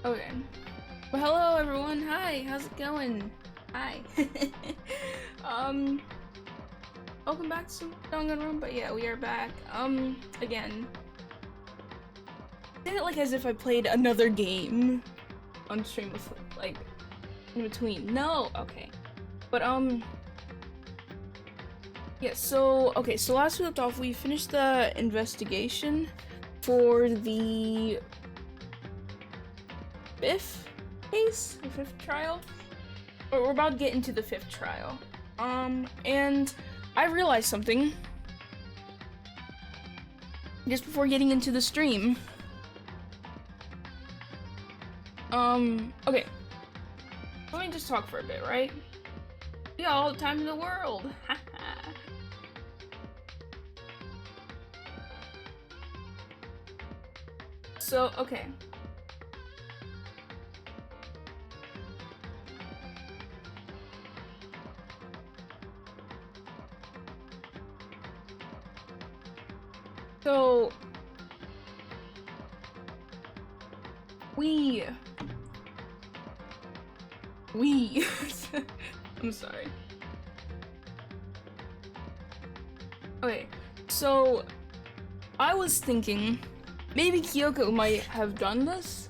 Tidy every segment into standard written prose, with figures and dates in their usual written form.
Okay. Well, hello everyone. Hi. How's it going? Hi. Welcome back to Danganronpa. Yeah, we are back. Again. I did it like as if I played another game on stream with like in between. No. Okay. But yeah. So okay. So last we left off, we finished the investigation for the fifth case, the fifth trial. Or we're about to get into the fifth trial. And I realized something just before getting into the stream. Okay. Let me just talk for a bit, right? We got all the time in the world. So, okay. So, we I'm sorry. Okay, so I was thinking maybe Kyoko might have done this.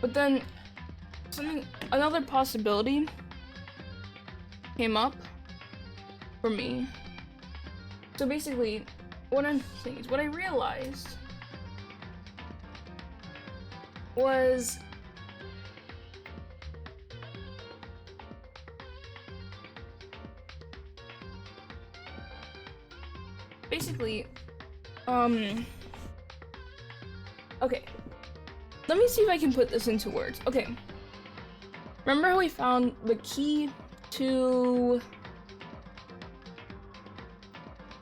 But then another possibility came up for me. So basically, what I'm saying is, what I realized was basically, okay, let me see if I can put this into words. Okay, remember how we found the key to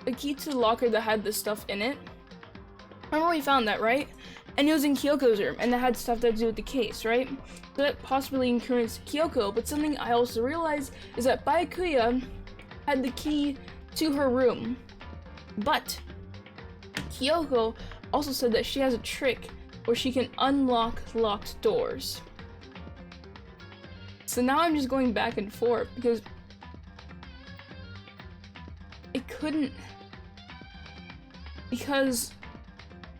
the locker that had the stuff in it? Remember we found that, right? And it was in Kyoko's room, and that had stuff that to do with the case, right? So that possibly encouraged Kyoko, but something I also realized is that Byakuya had the key to her room. But Kyoko also said that she has a trick where she can unlock locked doors. So now I'm just going back and forth because it couldn't, because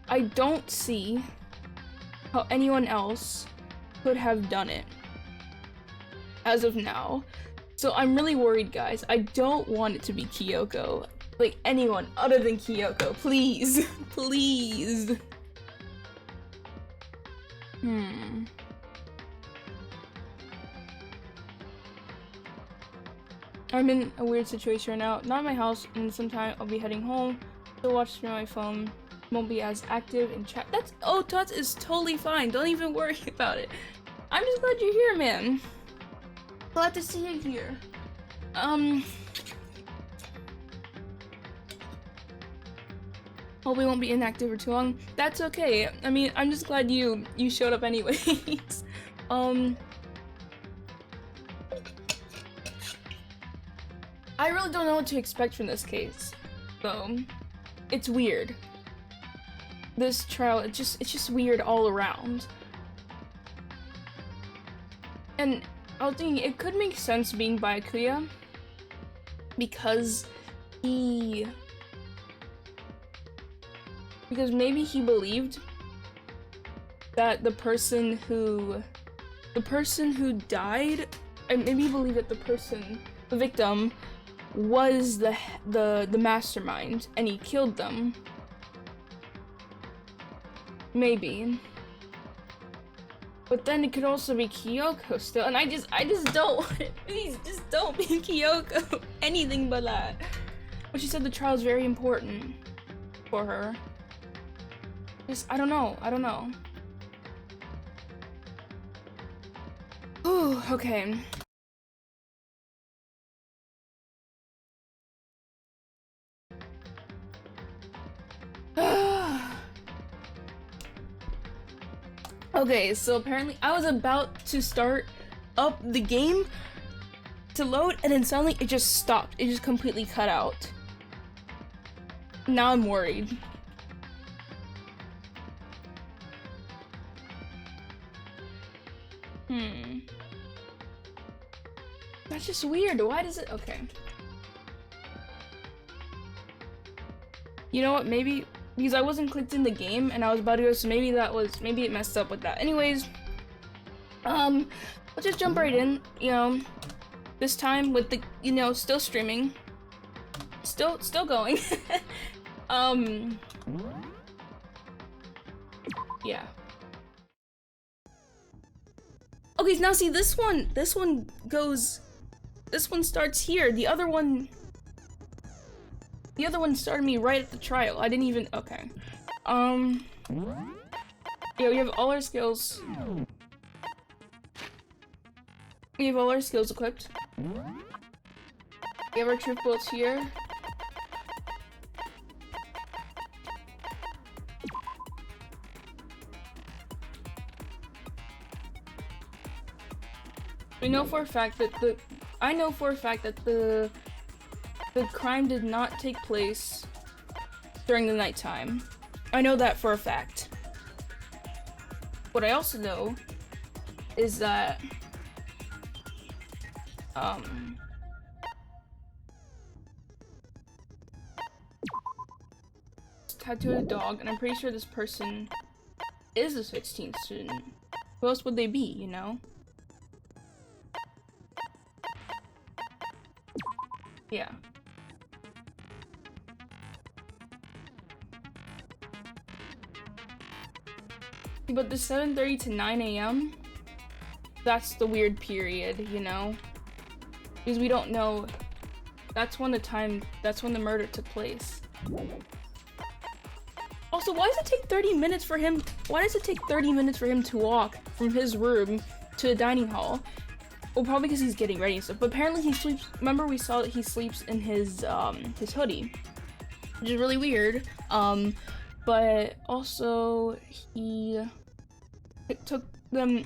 I don't see how anyone else could have done it as of now. So I'm really worried, guys. I don't want it to be Kyoko. Like, anyone other than Kyoko, please. Please. I'm in a weird situation right now. Not in my house, and sometime I'll be heading home. Still watch through my phone. Won't be as active in chat. That's— oh, Tots is totally fine. Don't even worry about it. I'm just glad you're here, man. Glad to see you here. Hope we won't be inactive for too long. That's okay. I mean, I'm just glad you showed up anyways. I really don't know what to expect from this case, though. It's weird. This trial, it's just weird all around. And I was thinking it could make sense being Byakuya because maybe he believed that the person who died, and maybe he believed that the victim was the mastermind and he killed them. Maybe. But then it could also be Kyoko still, and I just don't want it. Please, just don't be Kyoko. Anything but that. But she said the trial is very important for her. Just, I don't know. Ooh, okay. Okay, so apparently I was about to start up the game to load, and then suddenly it just stopped. It just completely cut out. Now I'm worried. That's just weird. Why does it? Okay. You know what? Maybe because I wasn't clicked in the game and I was about to go, so maybe maybe it messed up with that. Anyways, let's just jump right in. You know, this time with the still streaming, still going. Yeah. Okay, now see this one starts here. The other one started me right at the trial. I didn't even, okay. Yeah, we have all our skills. We have all our skills equipped. We have our truth bullets here. We know for a fact that I know for a fact that the crime did not take place during the nighttime. I know that for a fact. What I also know is that tattooed a dog, and I'm pretty sure this person is a 16th student. Who else would they be, you know? Yeah. But the 7:30 to 9 a.m., that's the weird period, you know? Because we don't know, that's when the murder took place. Also, why does it take 30 minutes for him to walk from his room to the dining hall? Well, probably because he's getting ready and stuff, but apparently he sleeps, remember we saw that he sleeps in his hoodie, which is really weird, but also it took them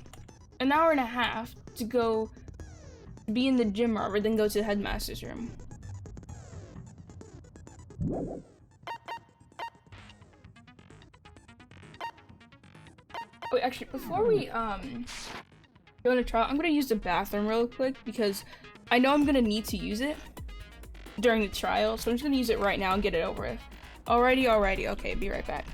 an hour and a half to go be in the gym rather than go to the headmaster's room. Wait, actually, before we go into trial, I'm gonna use the bathroom real quick because I know I'm gonna need to use it during the trial, so I'm just gonna use it right now and get it over with. Alrighty, okay, be right back.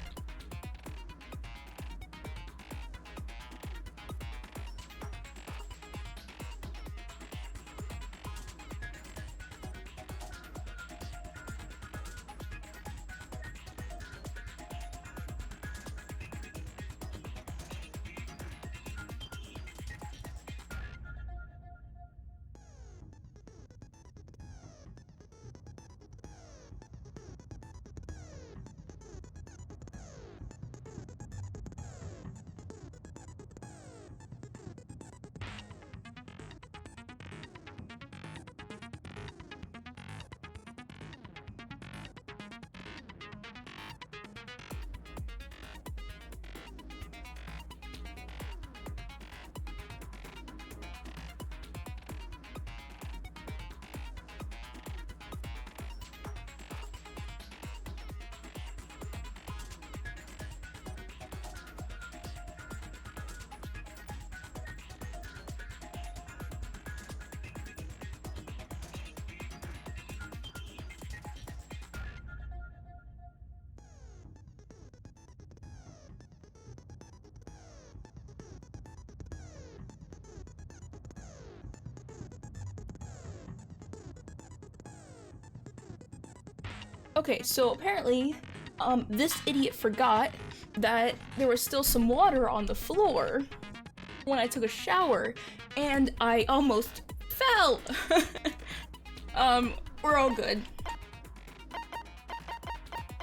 Okay, so apparently, this idiot forgot that there was still some water on the floor when I took a shower, and I almost fell. We're all good.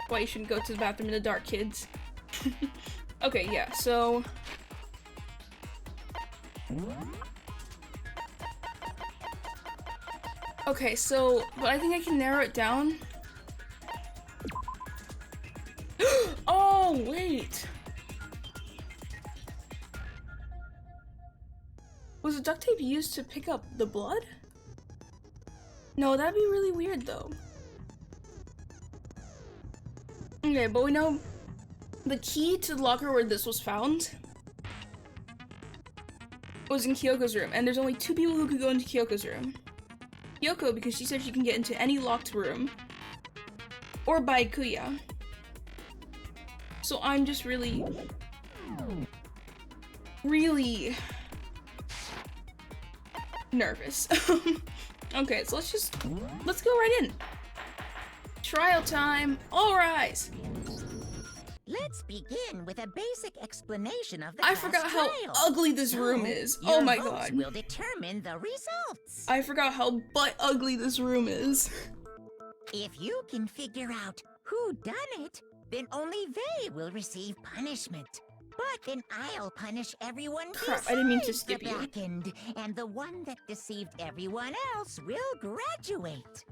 Why you shouldn't go to the bathroom in the dark, kids. Okay, yeah, so... Okay, so, but I think I can narrow it down. Oh, wait! Was the duct tape used to pick up the blood? No, that'd be really weird though. Okay, but we know the key to the locker where this was found was in Kyoko's room, and there's only 2 people who could go into Kyoko's room. Kyoko, because she said she can get into any locked room, or by Kuya. So I'm just really nervous. Okay, so let's go right in. Trial time, all rise. Let's begin with a basic explanation of the I forgot how trial. ugly this room is. Oh my god. Will determine the results. I forgot how butt ugly this room is. If you can figure out who done it, then only they will receive punishment. But then I'll punish everyone. Crap, I didn't mean to besides skip the you. back end, and the one that deceived everyone else will graduate.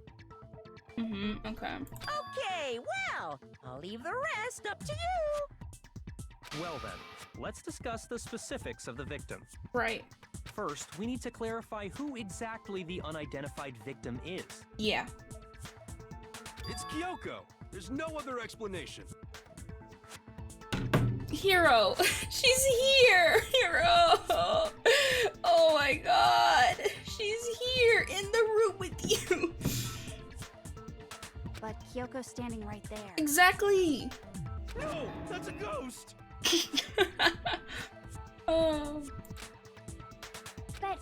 Okay. Okay, well, I'll leave the rest up to you. Well then, let's discuss the specifics of the victim. Right. First, we need to clarify who exactly the unidentified victim is. Yeah. It's Kyoko. There's no other explanation. Hiro! She's here! Hiro! Oh my god! She's here in the room with you! But Kyoko's standing right there. Exactly! No, that's a ghost. Oh. But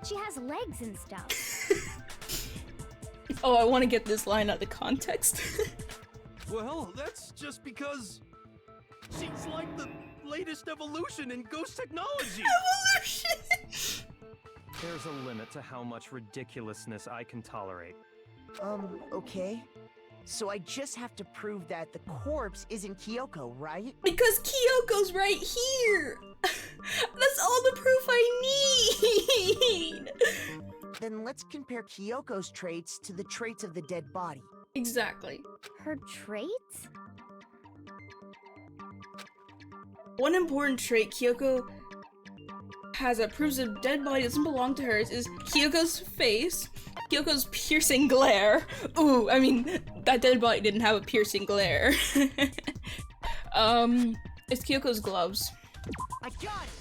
she has legs and stuff. Oh, I want to get this line out of context. Well, that's just because she's like the latest evolution in ghost technology. Evolution! There's a limit to how much ridiculousness I can tolerate. Okay. So I just have to prove that the corpse isn't Kyoko, right? Because Kyoko's right here! That's all the proof I need! Then let's compare Kyoko's traits to the traits of the dead body. Exactly. Her traits? One important trait Kyoko has that proves a dead body doesn't belong to hers is Kyoko's face, Kyoko's piercing glare. Ooh, I mean, that dead body didn't have a piercing glare. It's Kyoko's gloves. I got it!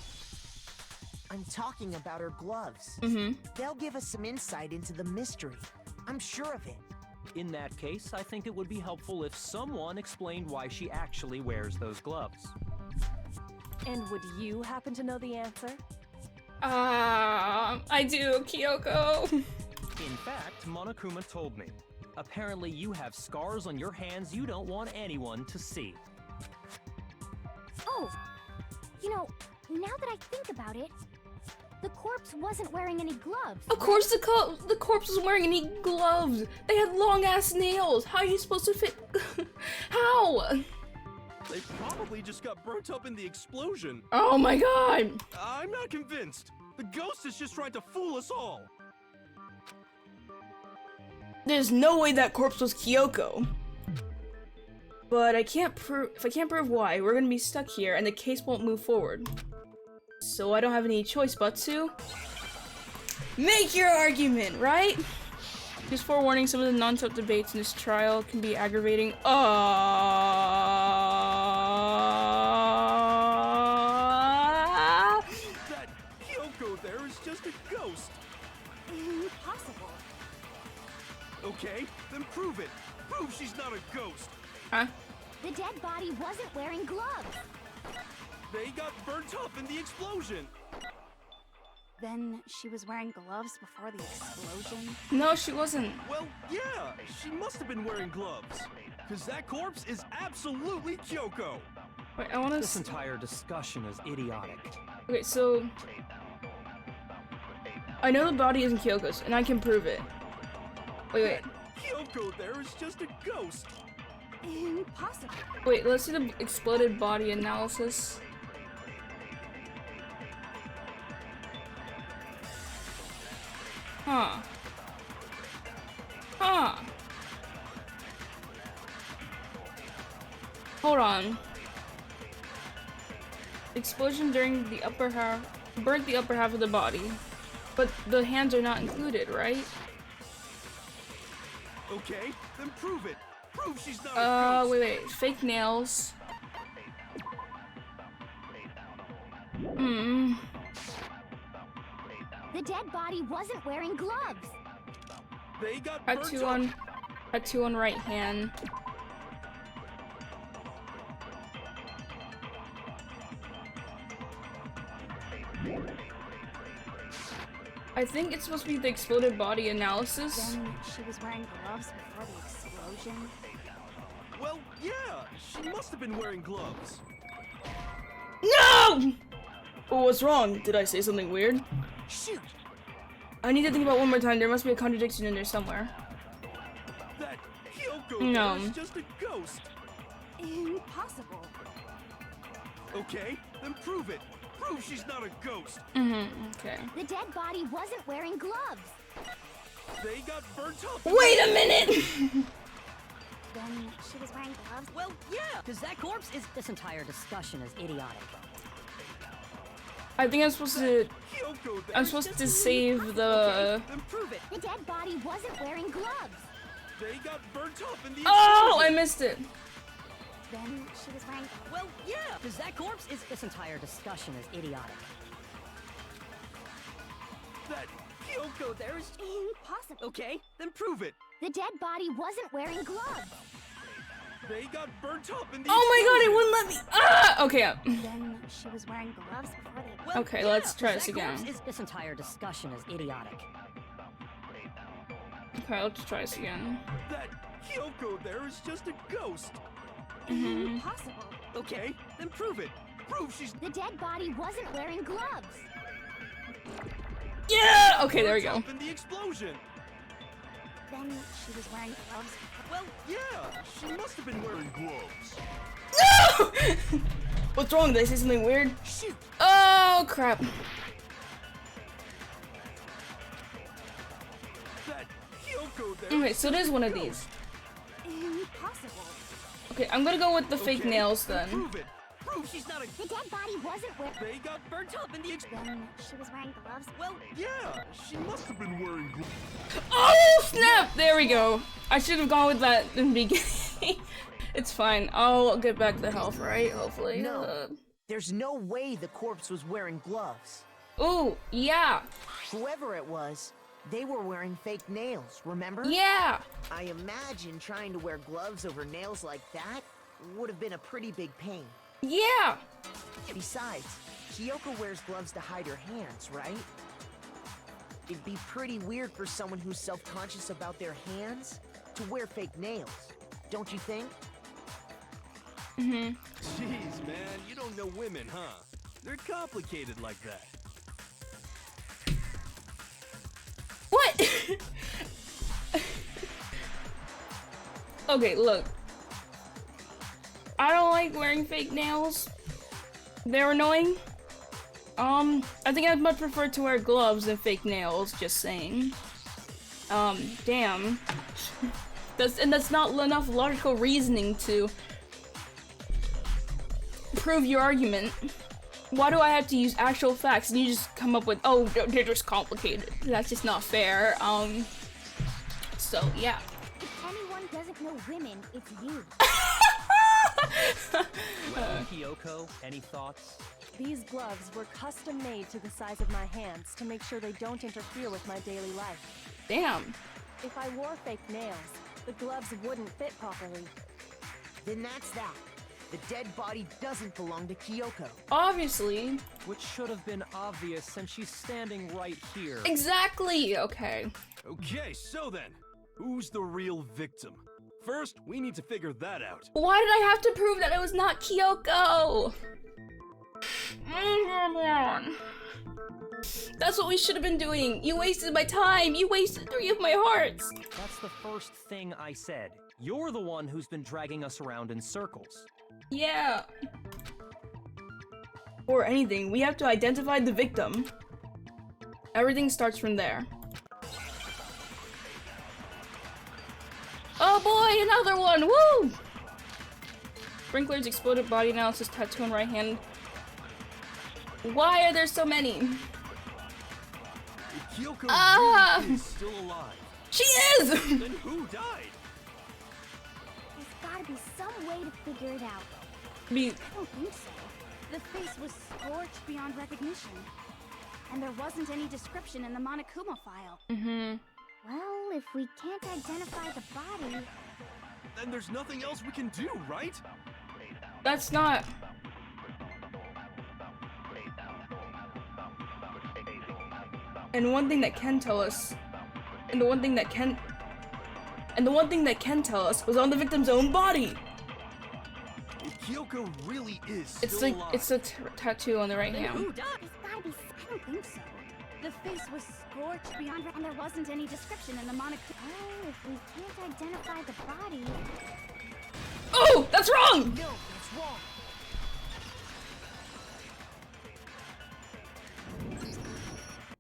I'm talking about her gloves. They'll give us some insight into the mystery. I'm sure of it. In that case, I think it would be helpful if someone explained why she actually wears those gloves. And would you happen to know the answer? I do, Kyoko. In fact, Monokuma told me. Apparently you have scars on your hands you don't want anyone to see. Oh, you know, now that I think about it, the corpse wasn't wearing any gloves. Of course the corpse was wearing any gloves. They had long ass nails. How are you supposed to fit? How? They probably just got burnt up in the explosion. Oh my god. I'm not convinced. The ghost is just trying to fool us all. There's no way that corpse was Kyoko. But if I can't prove why, we're gonna be stuck here and the case won't move forward. So I don't have any choice but to make your argument, right? Just forewarning, some of the non-stop debates in this trial can be aggravating. That Kyoko there is just a ghost. Impossible. Okay, then prove it. Prove she's not a ghost. Huh? The dead body wasn't wearing gloves. They got burnt up in the explosion. Then she was wearing gloves before the explosion. No, she wasn't. Well, yeah, she must have been wearing gloves. Because that corpse is absolutely Kyoko. Wait, I wanna This entire discussion is idiotic. Okay, so I know the body isn't Kyoko's, and I can prove it. Wait. Kyoko there is just a ghost. Impossible. Wait, let's see the exploded body analysis. Huh. Hold on. Explosion during the upper half burnt the upper half of the body, but the hands are not included, right? Okay, then prove it. Prove she's not a ghost. Wait. Fake nails. The dead body wasn't wearing gloves. They got Had burnt two up. on, had two on right hand. I think it's supposed to be the exploded body analysis. Then she was wearing gloves before the explosion. Well, yeah, she must have been wearing gloves. No! Oh, what's wrong? Did I say something weird? Shoot! I need to think about it one more time. There must be a contradiction in there somewhere. That Kyoko No. there is just a ghost. Impossible. Okay, then prove it. Prove she's not a ghost. Okay. The dead body wasn't wearing gloves. They got burnt up. Wait a minute! Then she was wearing gloves. Well, yeah, because that corpse is. This entire discussion is idiotic. I think I'm supposed to. Kyoko there I'm is supposed just to a- save the. Then prove it. The dead body wasn't wearing gloves. They got burnt up in the Oh, I explosion. missed it. Then she was wearing gloves. Well, yeah, because that corpse is. This entire discussion is idiotic. That Kyoko there is. Impossible. Okay, Then prove it. The dead body wasn't wearing gloves. They got burnt up in the Oh my god, it explosion. wouldn't let me. Ah! Okay. Then she was wearing gloves before the well, Okay, yeah, let's try 'cause this that corpse again. is. This entire discussion is idiotic. Okay, let's try this again. That Kyoko there is just a ghost. Impossible. Okay, then prove it. Prove she's The dead body wasn't wearing gloves. Yeah! Okay, there we burnt go. up in the explosion. Then she was wearing gloves. Well, yeah, she must have been wearing gloves. No! What's wrong? Did I say something weird? Shoot! Oh, crap. That Kyoko there. Okay, is so it just is a one of ghost. these. Impossible. Okay, I'm gonna go with the fake Okay, nails then then. prove it. Prove she's not a. The dead body wasn't wearing. They got burnt up in the explosion. Then she was wearing gloves. Well, yeah, she must have been wearing gloves. Oh, snap! There we go. I should have gone with that in the beginning. It's fine. I'll get back the health, right? Hopefully. No. There's no way the corpse was wearing gloves. Ooh, yeah. Whoever it was, they were wearing fake nails, remember? Yeah. I imagine trying to wear gloves over nails like that would have been a pretty big pain. Yeah. Besides, Kyoko wears gloves to hide her hands, right? It'd be pretty weird for someone who's self-conscious about their hands to wear fake nails, don't you think? Jeez, man, you don't know women, huh? They're complicated like that. What? Okay, look. I don't like wearing fake nails. They're annoying. I think I'd much prefer to wear gloves than fake nails, just saying. Damn. That's not enough logical reasoning to prove your argument. Why do I have to use actual facts and you just come up with, oh, they're just complicated? That's just not fair. So, yeah. If anyone doesn't know women, it's you. Well, Kyoko, any thoughts? These gloves were custom made to the size of my hands to make sure they don't interfere with my daily life. Damn. If I wore fake nails, the gloves wouldn't fit properly. Then that's that. The dead body doesn't belong to Kyoko. Obviously. Which should have been obvious since she's standing right here. Exactly. Okay. Okay, so then, who's the real victim? First, we need to figure that out. Why did I have to prove that it was not Kyoko? That's what we should have been doing. You wasted my time. You wasted 3 of my hearts. That's the first thing I said. You're the one who's been dragging us around in circles. Yeah. Or anything, we have to identify the victim. Everything starts from there. Oh boy, another one! Woo! Sprinkler's exploded body analysis, tattoo on right hand. Why are there so many? If Kyoko Ah! really is still alive, She is! then who died? There's gotta be some way to figure it out. Me. I don't think so. The face was scorched beyond recognition. and there wasn't any description in the Monokuma file. Mm-hmm. Well, if we can't identify the body... Then there's nothing else we can do, right? That's not... And one thing that can tell us... And the one thing that can tell us was on the victim's own body! If Kyoko really is It's still like, alive, it's a tattoo on the right hand. It's gotta be... I don't think so. The face was scorched beyond... And there wasn't any description in the Monokuma... Well, if we can't identify the body... Oh! That's wrong! No, that's wrong.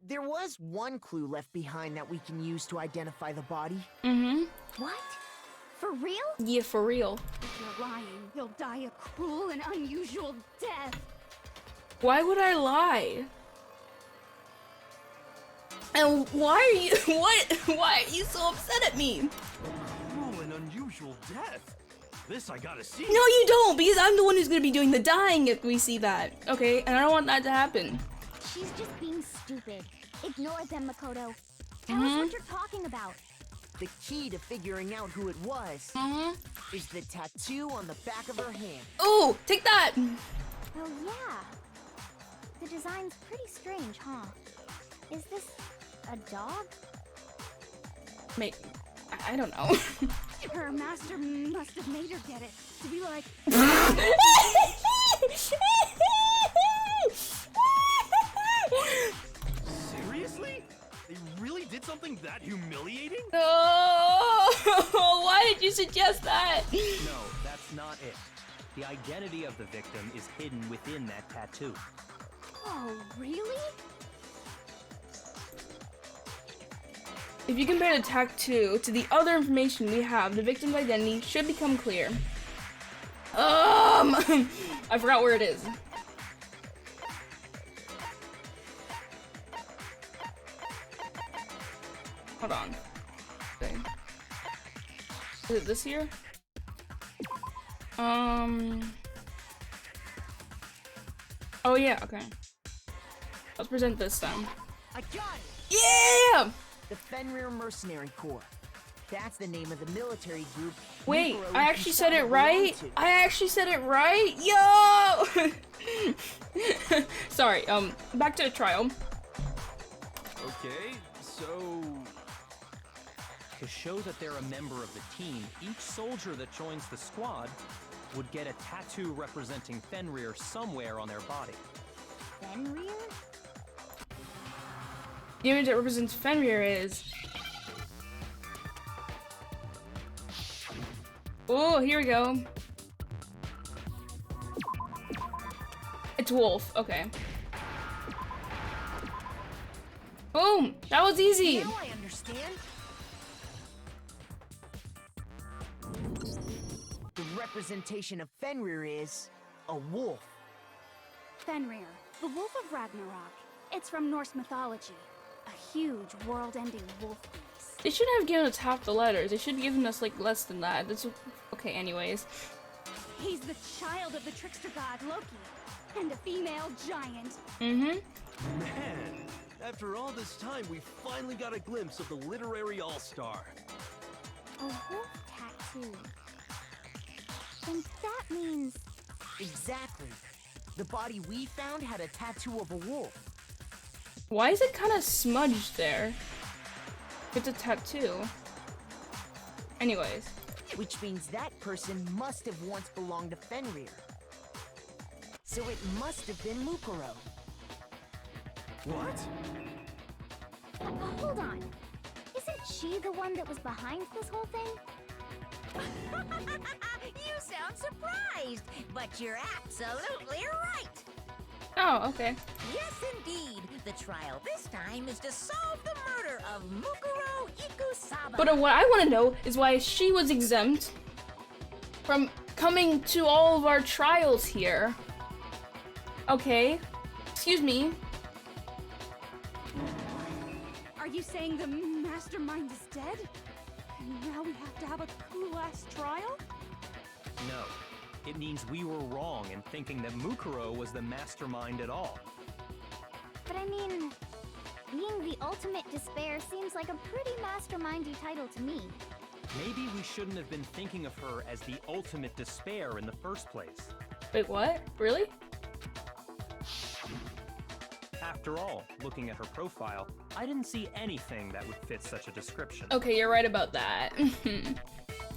There was one clue left behind that we can use to identify the body. Mm-hmm. What? For real? Yeah, for real. If you're lying, he'll die a cruel and unusual death. Why would I lie? And why are you- why are you so upset at me? cruel and unusual death. This I gotta see. No, you don't, because I'm the one who's gonna be doing the dying if we see that, okay? And I don't want that to happen. She's just being stupid. Ignore them, Makoto. Tell us what you're talking about. The key to figuring out who it was is the tattoo on the back of her hand. Oh, take that! Oh, yeah. The design's pretty strange, huh? Is this a dog? Mate, I don't know. Her master must have made her get it. To be like... Seriously? They really did something that humiliating? Oh, why did you suggest that? No, that's not it. The identity of the victim is hidden within that tattoo. Oh, really? If you compare the tattoo to the other information we have, the victim's identity should become clear. I forgot where it is. Hold on. Okay. Is it this here? Oh yeah, okay. Let's present this then. I got it! Yeah! The Fenrir Mercenary Corps. That's the name of the military group. Wait, Mukuro I and actually said it Kusama right? belong to. I actually said it right? Yo! Sorry, back to the trial. Okay, so... To show that they're a member of the team, each soldier that joins the squad would get a tattoo representing Fenrir somewhere on their body. Fenrir? The image that represents Fenrir is... Oh, here we go. It's wolf, okay. Boom! That was easy! Now I understand. The representation of Fenrir is a wolf. Fenrir, the Wolf of Ragnarok. It's from Norse mythology. A huge, world-ending wolf beast. They shouldn't have given us half the letters. They should have given us, like, less than that. That's... Okay, anyways. He's the child of the trickster god Loki, and a female giant. Mm-hmm. Man, after all this time, we finally got a glimpse of the literary all-star. A wolf tattoo. Then that means... Exactly. The body we found had a tattoo of a wolf. Why is it kind of smudged there? It's a tattoo. Anyways. Which means that person must have once belonged to Fenrir. So it must have been Mukuro. What? Hold on. Isn't she the one that was behind this whole thing? You sound surprised, but you're absolutely right. Oh, okay. Yes, indeed. The trial this time is to solve the murder of Mukuro Ikusaba. But what I want to know is why she was exempt from coming to all of our trials here. Okay. Excuse me. Are you saying the mastermind is dead? And now we have to have a cool-ass trial? No. It means we were wrong in thinking that Mukuro was the mastermind at all. But I mean, Being the ultimate despair seems like a pretty mastermindy title to me. Maybe we shouldn't have been thinking of her as the ultimate despair in the first place. Wait, what? Really? After all, looking at her profile, I didn't see anything that would fit such a description. Okay, you're right about that.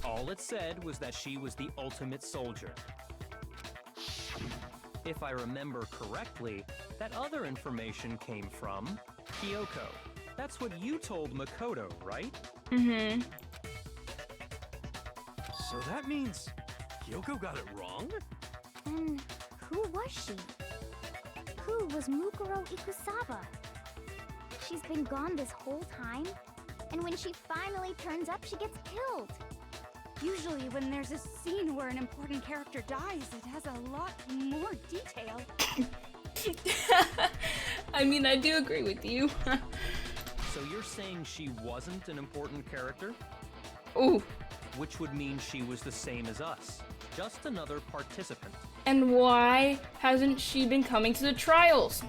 All it said was that she was the ultimate soldier. If I remember correctly, that other information came from Kyoko. That's what you told Makoto, right? Mm-hmm. So that means Kyoko got it wrong? And who was she? Who was Mukuro Ikusaba? She's been gone this whole time, and when she finally turns up, she gets killed. Usually when there's a scene where an important character dies, it has a lot more detail. I mean, I do agree with you. So you're saying she wasn't an important character? Ooh. Which would mean she was the same as us. Just another participant. And why hasn't she been coming to the trials?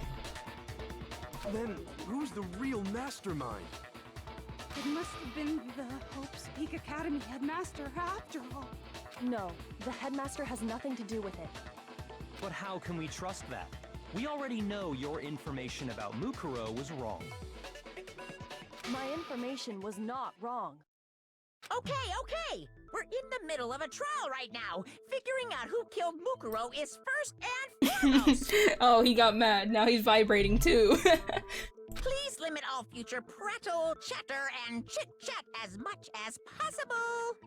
Then who's the real mastermind? It must have been the Hope's Peak Academy headmaster after all. No, the headmaster has nothing to do with it. But how can we trust that? We already know your information about Mukuro was wrong. My information was not wrong. Okay. We're in the middle of a trial right now. Figuring out who killed Mukuro is first and foremost. Oh, he got mad. Now he's vibrating too. Please limit all future prattle, chatter, and chit-chat as much as possible.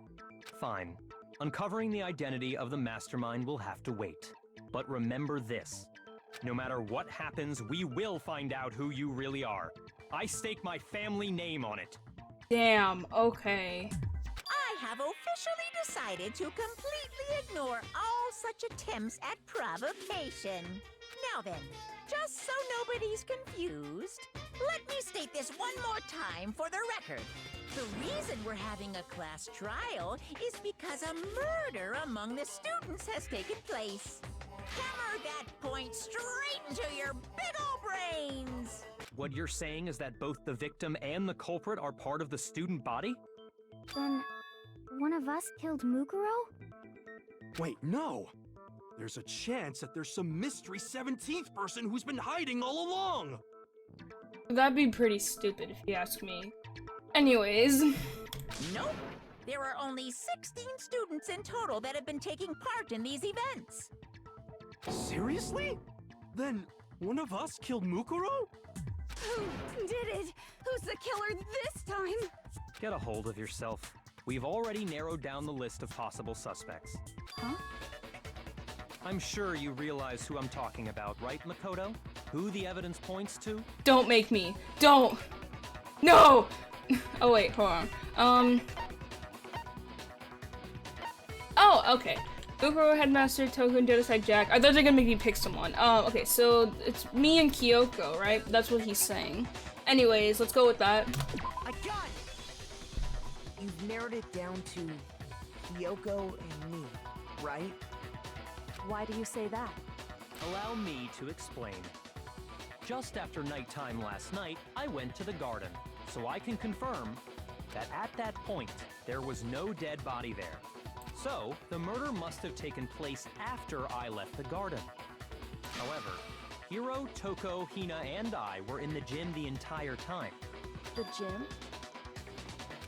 Fine. Uncovering the identity of the mastermind will have to wait. But remember this. No matter what happens, we will find out who you really are. I stake my family name on it. Damn, okay. I have officially decided to completely ignore all such attempts at provocation. Now then, just so nobody's confused, let me state this one more time for the record. The reason we're having a class trial is because a murder among the students has taken place. Hammer that point straight into your big ol' brains! What you're saying is that both the victim and the culprit are part of the student body? Then, one of us killed Mukuro? Wait, no! There's a chance that there's some mystery 17th person who's been hiding all along! That'd be pretty stupid if you ask me. Anyways. Nope. There are only 16 students in total that have been taking part in these events. Seriously? Then one of us killed Mukuro? Who did it? Who's the killer this time? Get a hold of yourself. We've already narrowed down the list of possible suspects. Huh? I'm sure you realize who I'm talking about, right, Makoto? Who the evidence points to? Don't make me. Don't! No! Oh wait, hold on. Oh, okay. Mukuro, Headmaster, Toku, and Genocide Jack. I thought they were gonna make me pick someone. Okay, so it's me and Kyoko, right? That's what he's saying. Anyways, let's go with that. I got it! You've narrowed it down to Kyoko and me, right? Why do you say that? Allow me to explain. Just after nighttime last night, I went to the garden, so I can confirm that at that point, there was no dead body there. So, the murder must have taken place after I left the garden. However, Hiro, Toko, Hina, and I were in the gym the entire time. The gym?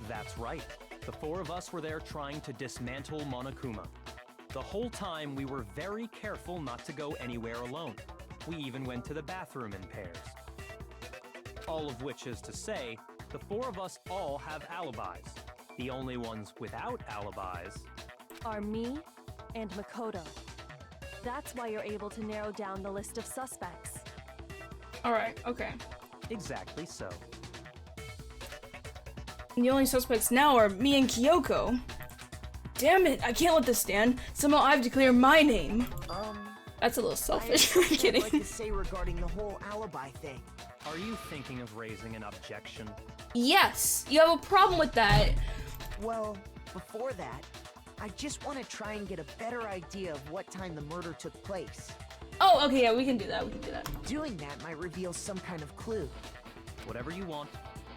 That's right. The four of us were there trying to dismantle Monokuma. The whole time, we were very careful not to go anywhere alone. We even went to the bathroom in pairs. All of which is to say, the four of us all have alibis. The only ones without alibis Are me and Makoto. That's why you're able to narrow down the list of suspects. Alright, okay. exactly so. And the only suspects now are me and Kyoko. Damn it, I can't let this stand. Somehow I have to clear my name. That's a little selfish. I'm kidding. I'd like to say regarding the whole alibi thing. Are you thinking of raising an objection? Yes, you have a problem with that. Well, before that, I just want to try and get a better idea of what time the murder took place. Oh, okay, yeah, we can do that, we can do that. Doing that might reveal some kind of clue. Whatever you want.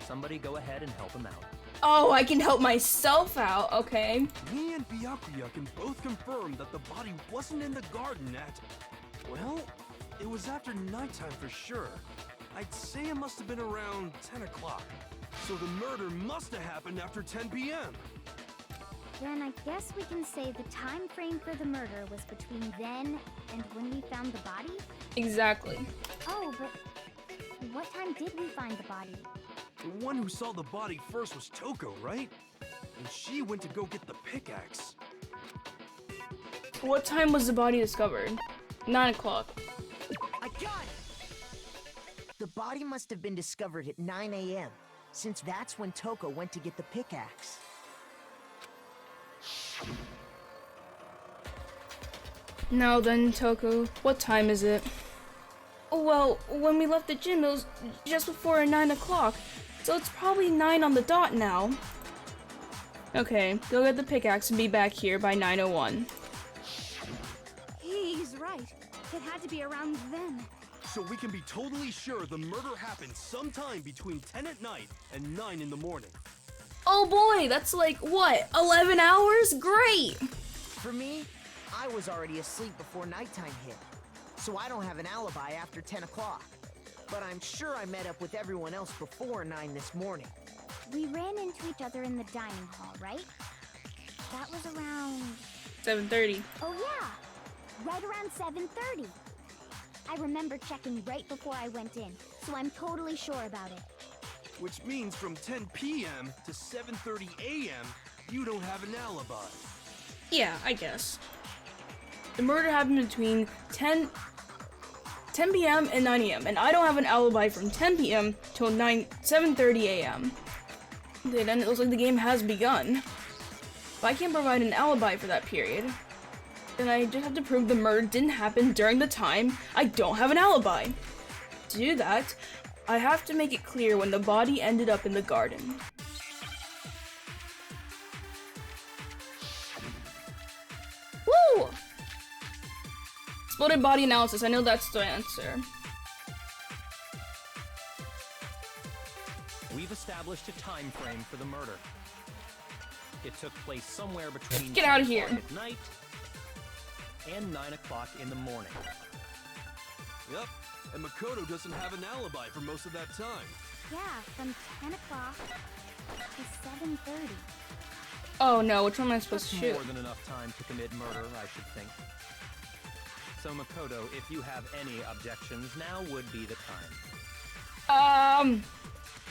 Somebody go ahead and help him out. Oh, I can help myself out, okay. Me and Byakuya can both confirm that the body wasn't in the garden at... Well, it was after nighttime for sure. I'd say it must have been around 10 o'clock. So the murder must have happened after 10 p.m. Then I guess we can say the time frame for the murder was between then and when we found the body? Exactly. Oh, but what time did we find the body? The one who saw the body first was Toko, right? And she went to go get the pickaxe. What time was the body discovered? 9 o'clock. I got it! The body must have been discovered at 9 a.m., since that's when Toko went to get the pickaxe. Now then, Toko, what time is it? Well, when we left the gym, it was just before 9 o'clock, so it's probably 9 on the dot now. Okay, go get the pickaxe and be back here by 9:01. He's right. It had to be around then. So we can be totally sure the murder happened sometime between 10 at night and 9 in the morning. Oh boy, that's like, what, 11 hours? Great! For me, I was already asleep before nighttime hit, so I don't have an alibi after 10 o'clock. But I'm sure I met up with everyone else before 9 this morning. We ran into each other in the dining hall, right? That was around... 7:30. Oh yeah! Right around 7:30. I remember checking right before I went in, so I'm totally sure about it. Which means from 10 p.m. to 7:30 a.m., you don't have an alibi. Yeah, I guess. The murder happened between 10 p.m. and 9 a.m., and I don't have an alibi from 10 p.m. till 7:30 a.m. Okay, then it looks like the game has begun. If I can't provide an alibi for that period, then I just have to prove the murder didn't happen during the time I don't have an alibi. To do that, I have to make it clear when the body ended up in the garden. Woo! Exploded body analysis, I know that's the answer. We've established a time frame for the murder. It took place somewhere between Get out of here. 10 o'clock at night and 9 o'clock in the morning. Yep, and Makoto doesn't have an alibi for most of that time. Yeah, from 10 o'clock to 7:30. Oh no, which one am I supposed to That's shoot? more than enough time to commit murder, I should think. So Makoto, if you have any objections, now would be the time.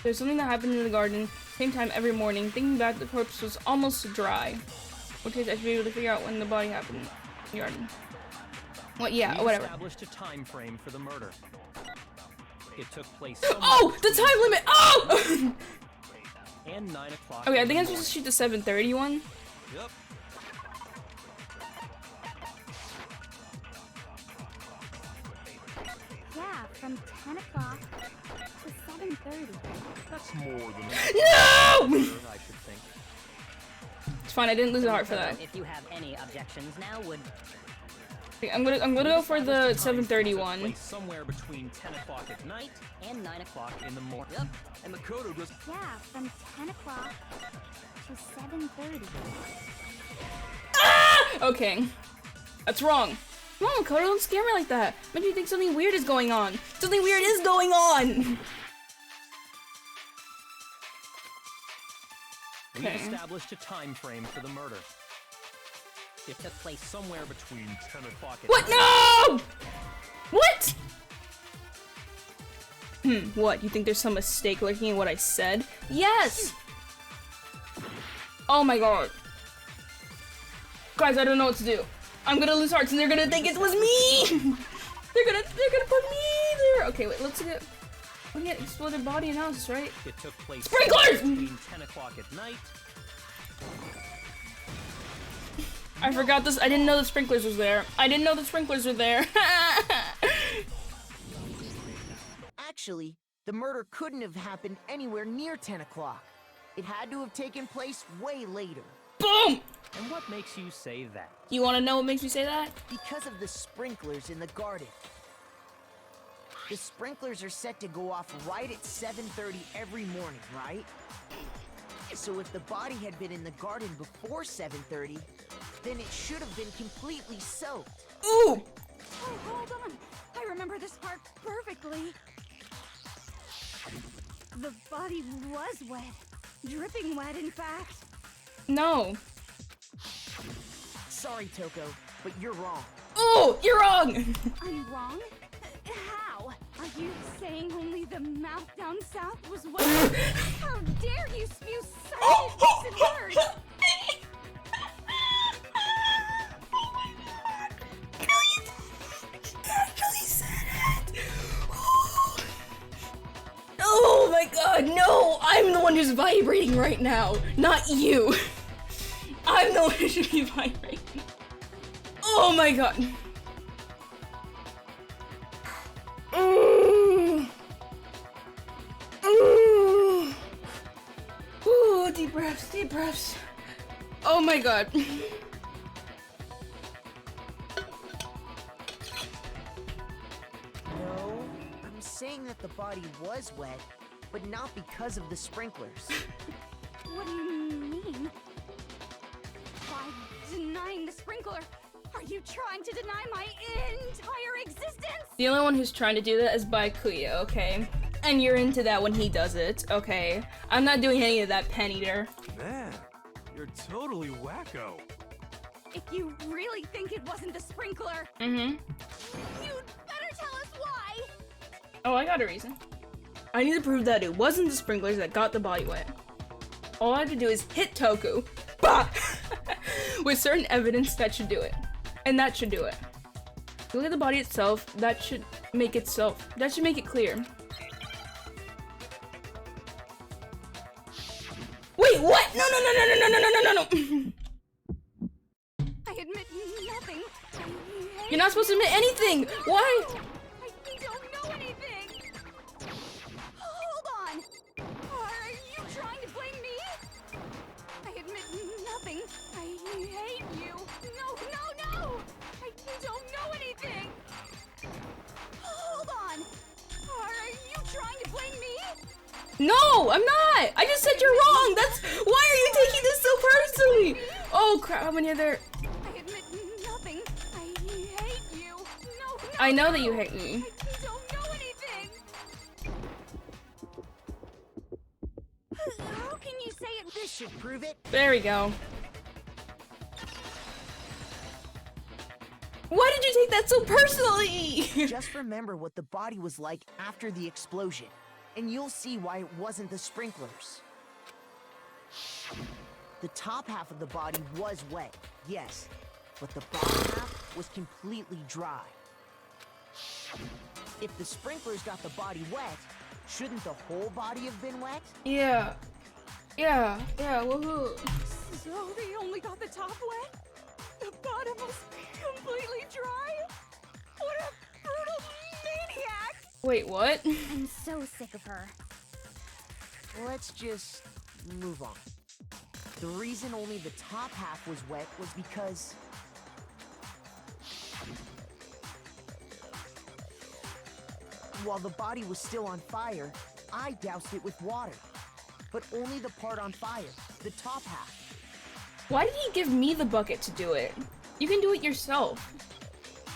There's something that happened in the garden, same time every morning. Thinking back, the corpse was almost dry. Which means I should be able to figure out when the body happened in the garden. What? Yeah, We whatever. established a time frame for the murder. It took place. Oh, the time limit! Oh! And 9 o'clock. Okay, I think I'm supposed to shoot the 7:30 one. Yep. Yeah, from 10 o'clock to 7:30. That's more than No! I should think. It's fine, I didn't lose a heart for that. If you have any objections, now would. Okay, I'm gonna go for the 7:30 one. Place somewhere between 10 o'clock at night and 9 o'clock in the morning. Yep. And Makoto does. Yeah, from 10 o'clock to 7:30. Ah! Okay. That's wrong. Come on, Makoto, don't scare me like that. Maybe you think something weird is going on. Something weird is going on! We Okay. established a time frame for the murder. It took place somewhere between 10 o'clock at What? night. No! What? What? You think there's some mistake lurking in what I said? Yes! Oh my god. Guys, I don't know what to do. I'm gonna lose hearts and they're gonna think it was me! they're gonna put me there! Okay, wait, let's get... We get exploded body analysis, right? It took place Sprinklers! between 10 o'clock at night. I forgot this. I didn't know the sprinklers was there. I didn't know the sprinklers were there. Actually, the murder couldn't have happened anywhere near 10 o'clock. It had to have taken place way later. Boom! And what makes you say that? You wanna know what makes me say that? Because of the sprinklers in the garden. The sprinklers are set to go off right at 7:30 every morning, right? So if the body had been in the garden before 7:30, then it should have been completely soaked. Ooh! Oh, hold on. I remember this part perfectly. The body was wet. Dripping wet, in fact. No. Sorry, Toko, but you're wrong. Oh, you're wrong! I'm wrong? How? Are you saying only the mouth down south was wet? How dare you spew such indecent words? Oh my god, no! I'm the one who's vibrating right now, not you! I'm the one who should be vibrating. Oh my god. Ooh, deep breaths, deep breaths. Oh my god. No, I'm saying that the body was wet, but not because of the sprinklers. What do you mean? By denying the sprinkler, are you trying to deny my entire existence? The only one who's trying to do that is Kuya, okay? And you're into that when he does it, okay? I'm not doing any of that, Pen Eater. Man, you're totally wacko. If you really think it wasn't the sprinkler, Mm-hmm. you'd better tell us why. Oh, I got a reason. I need to prove that it wasn't the sprinklers that got the body wet. All I have to do is hit Toku, bah! with certain evidence that should do it. And that should do it. Look at the body itself, that should make it clear. Wait, what? No, no, no, no, no, no, no, no, no, no. I admit nothing. You're not supposed to admit anything. Why? I don't know anything. Hold on. Are you trying to blame me? I admit nothing. I hate you. No, no, no. I don't know anything. Hold on. Are you trying to blame me? No, I'm not. I just said you're wrong. That's why are you taking this so personally? Oh crap, when you're there. I admit nothing. I hate you. No, no. I know that you hate me. I don't know anything. How can you say it? This should prove it. There we go. Why did you take that so personally? Just remember what the body was like after the explosion, and you'll see why it wasn't the sprinklers. The top half of the body was wet, yes, but the bottom half was completely dry. If the sprinklers got the body wet, shouldn't the whole body have been wet? Yeah, woohoo. So they only got the top wet? The bottom was completely dry? What a brutal maniac! Wait, what? I'm so sick of her. Let's just move on. The reason only the top half was wet was because while the body was still on fire, I doused it with water. But only the part on fire, the top half. Why did he give me the bucket to do it? You can do it yourself.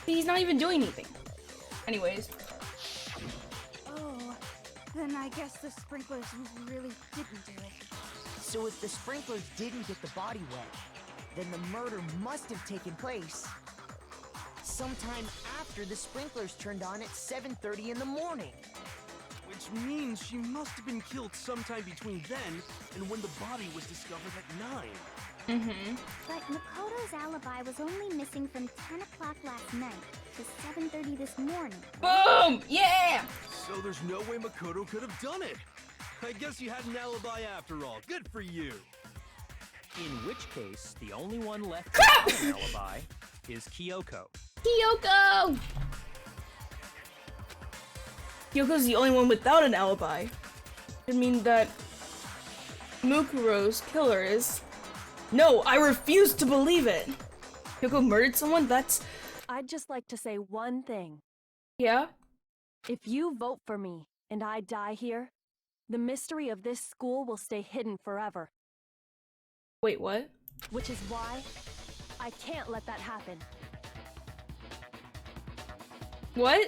He's not even doing anything. Anyways. Oh, then I guess the sprinklers really didn't do it. So if the sprinklers didn't get the body wet, then the murder must have taken place sometime after the sprinklers turned on at 7:30 in the morning. Which means she must have been killed sometime between then and when the body was discovered at 9. Mm-hmm. But Makoto's alibi was only missing from 10 o'clock last night to 7:30 this morning. Boom! Yeah! So there's no way Makoto could have done it. I guess you had an alibi after all. Good for you. In which case, the only one left Crap! with an alibi is Kyoko. Kyoko! Kyoko's the only one without an alibi. I mean that Mukuro's killer is... No, I refuse to believe it! Kyoko murdered someone? That's... I'd just like to say one thing. Yeah? If you vote for me and I die here, the mystery of this school will stay hidden forever. Wait, what? Which is why I can't let that happen. What?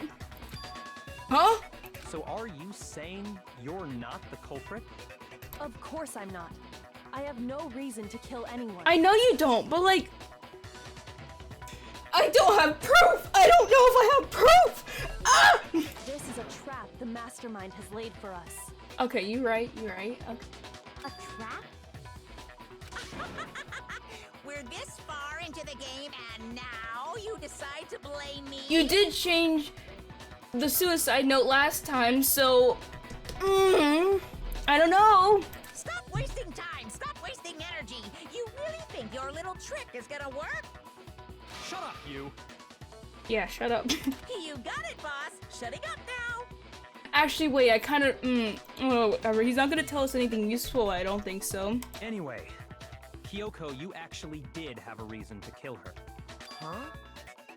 Huh? So are you saying you're not the culprit? Of course I'm not. I have no reason to kill anyone. I know you don't, but like... I don't have proof! I don't know if I have proof! Ah! This is a trap the mastermind has laid for us. Okay, you're right, you're right. Okay. A trap? We're this far into the game, and now you decide to blame me? You did change the suicide note last time, so... I don't know. Stop wasting time! Stop wasting energy! You really think your little trick is gonna work? Shut up, you! Yeah, shut up. You got it, boss! Shutting up now! Actually, wait, I kind of... oh, whatever. He's not gonna tell us anything useful, I don't think so. Anyway, Kyoko, you actually did have a reason to kill her. Huh?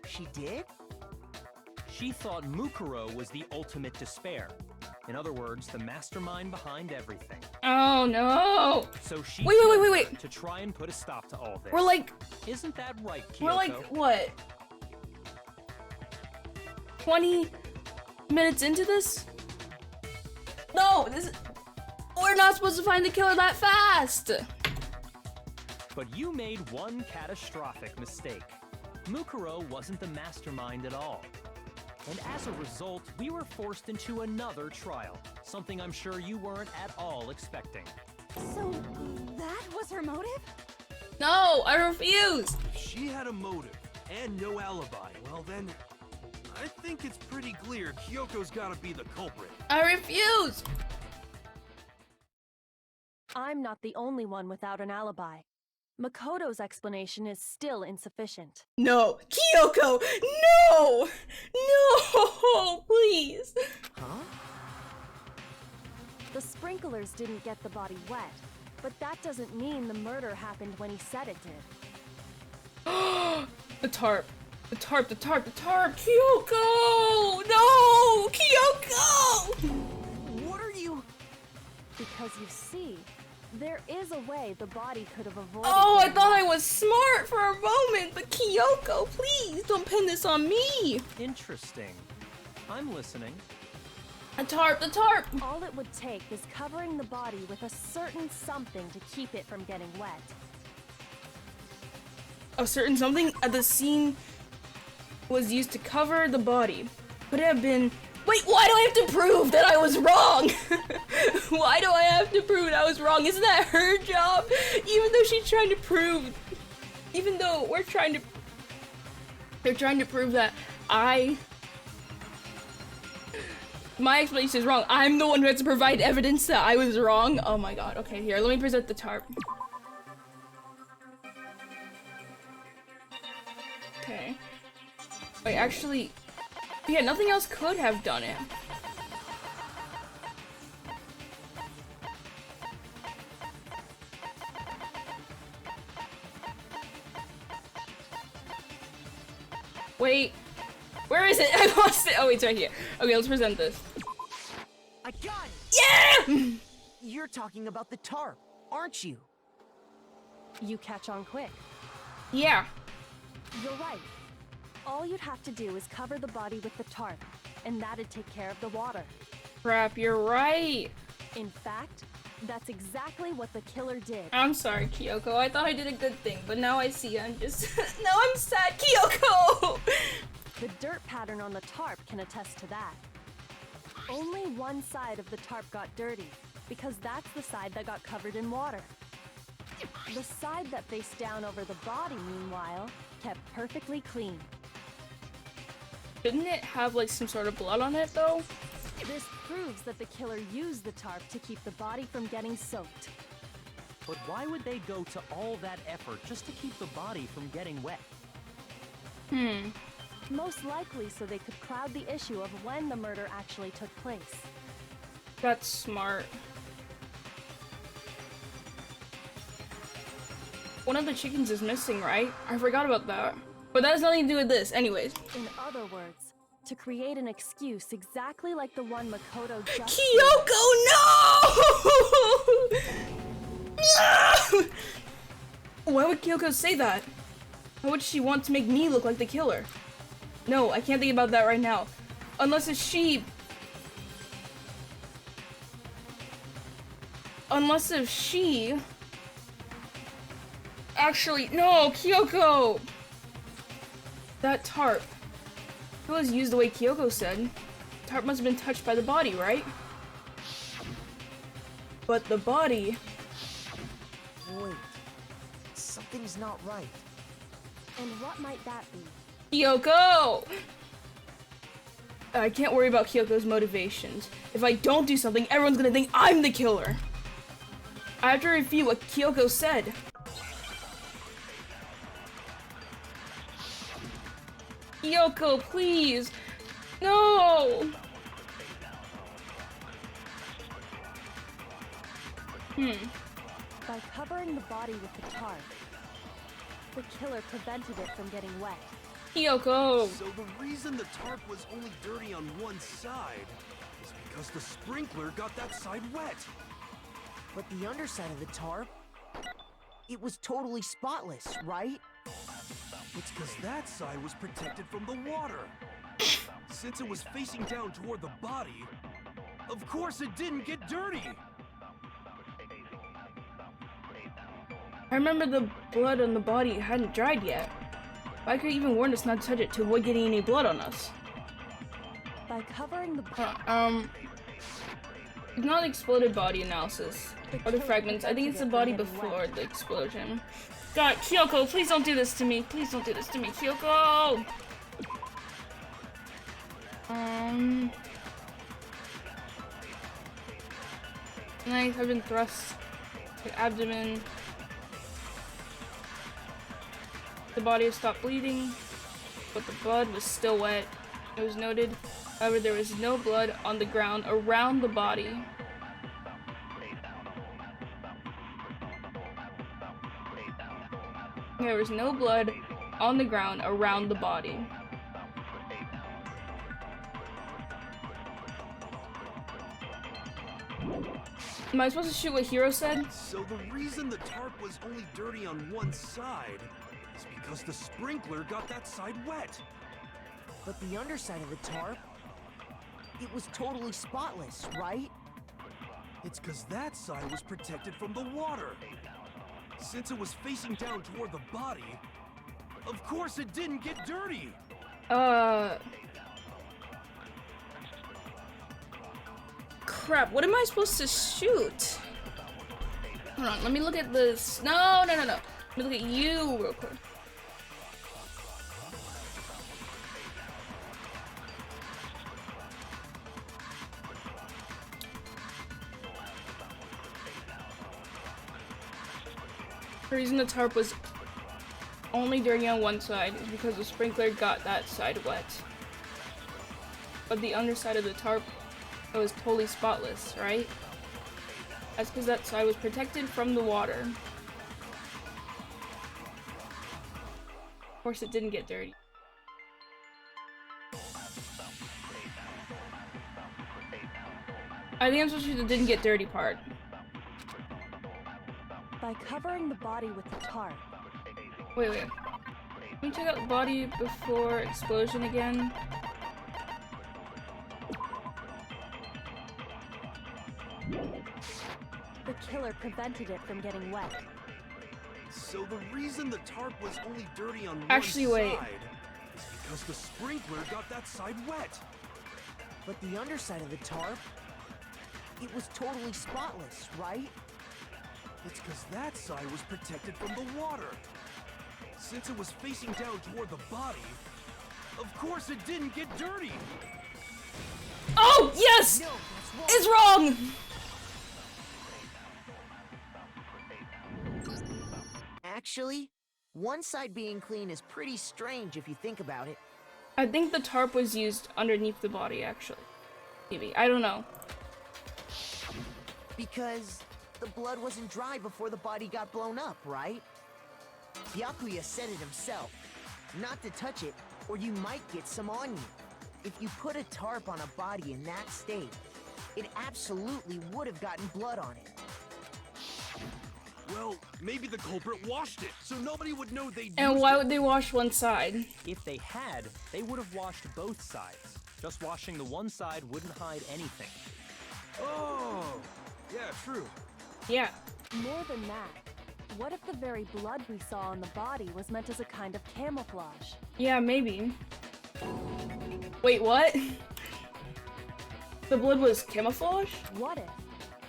She did? She thought Mukuro was the ultimate despair. In other words, the mastermind behind everything. Oh, no! So she Wait, killed her to try and put a stop to all this. We're like... Isn't that right, Kyoko? We're like, what? 20 minutes into this? No, this is... We're not supposed to find the killer that fast! But you made one catastrophic mistake. Mukuro wasn't the mastermind at all. And as a result, we were forced into another trial, something I'm sure you weren't at all expecting. So, that was her motive? No, I refuse! If she had a motive and no alibi, well then, I think it's pretty clear Kyoko's gotta be the culprit. I refuse! I'm not the only one without an alibi. Makoto's explanation is still insufficient. No! Kyoko! No! No! Please! Huh? The sprinklers didn't get the body wet, but that doesn't mean the murder happened when he said it did. The tarp. The tarp, the tarp, the tarp! Kyoko! No! Kyoko! What are you... Because you see, there is a way the body could have avoided. Oh, I getting thought I wet. was smart for a moment, but Kyoko, please don't pin this on me! Interesting. I'm listening. The tarp, the tarp! All it would take is covering the body with a certain something to keep it from getting wet. A certain something at the scene was used to cover the body. Could it have been... Wait, why do I have to prove that I was wrong? Why do I have to prove I was wrong? Isn't that her job? Even though she's trying to prove... Even though we're trying to... They're trying to prove that my explanation is wrong. I'm the one who has to provide evidence that I was wrong. Oh my god. Okay, here, let me present the tarp. Okay. Wait, actually... Yeah, nothing else could have done it. Wait. Where is it? I lost it. Oh, it's right here. Okay, let's present this. I got it! Yeah! You're talking about the tarp, aren't you? You catch on quick. Yeah. You're right. All you'd have to do is cover the body with the tarp, and that'd take care of the water. Crap, you're right. In fact, that's exactly what the killer did. I'm sorry, Kyoko. I thought I did a good thing, but now I see I'm just... now I'm sad, Kyoko! The dirt pattern on the tarp can attest to that. Only one side of the tarp got dirty, because that's the side that got covered in water. The side that faced down over the body, meanwhile, kept perfectly clean. Didn't it have like some sort of blood on it though? This proves that the killer used the tarp to keep the body from getting soaked. But why would they go to all that effort just to keep the body from getting wet? Most likely so they could cloud the issue of when the murder actually took place. That's smart. One of the chickens is missing, right? I forgot about that. But that has nothing to do with this, anyways. In other words, to create an excuse exactly like the one Makoto just Kyoko, no! No! Why would Kyoko say that? Why would she want to make me look like the killer? No, I can't think about that right now. Unless if she... Actually, no, Kyoko! That tarp. It was used the way Kyoko said. Tarp must have been touched by the body, right? But the body... Wait, something's not right. And what might that be? Kyoko! I can't worry about Kyoko's motivations. If I don't do something, everyone's gonna think I'm the killer. I have to refute what Kyoko said. Kyoko, please! No! By covering the body with the tarp, the killer prevented it from getting wet. Kyoko! So the reason the tarp was only dirty on one side is because the sprinkler got that side wet. But the underside of the tarp, it was totally spotless, right? It's because that side was protected from the water. Since it was facing down toward the body, of course it didn't get dirty. I remember the blood on the body hadn't dried yet. Why could even warn us not to touch it to avoid getting any blood on us? By covering the It's not exploded body analysis. Other fragments. I think it's the body before the explosion. God, Kyoko, please don't do this to me. Please don't do this to me, Kyoko! Knife have been thrust to abdomen. The body has stopped bleeding, but the blood was still wet. It was noted, however, there was no blood on the ground around the body. There was no blood on the ground around the body. Am I supposed to shoot what Hiro said? So the reason the tarp was only dirty on one side is because the sprinkler got that side wet. But the underside of the tarp, it was totally spotless, right? It's because that side was protected from the water. Since it was facing down toward the body, of course it didn't get dirty. Crap, what am I supposed to shoot? Hold on, let me look at this. No. Let me look at you real quick. The reason the tarp was only dirty on one side is because the sprinkler got that side wet. But the underside of the tarp, it was totally spotless, right? That's because that side was protected from the water. Of course, it didn't get dirty. I think I'm supposed to do the didn't get dirty part. By covering the body with the tarp. Wait. Can you check out the body before explosion again? The killer prevented it from getting wet. So the reason the tarp was only dirty on Actually, one wait. side is because the sprinkler got that side wet. But the underside of the tarp, it was totally spotless, right? It's because that side was protected from the water. Since it was facing down toward the body, of course it didn't get dirty. Oh, yes! No, that's It's wrong! Actually, one side being clean is pretty strange if you think about it. I think the tarp was used underneath the body, actually. Maybe. I don't know. Because the blood wasn't dry before the body got blown up, right? Byakuya said it himself. Not to touch it, or you might get some on you. If you put a tarp on a body in that state, it absolutely would have gotten blood on it. Well, maybe the culprit washed it, so nobody would know they used And why it. would they wash one side? If they had, they would have washed both sides. Just washing the one side wouldn't hide anything. Oh, yeah, true. Yeah. More than that, what if the very blood we saw on the body was meant as a kind of camouflage? Yeah, maybe. Wait, what? The blood was camouflage? What if,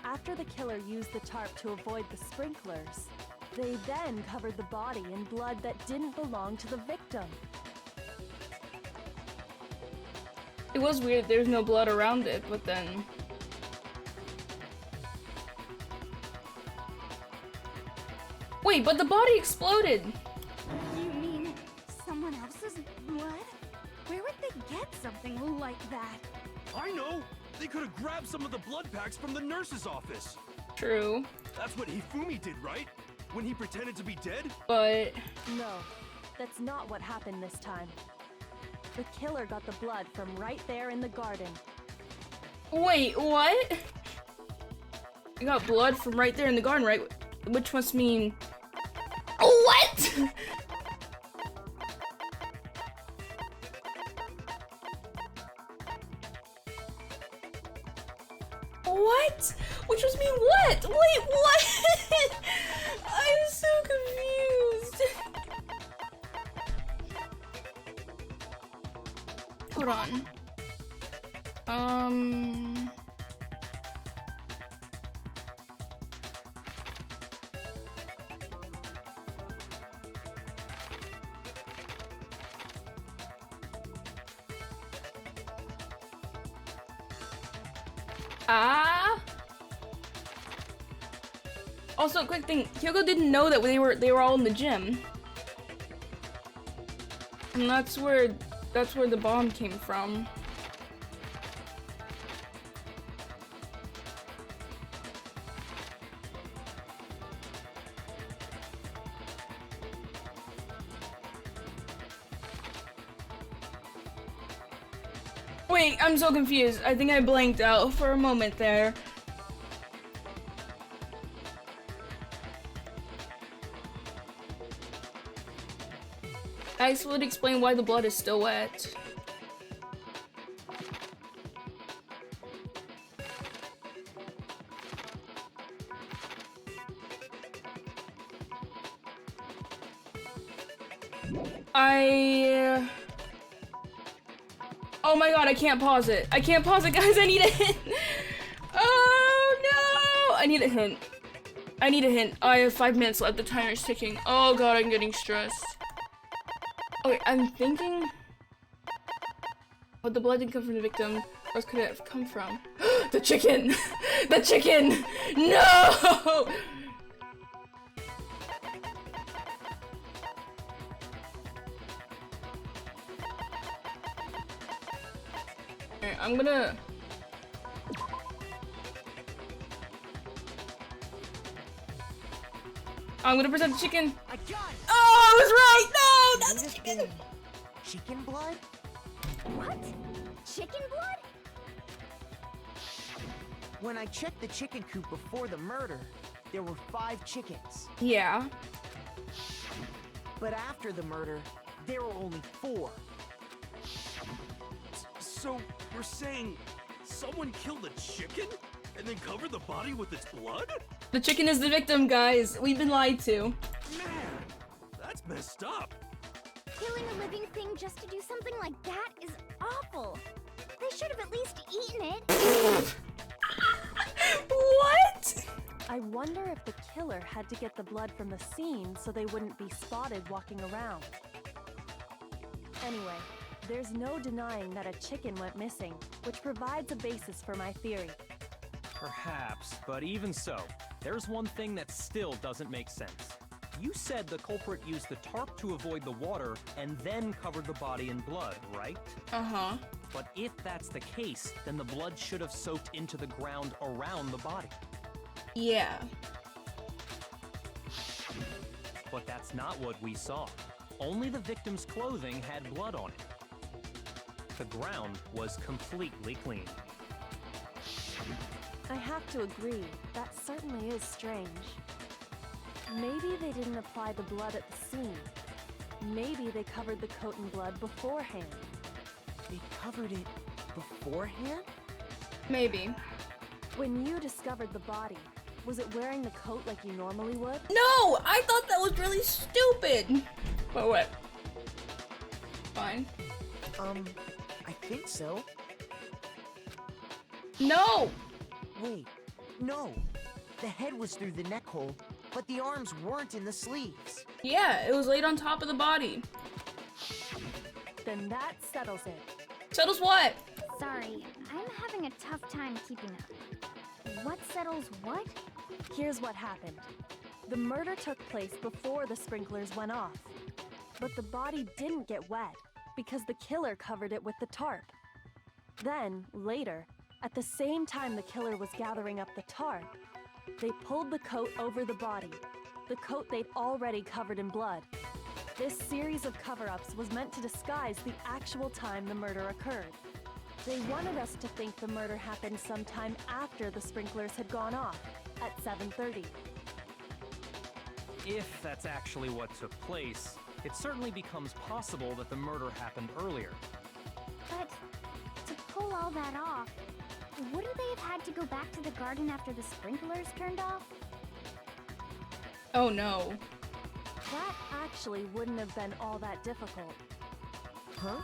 after the killer used the tarp to avoid the sprinklers, they then covered the body in blood that didn't belong to the victim? It was weird there's no blood around it, but then... Wait, but the body exploded! You mean someone else's blood? Where would they get something like that? I know! They could have grabbed some of the blood packs from the nurse's office. True. That's what Hifumi did, right? When he pretended to be dead? But... No, that's not what happened this time. The killer got the blood from right there in the garden. Wait, what? You got blood from right there in the garden, right? Which must mean... What?! What? Which must mean what? Wait, what? I'm so confused. Hold on. Also, quick thing, Kyoko didn't know that they were all in the gym. And that's where the bomb came from. Wait, I'm so confused. I think I blanked out for a moment there. I guess would explain why the blood is still wet. Oh my god, I can't pause it. I can't pause it, guys. I need a hint. Oh no! I need a hint. I need a hint. I have 5 minutes left. The timer's ticking. Oh god, I'm getting stressed. Okay, I'm thinking... But the blood didn't come from the victim. Where could it have come from? The chicken! The chicken! No! Alright, I'm gonna... present the chicken. I got it! Oh, I was right! No, that's chicken! Chicken blood? What? Chicken blood? When I checked the chicken coop before the murder, there were 5 chickens. Yeah. But after the murder, there were only 4. So, you're saying someone killed a chicken and then covered the body with its blood? The chicken is the victim, guys. We've been lied to. Man, that's messed up. Killing a living thing just to do something like that is awful. They should have at least eaten it. What? I wonder if the killer had to get the blood from the scene so they wouldn't be spotted walking around. Anyway, there's no denying that a chicken went missing, which provides a basis for my theory. Perhaps, but even so, there's one thing that still doesn't make sense. You said the culprit used the tarp to avoid the water and then covered the body in blood, right? Uh-huh. But if that's the case, then the blood should have soaked into the ground around the body. Yeah. But that's not what we saw. Only the victim's clothing had blood on it. The ground was completely clean. I have to agree, that certainly is strange. Maybe they didn't apply the blood at the scene. Maybe they covered the coat in blood beforehand. They covered it beforehand? Maybe. When you discovered the body, was it wearing the coat like you normally would? No! I thought that was really stupid! But what? Fine. I think so. No! Wait, no. The head was through the neck hole, but the arms weren't in the sleeves. Yeah, it was laid on top of the body. Then that settles it. Settles what? Sorry, I'm having a tough time keeping up. What settles what? Here's what happened. The murder took place before the sprinklers went off. But the body didn't get wet because the killer covered it with the tarp. Then, later, at the same time the killer was gathering up the tarp, they pulled the coat over the body, the coat they'd already covered in blood. This series of cover-ups was meant to disguise the actual time the murder occurred. They wanted us to think the murder happened sometime after the sprinklers had gone off, at 7:30. If that's actually what took place, it certainly becomes possible that the murder happened earlier. But to pull all that off, wouldn't they have had to go back to the garden after the sprinklers turned off? Oh no. That actually wouldn't have been all that difficult. Huh?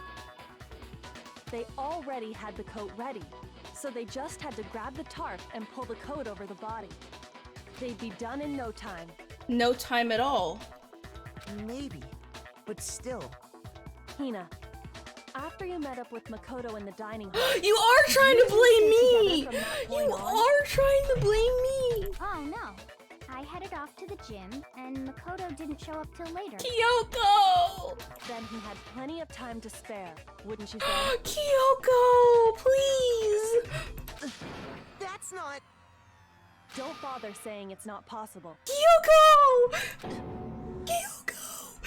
They already had the coat ready, so they just had to grab the tarp and pull the coat over the body. They'd be done in no time. No time at all. Maybe, but still. Hina, after you met up with Makoto in the dining hall... You are trying to blame me! Together from that You point on? are trying to blame me! Oh no. I headed off to the gym, and Makoto didn't show up till later. Kyoko! Then he had plenty of time to spare, wouldn't you say? Kyoko, please! That's not... Don't bother saying it's not possible. Kyoko! Kyoko!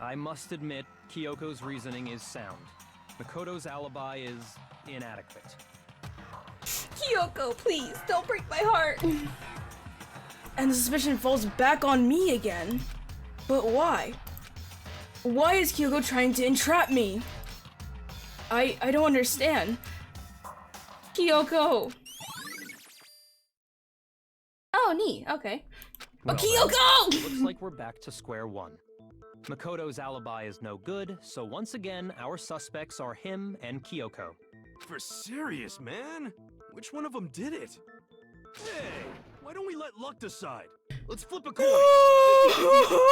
I must admit, Kyoko's reasoning is sound. Makoto's alibi is inadequate. Kyoko, please, don't break my heart! And the suspicion falls back on me again. But why? Why is Kyoko trying to entrap me? I don't understand. Kyoko! Oh, neat, okay. Well, Kyoko! Looks like we're back to square one. Makoto's alibi is no good, so once again, our suspects are him and Kyoko. For serious, man? Which one of them did it? Hey, why don't we let luck decide? Let's flip a coin.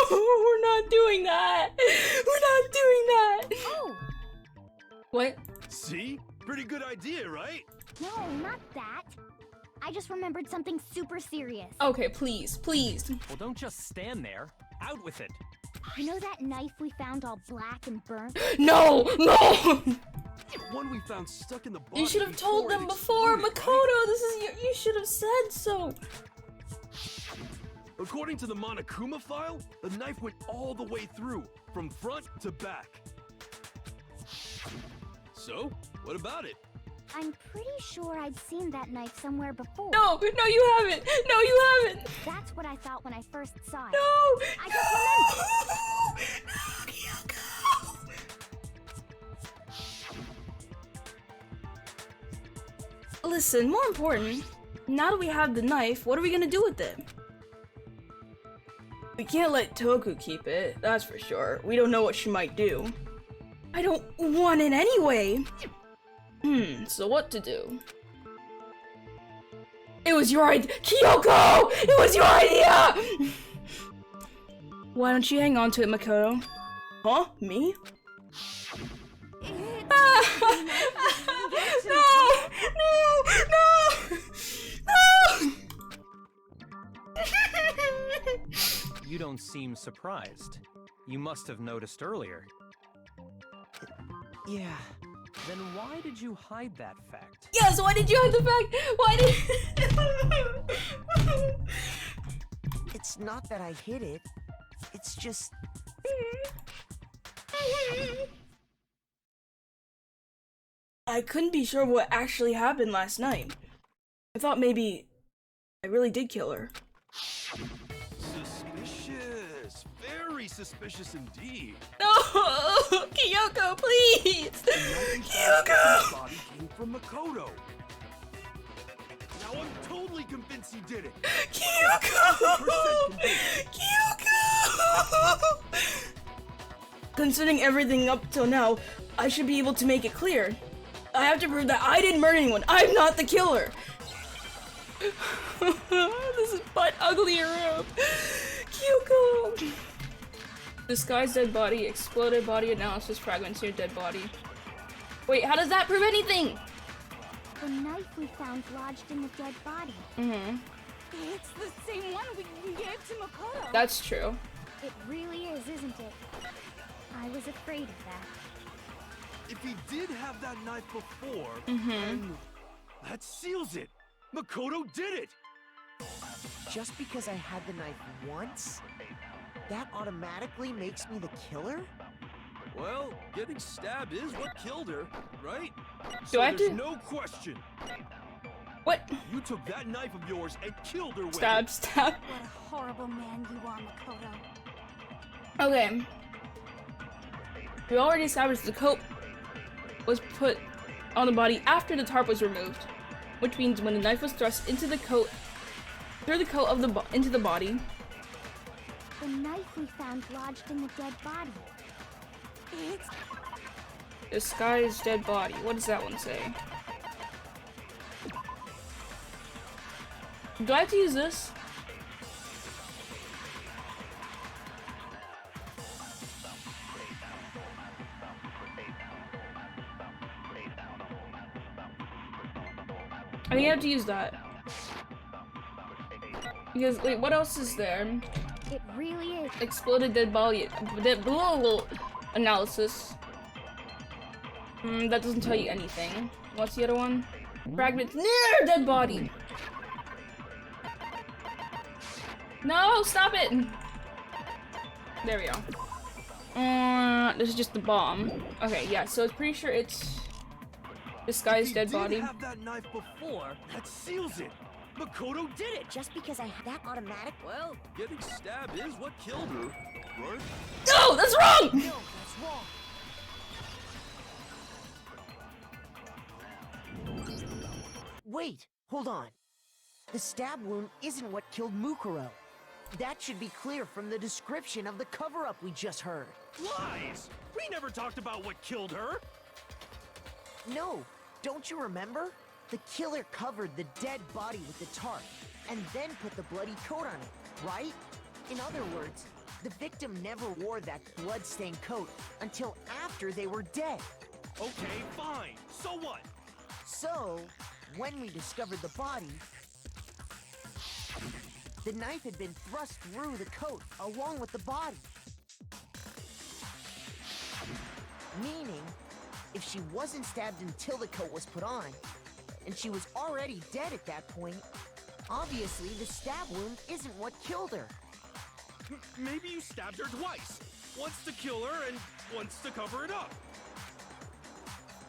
We're not doing that. We're not doing that. Oh! What? See? Pretty good idea, right? No, not that. I just remembered something super serious. Okay, please, please. Well, don't just stand there. Out with it. You know that knife we found all black and burnt? No, no! The one we found stuck in the body. You should have told them before, Makoto. This is you should have said so. According to the Monokuma file, the knife went all the way through, from front to back. So, what about it? I'm pretty sure I'd seen that knife somewhere before. No, no, you haven't. No, you haven't. That's what I thought when I first saw it. No. I just remembered. No, Kyoko. Listen, more important, now that we have the knife, what are we gonna do with it? We can't let Toku keep it, that's for sure. We don't know what she might do. I don't want it anyway. So what to do? It was your idea, Kyoko! It was your idea! Why don't you hang on to it, Makoto? Huh? Me? No! You don't seem surprised. You must have noticed earlier. Yeah. Then why did you hide that fact? Yes, why did you hide the fact? Why did... It's not that I hid it. It's just... I couldn't be sure what actually happened last night. I thought maybe I really did kill her. Suspicious. Very suspicious indeed. No! Kyoko, please! The Kyoko! body came from Mukuro. Now I'm totally convinced he did it. Kyoko! 100% convinced. Kyoko! Considering everything up till now, I should be able to make it clear. I have to prove that I didn't murder anyone. I'm not the killer. This is butt uglier up. Kyoko! Disguised dead body, exploded body analysis fragments near dead body. Wait, how does that prove anything? The knife we found lodged in the dead body. Mm-hmm. It's the same one we gave to Mukuro. That's true. It really is, isn't it? I was afraid of that. If he did have that knife before, Mm-hmm. then that seals it. Mukuro did it. Just because I had the knife once, that automatically makes me the killer? Well, getting stabbed is what killed her, right? Do I have there's to- no question. What? You took that knife of yours and killed her with Stab, it. stab. What a horrible man you are, Mukuro. Okay. We already established the coat was put on the body after the tarp was removed, which means when the knife was thrust into the coat, through the coat of the into the body. The knife we found lodged in the dead body. It's Disguised dead body. What does that one say? Do I have to use this? I think I have to use that. Because, wait, what else is there? It really is. Exploded dead body analysis. That doesn't tell you anything. What's the other one? Fragments near dead body. No, stop it! There we go. This is just the bomb. Okay, yeah, so it's pretty sure it's disguised dead body. If he did have that knife before, that seals it. Mukuro did it. Just because I had that automatic? Well, getting stabbed is what killed her, right? No, that's wrong! No, that's wrong. Wait, hold on. The stab wound isn't what killed Mukuro. That should be clear from the description of the cover-up we just heard. Lies! We never talked about what killed her. No, don't you remember? The killer covered the dead body with the tarp, and then put the bloody coat on it, right? In other words, the victim never wore that blood-stained coat until after they were dead. Okay, fine. So what? So, when we discovered the body, the knife had been thrust through the coat along with the body. Meaning, if she wasn't stabbed until the coat was put on, and she was already dead at that point, obviously the stab wound isn't what killed her. Maybe you stabbed her twice. Once to kill her and once to cover it up.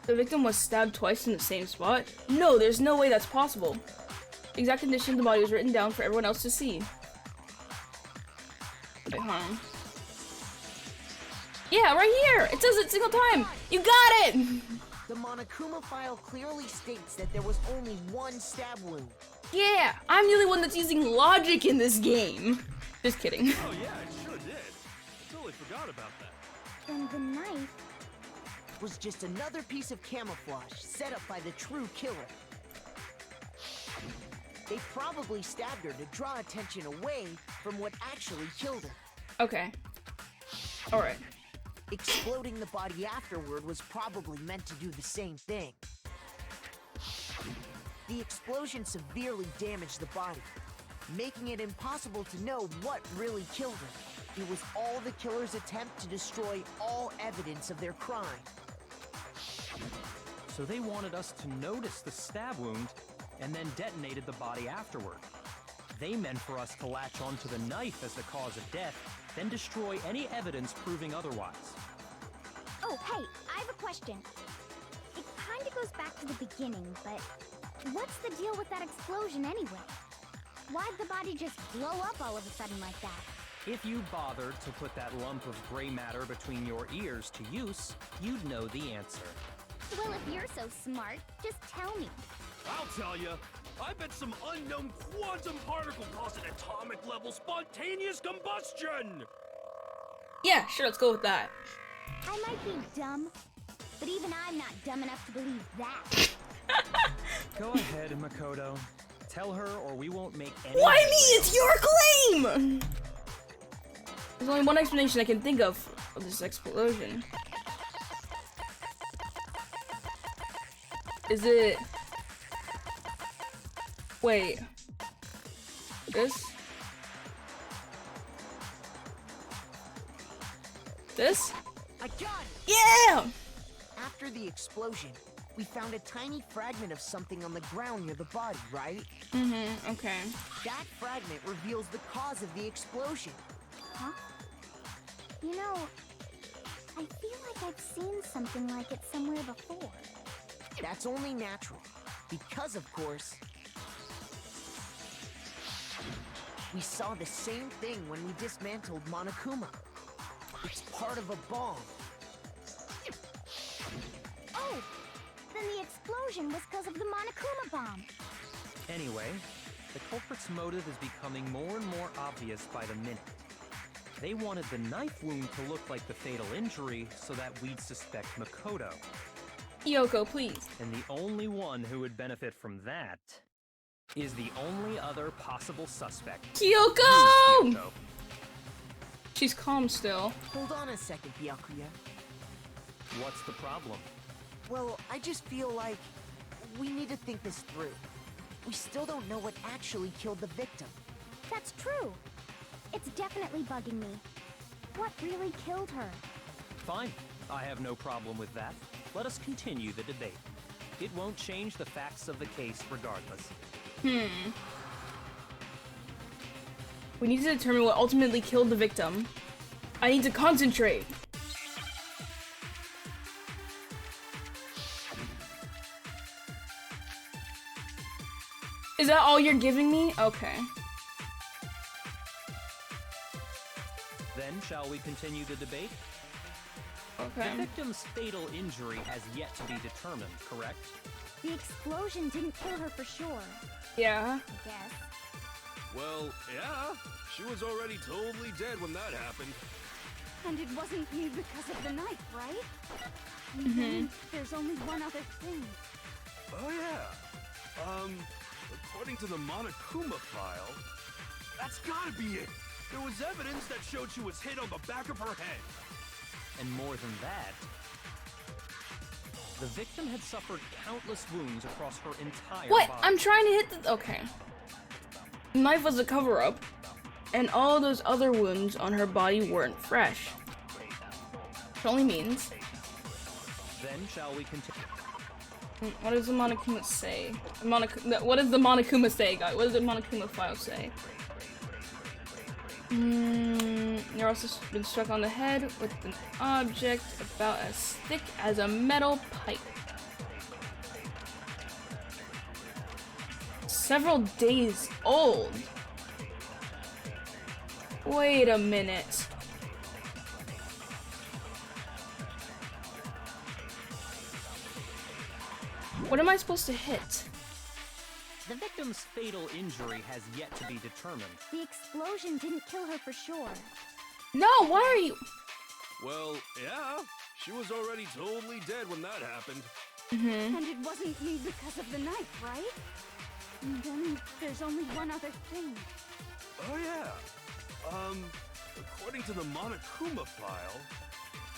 The victim was stabbed twice in the same spot? No, there's no way that's possible. The exact condition of the body was written down for everyone else to see. Wait, hold on. Yeah, right here! It says it single time! You got it! The Monokuma file clearly states that there was only one stab wound. Yeah, I'm the only one that's using logic in this game. Just kidding. Oh yeah, I sure did. Totally forgot about that. And the knife. Was just another piece of camouflage set up by the true killer. They probably stabbed her to draw attention away from what actually killed her. Okay. Alright. Exploding the body afterward was probably meant to do the same thing. The explosion severely damaged the body, making it impossible to know what really killed her. It was all the killer's attempt to destroy all evidence of their crime. So they wanted us to notice the stab wound and then detonated the body afterward. They meant for us to latch onto the knife as the cause of death, then destroy any evidence proving otherwise. Oh, hey, I have a question. It kinda goes back to the beginning, but what's the deal with that explosion anyway? Why'd the body just blow up all of a sudden like that? If you bothered to put that lump of gray matter between your ears to use, you'd know the answer. Well, if you're so smart, just tell me. I'll tell you. I bet some unknown quantum particle caused an atomic-level spontaneous combustion! Yeah, sure, let's go with that. I might be dumb, but even I'm not dumb enough to believe that. Go ahead, Makoto. Tell her or we won't make any— Why me? It's your claim! There's only one explanation I can think of this explosion. Is it... Wait. This? This? I got it! Yeah! After the explosion, we found a tiny fragment of something on the ground near the body, right? Mm-hmm, okay. That fragment reveals the cause of the explosion. Huh? You know, I feel like I've seen something like it somewhere before. That's only natural, because of course, we saw the same thing when we dismantled Monokuma. It's part of a bomb. Oh! Then the explosion was because of the Monokuma bomb. Anyway, the culprit's motive is becoming more and more obvious by the minute. They wanted the knife wound to look like the fatal injury so that we'd suspect Makoto. Yoko, please. And the only one who would benefit from that is the only other possible suspect. Kyoko! Kyoko. She's calm still. Hold on a second, Byakuya. What's the problem? Well, I just feel like we need to think this through. We still don't know what actually killed the victim. That's true. It's definitely bugging me. What really killed her? Fine. I have no problem with that. Let us continue the debate. It won't change the facts of the case regardless. We need to determine what ultimately killed the victim. I need to concentrate. Is that all you're giving me? Okay. Then, shall we continue the debate? Okay. The victim's fatal injury has yet to be determined, correct? The explosion didn't kill her for sure, Yeah. I guess. Well, yeah. She was already totally dead when that happened. And it wasn't me because of the knife, right? And then there's only one other thing. Oh, yeah. According to the Monokuma file, that's gotta be it. There was evidence that showed she was hit on the back of her head. And more than that, the victim had suffered countless wounds across her entire What? body. I'm trying to hit the— okay. The knife was a cover-up, and all those other wounds on her body weren't fresh. Which only means... Then shall we continue? What does the Monokuma say? What does the Monokuma say, guys? What does the Monokuma file say? You're also been struck on the head with an object about as thick as a metal pipe. Several days old. Wait a minute. What am I supposed to hit? The victim's fatal injury has yet to be determined. The explosion didn't kill her for sure. No, why are you... Well, yeah. She was already totally dead when that happened. And it wasn't me because of the knife, right? And then there's only one other thing. Oh, yeah. According to the Monokuma file,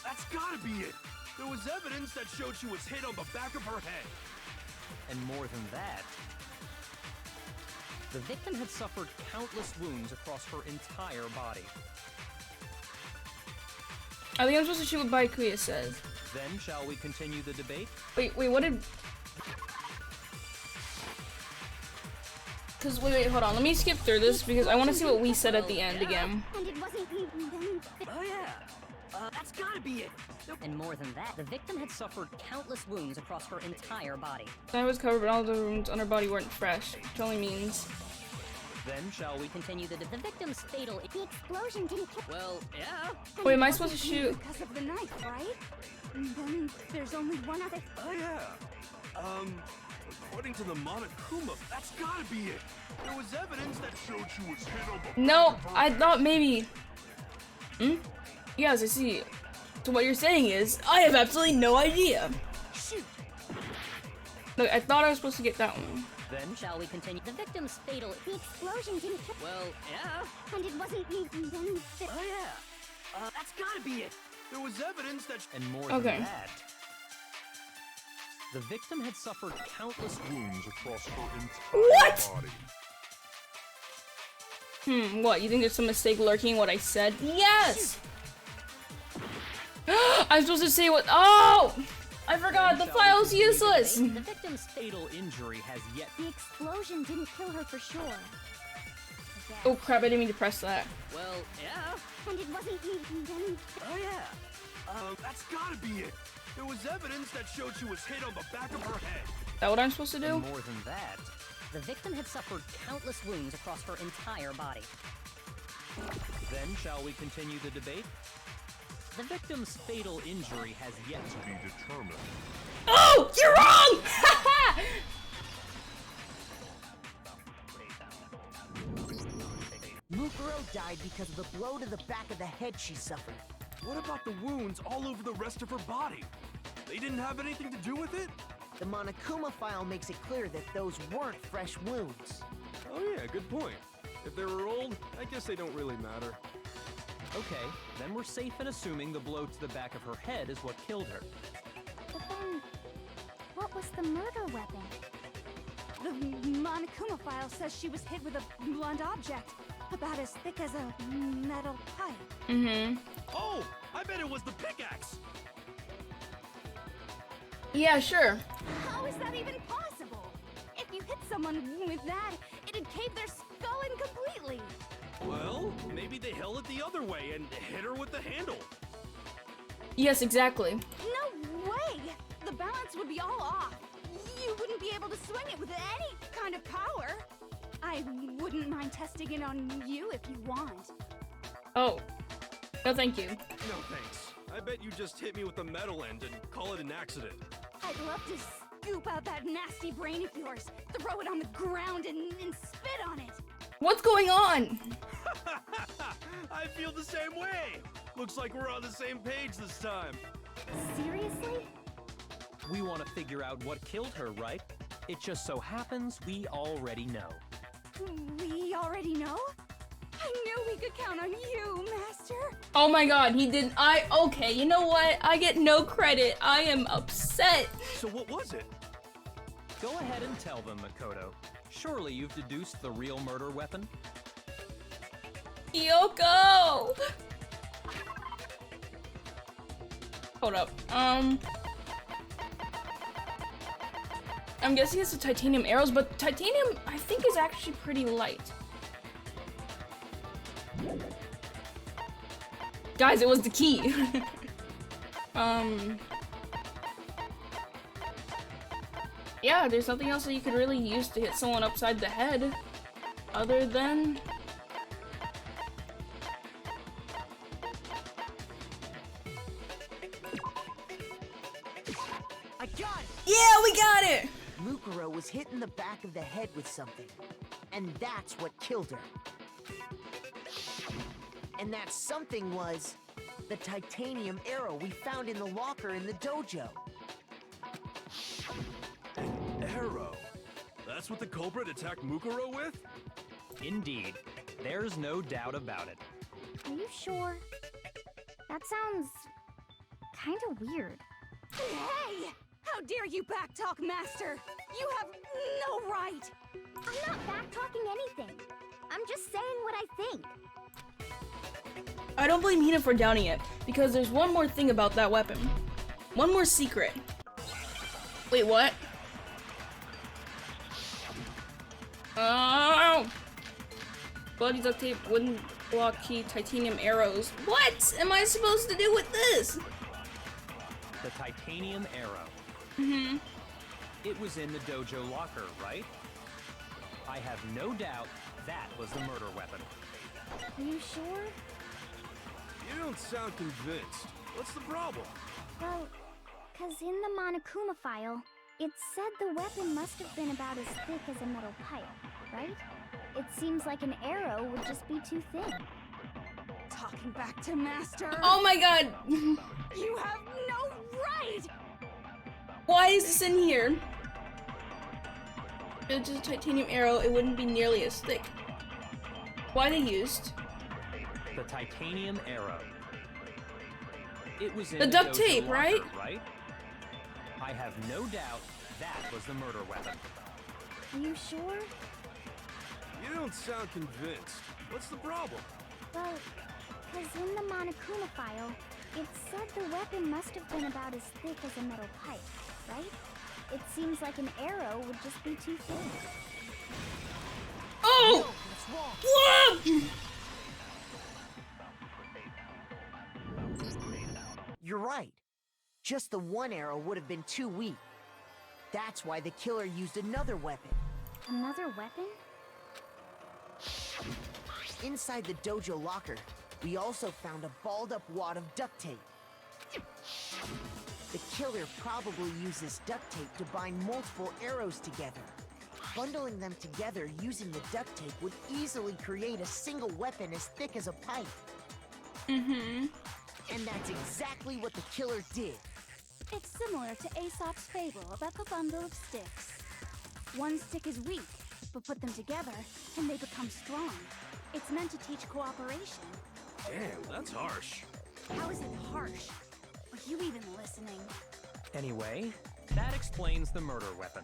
that's gotta be it. There was evidence that showed she was hit on the back of her head. And more than that, the victim had suffered countless wounds across her entire body. I think I'm supposed to shoot what Byakuya says. Then shall we continue the debate? Wait, what did... Cause wait, hold on. Let me skip through this because I want to see what we said at the end again. And it wasn't me then. Oh, yeah. That's gotta be it! And more than that, the victim had suffered countless wounds across her entire body. I was covered, but all the wounds on her body weren't fresh, which only means. Then shall we Continue the victim's fatal. The explosion didn't kill. Well, yeah. Wait, am I supposed to shoot? Because of the knife, right? And then there's only one other. Oh yeah. According to the Monokuma, that's gotta be it. There was evidence that showed she was hit on the No, back of her I head. thought maybe. Yes, I see. So what you're saying is, I have absolutely no idea. Shoot! Look, I thought I was supposed to get that one. Then shall we continue the victim's fatal. The explosion didn't kill. Well, yeah. And it wasn't me. And then Oh yeah. That's gotta be it. There was evidence that and more Okay. than that, the victim had suffered countless wounds across her entire What? body. What? You think there's some mistake lurking in what I said? Yes! I'm supposed to say what? Oh! I forgot, the file's useless! The victim's Fatal injury has yet. the explosion didn't kill her for sure. Oh crap, I didn't mean to press that. well, yeah. And it wasn't me. And then Oh yeah. That's gotta be it. There was evidence that showed she was hit on the back of her head. Is that what I'm supposed to do? And more than that, The victim had suffered countless wounds across her entire body. then shall we continue the debate? The victim's fatal injury has yet to be determined. Oh! You're wrong! Mukuro died because of the blow to the back of the head she suffered. What about the wounds all over the rest of her body? They didn't have anything to do with it? The Monokuma file makes it clear that those weren't fresh wounds. Oh yeah, good point. If they were old, I guess they don't really matter. Okay, then we're safe in assuming the blow to the back of her head is what killed her. But then, what was the murder weapon? The Monokuma file says she was hit with a blunt object, about as thick as a metal pipe. Mm-hmm. Oh, I bet it was the pickaxe. Yeah, sure. How is that even possible? If you hit someone with that, it'd cave their skull in completely. Well, maybe they held it the other way and hit her with the handle. Yes, exactly. No way! The balance would be all off. You wouldn't be able to swing it with any kind of power. I wouldn't mind testing it on you if you want. Oh. No, thank you. No thanks. I bet you just hit me with the metal end and call it an accident. I'd love to scoop out that nasty brain of yours, throw it on the ground, and spit on it. What's going on? I feel the same way. Looks like we're on the same page this time. Seriously? We want to figure out what killed her, right? It just so happens we already know. We already know? I knew we could count on you, Master. Oh my god, he didn't. Okay, you know what? I get no credit. I am upset. So what was it? Go ahead and tell them, Makoto. Surely you've deduced the real murder weapon? Kyoko! Hold up. I'm guessing it's the titanium arrows, but titanium, I think, is actually pretty light. Guys, it was the key. Yeah, there's nothing else that you could really use to hit someone upside the head, other than... I got it! Yeah, we got it! Mukuro was hit in the back of the head with something, and that's what killed her. And that something was the titanium arrow we found in the locker in the dojo. An arrow? That's what the culprit attacked Mukuro with? Indeed. There's no doubt about it. Are you sure? That sounds kind of weird. Hey! How dare you backtalk, Master? You have no right! I'm not back-talking anything. I'm just saying what I think. I don't blame Hina for doubting it, because there's one more thing about that weapon. One more secret. Wait, what? Oh! Bloody duct tape wouldn't Block key, titanium arrows. What am I supposed to do with this? The titanium arrow. Mm-hmm. It was in the dojo locker, right? I have no doubt that was the murder weapon. Are you sure? You don't sound convinced. What's the problem? Well, 'cause in the Monokuma file, it said the weapon must have been about as thick as a metal pipe, right? It seems like an arrow would just be too thin. Talking back to Master. Oh my god! You have no right! Why is this in here? If it was just a titanium arrow, it wouldn't be nearly as thick. Why they used? The titanium arrow. It was in The duct dojo tape, locker, right? Right? I have no doubt that was the murder weapon. Are you sure? You don't sound convinced. What's the problem? Well, 'cause in the Monokuma file, it said the weapon must have been about as thick as a metal pipe, right? It seems like an arrow would just be too thin. Oh! Whoa! You're right. Just the one arrow would have been too weak. That's why the killer used another weapon. Another weapon? Inside the dojo locker, we also found a balled up wad of duct tape. The killer probably used this duct tape to bind multiple arrows together. Bundling them together using the duct tape would easily create a single weapon as thick as a pipe. Mm-hmm. And that's exactly what the killer did. It's similar to Aesop's fable about the bundle of sticks. One stick is weak, but put them together and they become strong. It's meant to teach cooperation. Damn, that's harsh. How is it harsh? Are you even listening? Anyway, that explains the murder weapon.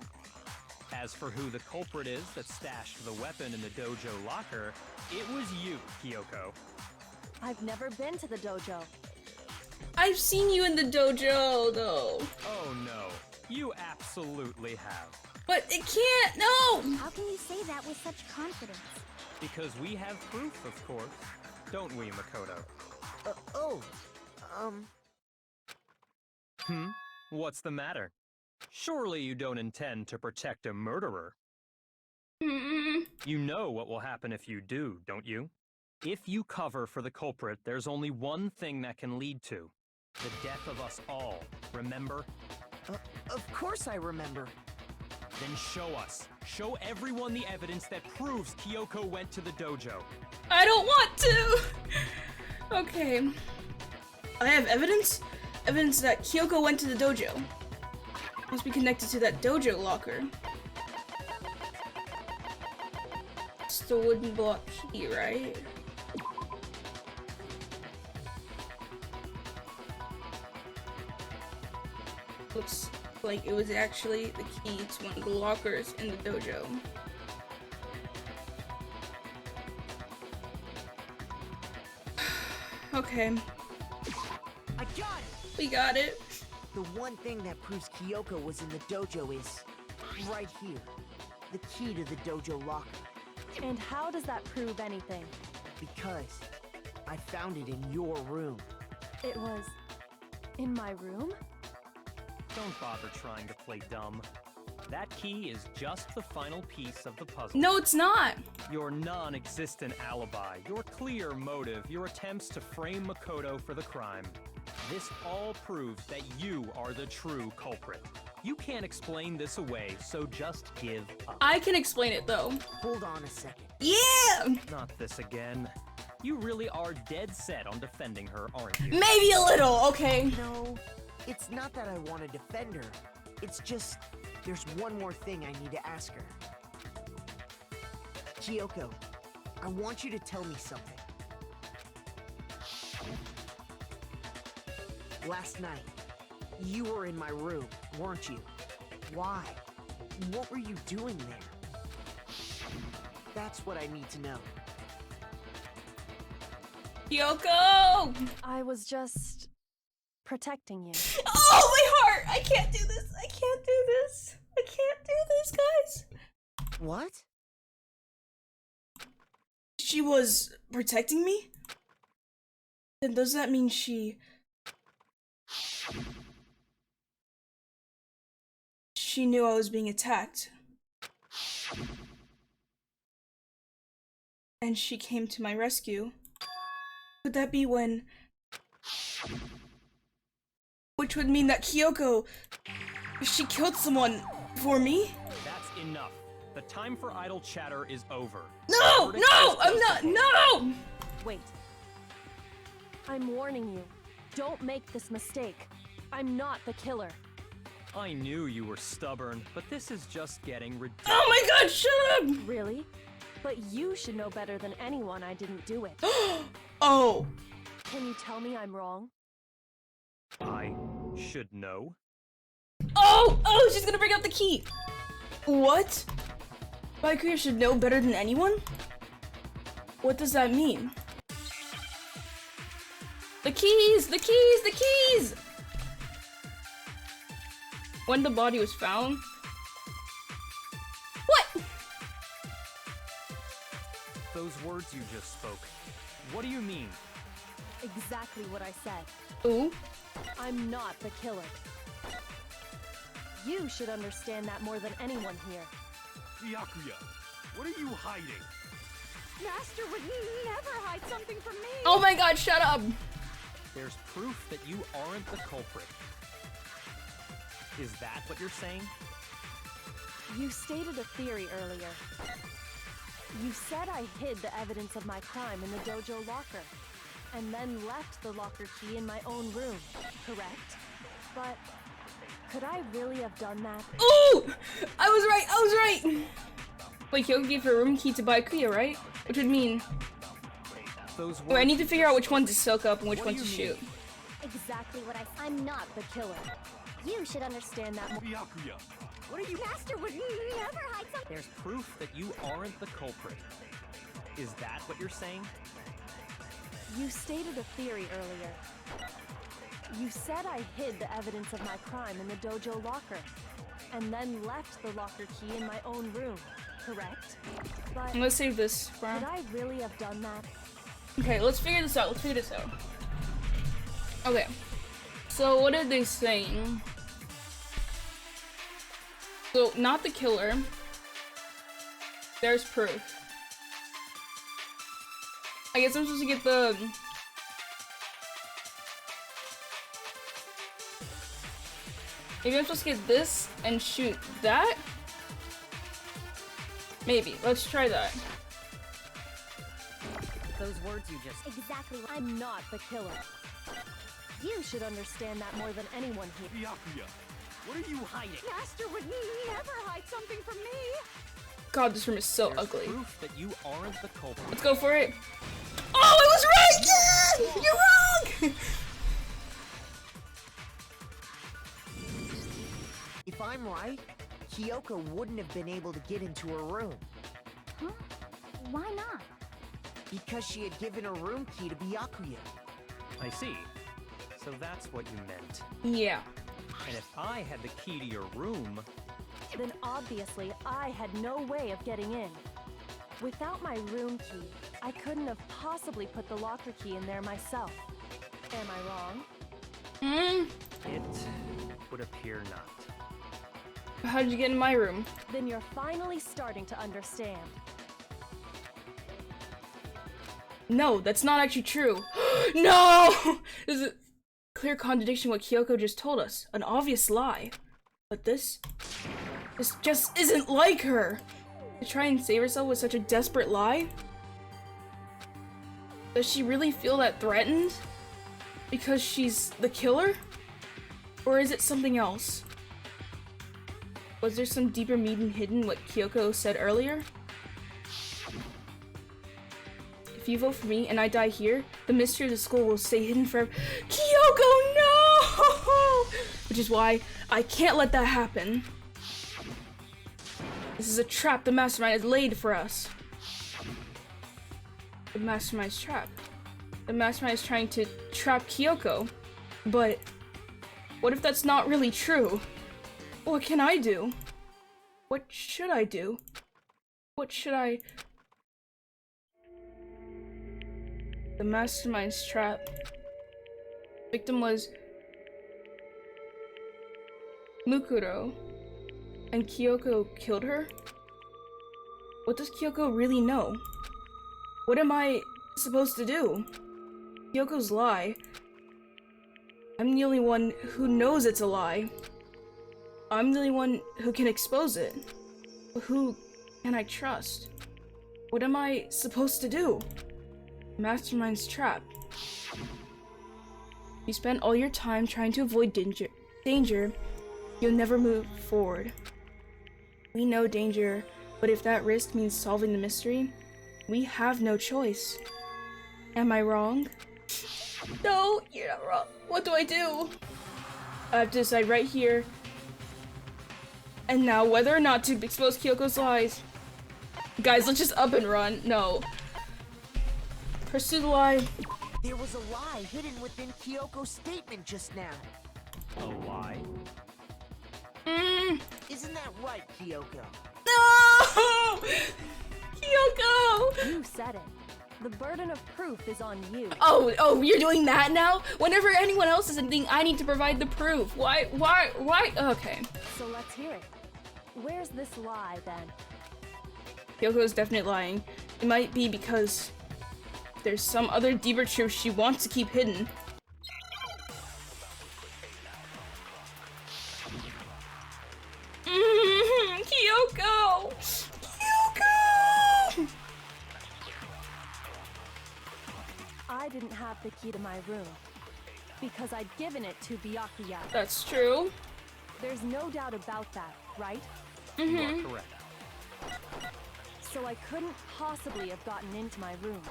As for who the culprit is that stashed the weapon in the dojo locker, it was you, Kyoko. I've never been to the dojo. I've seen you in the dojo, though. Oh no, you absolutely have. But it can't, no! How can you say that with such confidence? Because we have proof, of course. Don't we, Makoto? What's the matter? Surely you don't intend to protect a murderer. Mm-mm. You know what will happen if you do, don't you? If you cover for the culprit, there's only one thing that can lead to. The death of us all, remember? Of course I remember. Then show us. Show everyone the evidence that proves Kyoko went to the dojo. I don't want to! Okay. I have evidence? Evidence that Kyoko went to the dojo. Must be connected to that dojo locker. It's the wooden block key, right? Looks like it was actually the key to one of the lockers in the dojo. Okay, I got it! we got it. The one thing that proves Kyoko was in the dojo is right here. The key to the dojo locker. And how does that prove anything? Because I found it in your room. It was in my room? Don't bother trying to play dumb. That key is just the final piece of the puzzle. No, it's not. Your non-existent alibi, your clear motive, your attempts to frame Makoto for the crime. This all proves that you are the true culprit. You can't explain this away, so just give up. I can explain it though. Hold on a second. Yeah! Not this again. You really are dead set on defending her, aren't you? Maybe a little, okay. No, it's not that I want to defend her. It's just, there's one more thing I need to ask her. Kyoko, I want you to tell me something. Last night, you were in my room, weren't you? Why? What were you doing there? That's what I need to know. Kyoko! I was just protecting you. Oh, my heart! I can't do this. I can't do this. I can't do this, guys. What? She was protecting me? Then does that mean she knew I was being attacked? And she came to my rescue? Could that be when... Which would mean that Kyoko... She killed someone for me? That's enough. The time for idle chatter is over. No! No! I'm not! No! Wait. I'm warning you. Don't make this mistake. I'm not the killer. I knew you were stubborn, but this is just getting ridiculous. Oh my god, shut up! Really? But you should know better than anyone I didn't do it. Oh. Can you tell me I'm wrong? I should know. Oh! Oh, she's gonna bring out the key! What? Byakuya should know better than anyone? What does that mean? The keys! The keys! The keys! When the body was found? What? Those words you just spoke. What do you mean? Exactly what I said. Ooh. I'm not the killer. You should understand that more than anyone here. Byakuya, what are you hiding? Master would never hide something from me. Oh my god, shut up! There's proof that you aren't the culprit. Is that what you're saying? You stated a theory earlier. You said I hid the evidence of my crime in the dojo locker, and then left the locker key in my own room, correct? But could I really have done that? Ooh! I was right, I was right! Wait, Kyoko gave her room key to Byakuya, right? Which would mean... Those Wait, I need to figure out which one to soak up and which What one do to you mean? shoot. Exactly what I'm not the killer. You should understand that more. Byakuya, What are you? Master would never hide something. There's proof that you aren't the culprit. Is that what you're saying? You stated a theory earlier. You said I hid the evidence of my crime in the dojo locker, and then left the locker key in my own room, correct? But Let's save this for... could I really have done that? Okay, let's figure this out, let's figure this out. Okay. So, what are they saying? So, not the killer. There's proof. I guess I'm supposed to get the... Maybe I'm supposed to get this and shoot that? Maybe. Let's try that. Those words you just... Exactly what I'm not the killer. You should understand that more than anyone here. Byakuya, what are you hiding? Master would never hide something from me. God, this room is so There's ugly. proof that you aren't the culprit. Let's go for it. Oh, I was right! Yeah! You're wrong! If I'm right, Kyoko wouldn't have been able to get into her room Huh? Why not? because she had given her room key to Byakuya. I see. So that's what you meant. Yeah. And if I had the key to your room, Then obviously I had no way of getting in. Without my room key, I couldn't have possibly put the locker key in there myself. Am I wrong? Hmm? it would appear not. How did you get in my room? Then you're finally starting to understand. No, that's not actually true. No! This is a clear contradiction what Kyoko just told us. An obvious lie. But this just isn't like her. To try and save herself with such a desperate lie? Does she really feel that threatened? Because she's the killer? Or is it something else? Was there some deeper meaning hidden what Kyoko said earlier? If you vote for me and I die here, the mystery of the school will stay hidden forever. Kyoko, no! Which is why I can't let that happen. This is a trap the mastermind has laid for us. The mastermind's trap. The mastermind is trying to trap Kyoko. But what if that's not really true? What can I do? What should I do? What should I... The mastermind's trap. Victim was Mukuro, and Kyoko killed her? What does Kyoko really know? What am I supposed to do? Kyoko's lie. I'm the only one who knows it's a lie. I'm the only one who can expose it. Who can I trust? What am I supposed to do? Mastermind's trap. You spend all your time trying to avoid danger, you'll never move forward. We know danger, but if that risk means solving the mystery, we have no choice. Am I wrong? No, you're not wrong. What do I do? I have to decide right here and now whether or not to expose Kyoko's lies. Guys, let's just up and run. No. Pursue the lie. There was a lie hidden within Kyoko's statement just now. A lie? Isn't that right, Kyoko? No! Kyoko! You said it. The burden of proof is on you. Oh, you're doing that now? Whenever anyone else is anything, I need to provide the proof. Why? Okay. So let's hear it. Where's this lie, then? Kyoko is definitely lying. It might be because there's some other deeper truth she wants to keep hidden. Kyoko! Kyoko! I didn't have the key to my room because I'd given it to Byakuya. That's true. There's no doubt about that, right? You are correct. So I couldn't possibly have gotten into my room.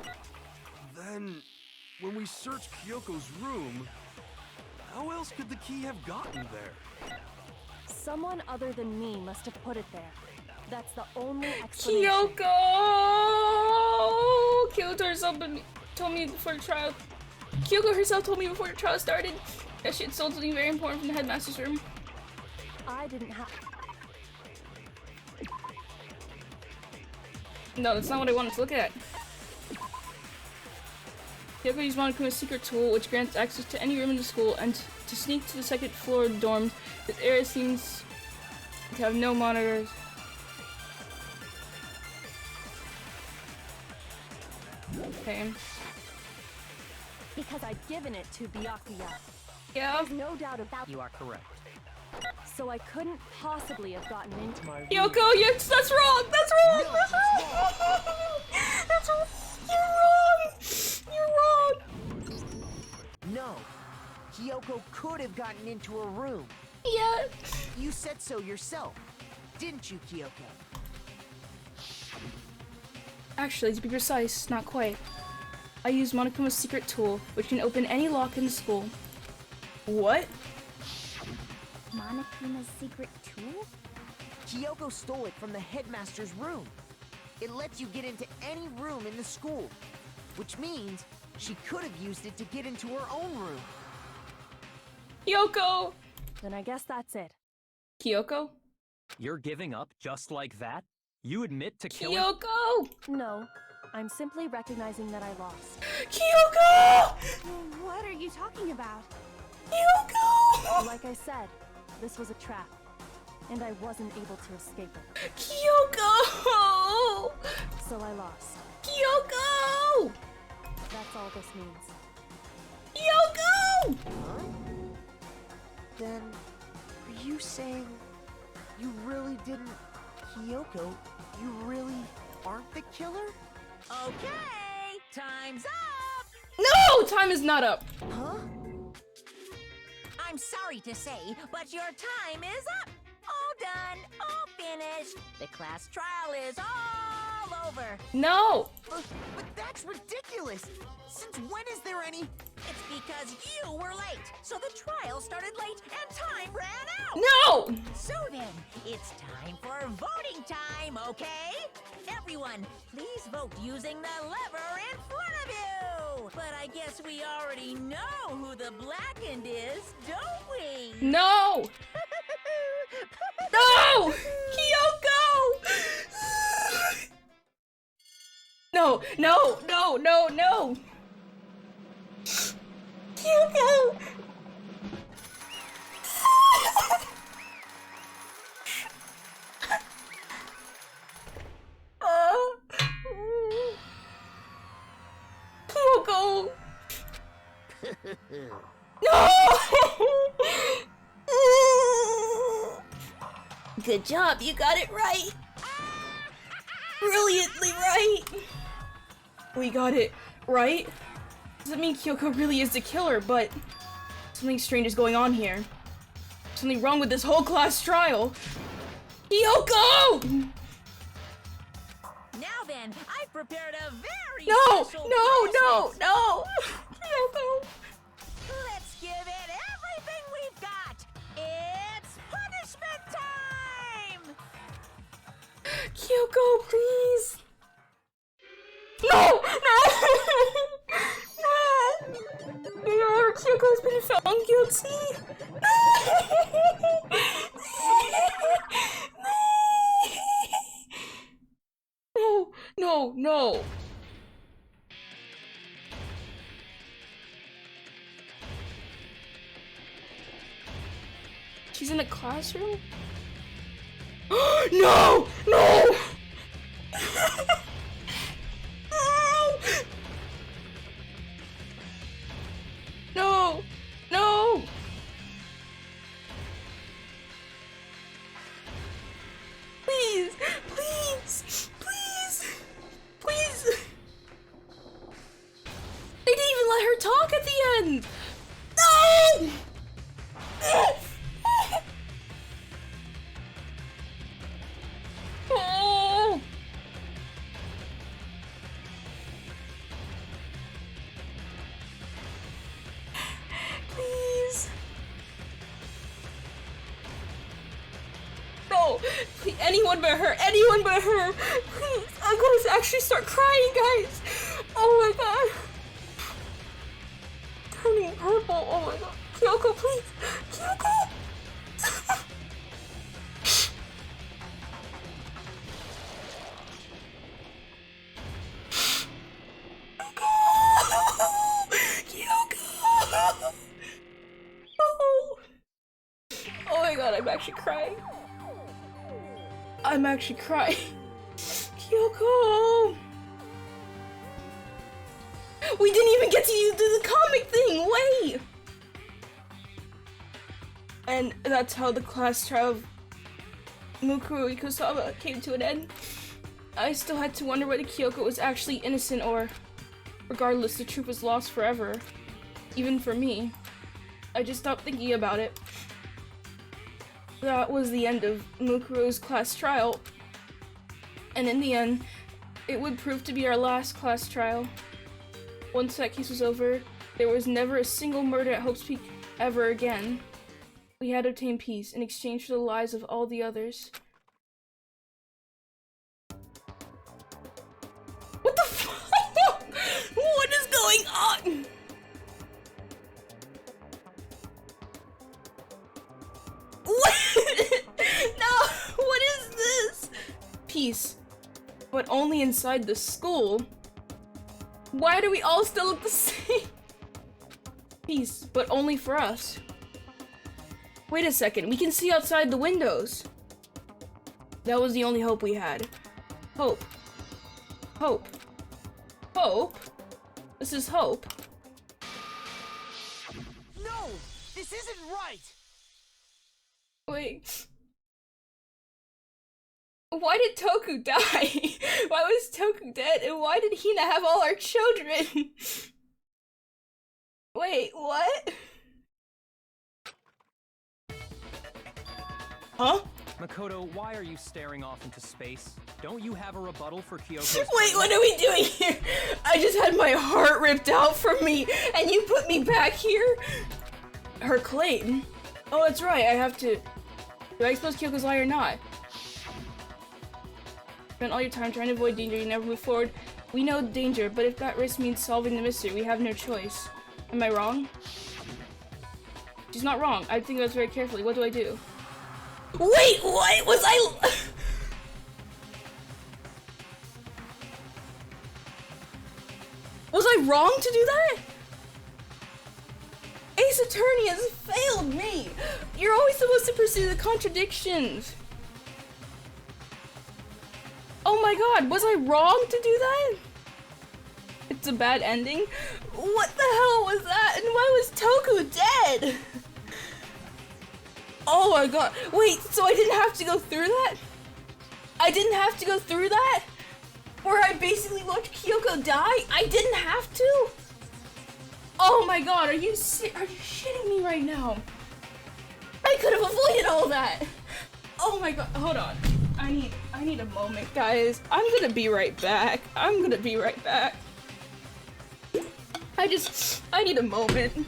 Then, when we searched Kyoko's room, how else could the key have gotten there? Someone other than me must have put it there. That's the only explanation. Kyoko! Kyoko herself told me before the trial. Kyoko herself told me before the trial started that she had sold something very important from the headmaster's room. I didn't have. No, that's not what I wanted to look at. Kyoko used Monokuma's secret tool, which grants access to any room in the school, and to sneak to the second floor dorms. This area seems to have no monitors. Okay. Because I'd given it to Byakuya. Yeah. There's no doubt about. You are correct. So I couldn't possibly have gotten into my room. Kyoko, yes, that's wrong! That's wrong! No, That's wrong! That's wrong! You're wrong! You're wrong! No. Kyoko could have gotten into her room. Yeah. You said so yourself, didn't you, Kyoko? Actually, to be precise, not quite. I used Monokuma's secret tool, which can open any lock in the school. What? Monokuma's secret tool? Kyoko stole it from the headmaster's room. It lets you get into any room in the school, which means she could have used it to get into her own room. Kyoko! Then I guess that's it. Kyoko? You're giving up just like that? You admit to killing— Kyoko! No, I'm simply recognizing that I lost. Kyoko! What are you talking about? Kyoko! Like I said, this was a trap, and I wasn't able to escape it. Kyoko! So I lost. Kyoko! That's all this means. Kyoko! Huh? Then, are you saying you really didn't... Kyoko, you really aren't the killer? Okay, time's up! No! Time is not up. Huh? I'm sorry to say, but your time is up! All done, all finished. The class trial is all over. No! But that's ridiculous! Since when is there any... It's because you were late, so the trial started late and time ran out. No! So then, it's time for voting time, okay? Everyone, please vote using the lever in front of you. But I guess we already know who the blackened is, don't we? No! No! Kyoko! No, no, no, no, no! Kyoko! Kyoko! No! Good job, you got it right. Brilliantly right. We got it right. Doesn't mean Kyoko really is the killer, but something strange is going on here. Something wrong with this whole class trial. Kyoko! Now then, I've prepared a very No! special No! punishment. No! Kyoko! Let's give it everything we've got. It's punishment time! Kyoko, please! No! No! No! Kyoko's been found guilty! No! No! No! She's in a classroom? No! No! No! No! Please! Please! Please! Please! They didn't even let her talk at the end! No! Oh! Please. No, please, anyone but her, anyone but her. Please, I'm gonna actually start crying, guys. Oh my god. Turning purple, oh my god. Kyoko, please. Kyoko. Kyoko! Oh my god, I'm actually crying. I'm actually crying. Kyoko! We didn't even get to do the comic thing! Wait! And that's how the class trial of Mukuro Ikusaba came to an end. I still had to wonder whether Kyoko was actually innocent or, regardless, the truth was lost forever. Even for me. I just stopped thinking about it. That was the end of Mukuro's class trial. And in the end, it would prove to be our last class trial. Once that case was over, there was never a single murder at Hope's Peak ever again. We had obtained peace in exchange for the lives of all the others. What the fuck? What is going on? What? No, what is this? Peace, but only inside the school. Why do we all still look the same? Peace, but only for us. Wait a second, we can see outside the windows. That was the only hope we had. Hope. Hope. Hope? This is hope. No! This isn't right! Wait. Why did Toku die? Why was Toku dead? And why did Hina have all our children? Wait, what? Huh? Makoto, why are you staring off into space? Don't you have a rebuttal for Kyoko's Wait, claim? what are we doing here? I just had my heart ripped out from me, and you put me back here? Her claim? Oh, that's right, I have to... Do I expose Kyoko's lie or not? Spent all your time trying to avoid danger, you never move forward. We know danger, but if that risk means solving the mystery, we have no choice. Am I wrong? She's not wrong. I think about this very carefully. What do I do? Wait, what? Was I... Was I wrong to do that? Ace Attorney has failed me! You're always supposed to pursue the contradictions! Oh my god, was I wrong to do that? It's a bad ending? What the hell was that? And why was Toku dead? Oh my god. Wait, so I didn't have to go through that? I didn't have to go through that? Where I basically watched Kyoko die? I didn't have to? Oh my god, are you shitting me right now? I could have avoided all that! Oh my god, hold on. I need a moment, guys. I'm gonna be right back. I'm gonna be right back. I need a moment.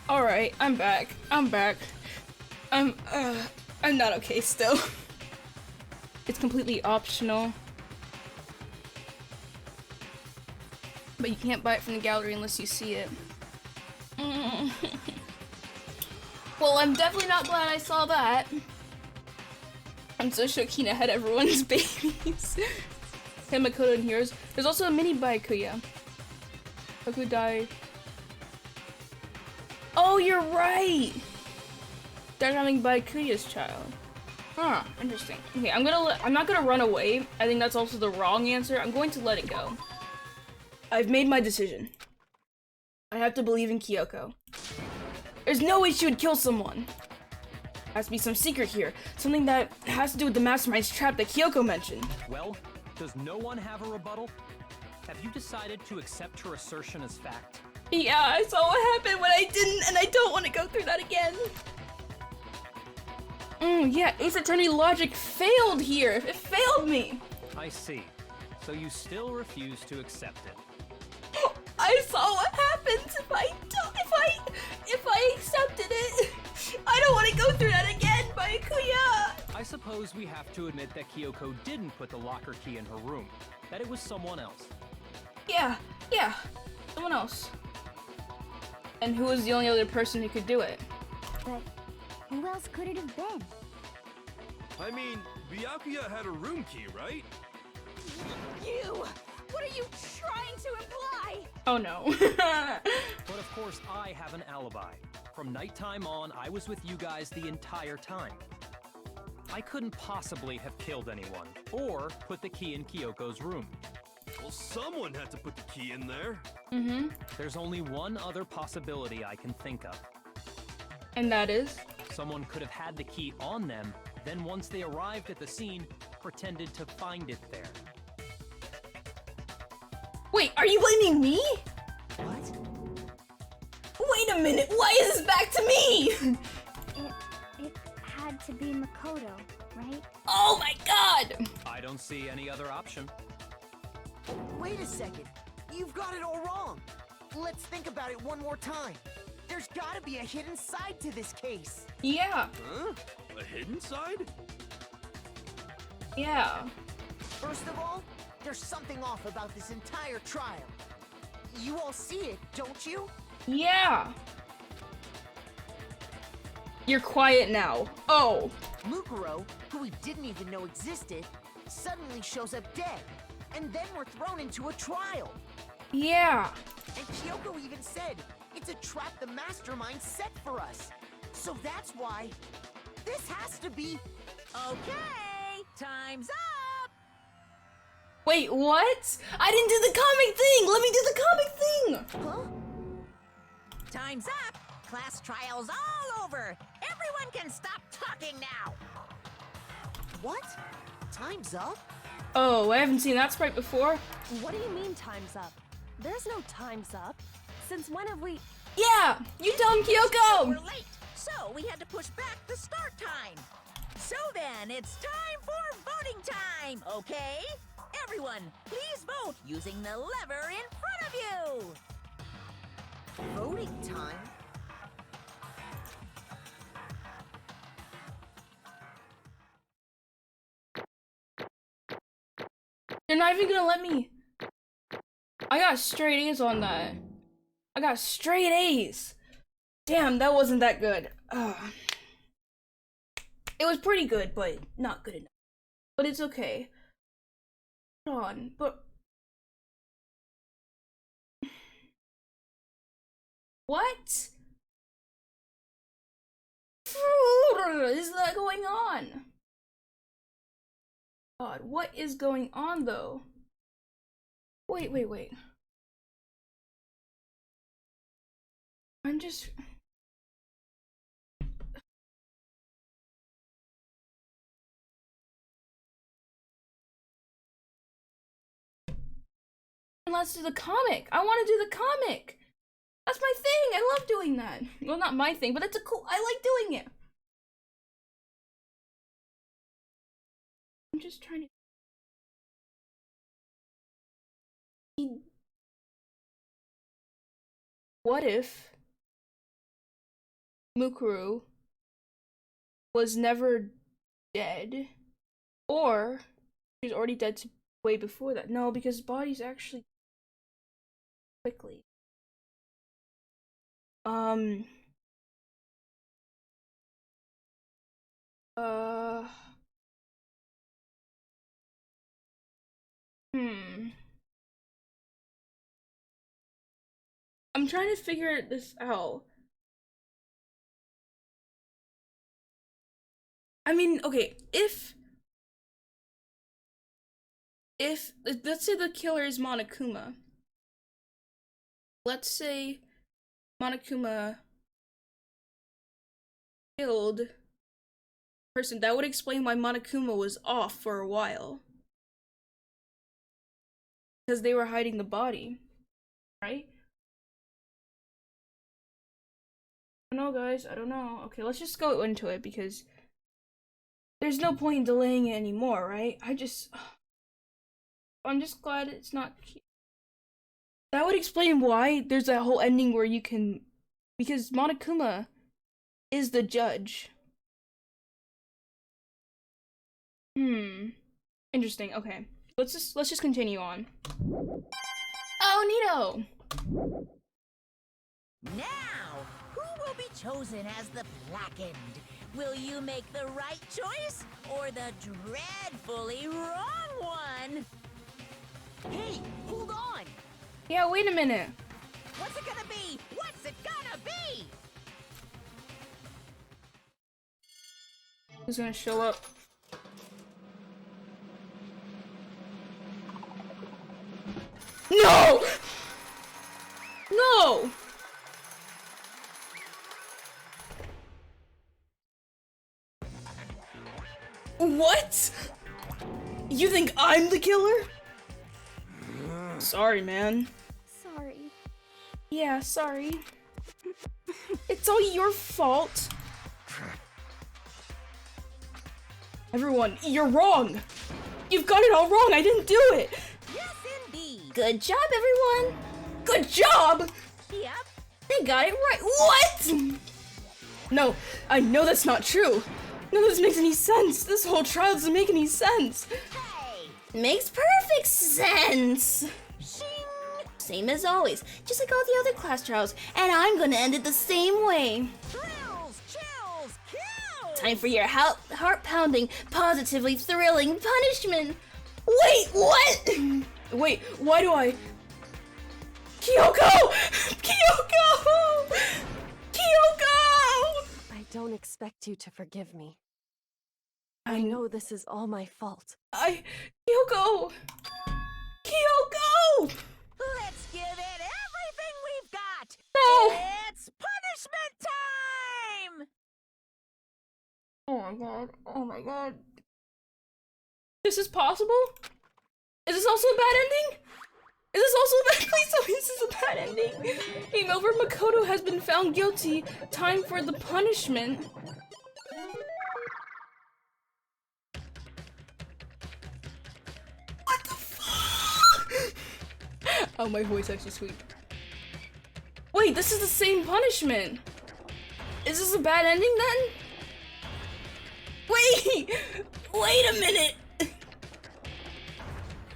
Alright, I'm back. I'm back. I'm not okay still. It's completely optional. But you can't buy it from the gallery unless you see it. Well, I'm definitely not glad I saw that. I'm so shook Hina had everyone's babies. Hey, Makoto and Heroes. There's also a mini Baikuya. Toku died. Oh, you're right! They're having Baikuya's child. Huh, interesting. Okay, I'm not gonna run away. I think that's also the wrong answer. I'm going to let it go. I've made my decision. I have to believe in Kyoko. There's no way she would kill someone. There has to be some secret here. Something that has to do with the mastermind's trap that Kyoko mentioned. Well, does no one have a rebuttal? Have you decided to accept her assertion as fact? Yeah, I saw what happened when I didn't, and I don't want to go through that again. Yeah, Ace Attorney logic failed here. It failed me. I see. So you still refuse to accept it. I saw what happens if I accepted it. I don't want to go through that again, Baikuya. I suppose we have to admit that Kyoko didn't put the locker key in her room. That it was someone else. Yeah, someone else. And who was the only other person who could do it? But who else could it have been? I mean, Byakuya had a room key, right? You! What are you trying to imply? Oh no. But of course, I have an alibi. From nighttime on, I was with you guys the entire time. I couldn't possibly have killed anyone, or put the key in Kyoko's room. Well, someone had to put the key in there. There's only one other possibility I can think of. And that is? Someone could have had the key on them, then once they arrived at the scene, pretended to find it there. Wait, are you blaming me? What? Wait a minute, why is this back to me? It had to be Makoto, right? Oh my god! I don't see any other option. Wait a second. You've got it all wrong. Let's think about it one more time. There's gotta be a hidden side to this case. Yeah. Huh? A hidden side? Yeah. First of all, there's something off about this entire trial. You all see it, don't you? Yeah. You're quiet now. Oh. Mukuro, who we didn't even know existed, suddenly shows up dead. And then we're thrown into a trial. Yeah. And Kyoko even said, it's a trap the mastermind set for us. So that's why this has to be... Okay, time's up! Wait, what? I didn't do the comic thing! Let me do the comic thing! Huh? Time's up! Class trial's all over! Everyone can stop talking now! What? Time's up? Oh, I haven't seen that sprite before. What do you mean time's up? There's no time's up. Since when have we... Yeah! You tell him, Kyoko! We're late, so we had to push back the start time. So then, it's time for voting time, okay? Everyone, please vote using the lever in front of you. Voting time? They're not even gonna let me. I got straight A's on that. I got straight A's. Damn, that wasn't that good. It was pretty good, but not good enough. But it's okay. Hold on, but... What? Is that going on? God, what is going on though? Wait. I'm just... Let's do the comic. I want to do the comic. That's my thing. I love doing that. Well, not my thing, but it's a cool... I like doing it. I'm just trying to... What if Mukuro was never dead? Or she's already dead way before that? No, because his body's actually quickly. I'm trying to figure this out. I mean, okay, if let's say the killer is Monokuma. Let's say Monokuma killed a person. That would explain why Monokuma was off for a while. Because they were hiding the body, right? I don't know, guys. I don't know. Okay, let's just go into it because there's no point in delaying it anymore, right? I'm just glad it's not. That would explain why there's that whole ending where you can, because Monokuma is the judge. Interesting. Okay, let's just continue on. Oh, neato. Now, who will be chosen as the blackened? Will you make the right choice or the dreadfully wrong one? Hey, hold on! Yeah, wait a minute. What's it gonna be? What's it gonna be? Who's gonna show up? No! No! What? You think I'm the killer? Sorry, man. Sorry. Yeah, sorry. It's all your fault. Everyone, you're wrong. You've got it all wrong. I didn't do it. Yes, indeed. Good job, everyone. Good job. Yep. They got it right. What? No, I know that's not true. None of this makes any sense. This whole trial doesn't make any sense. Hey. Makes perfect sense. Shing. Same as always, just like all the other class trials, and I'm gonna end it the same way. Thrills, chills, kills. Time for your heart-pounding, positively thrilling punishment. Wait, what? Wait, why do I... Kyoko! Kyoko! Kyoko! I don't expect you to forgive me. I know this is all my fault. Kyoko! Kyoko! Let's give it everything we've got. No! It's punishment time! Oh my god, oh my god. This is possible? Is this also a bad ending? Is this also a bad- Please tell me this is a bad ending! Game over, Makoto has been found guilty. Time for the punishment. What the fuck? Oh, my voice actually sweet. Wait, this is the same punishment. Is this a bad ending then? Wait! Wait a minute!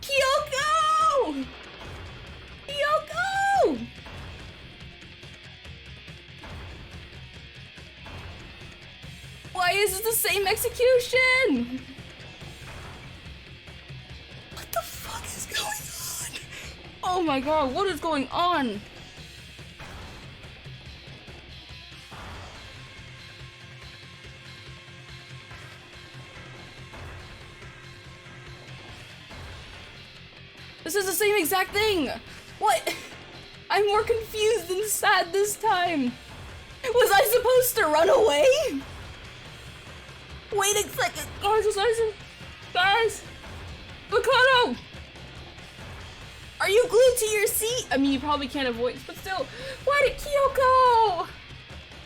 Kyoko! Kyoko! Why is it the same execution? What the fuck is going on? Oh my god, what is going on? This is the same exact thing! What? I'm more confused than sad this time! Was I supposed to run away? Wait a second! Guys! Makoto! Are you glued to your seat? I mean, you probably can't avoid, but still. Why did Kyoko?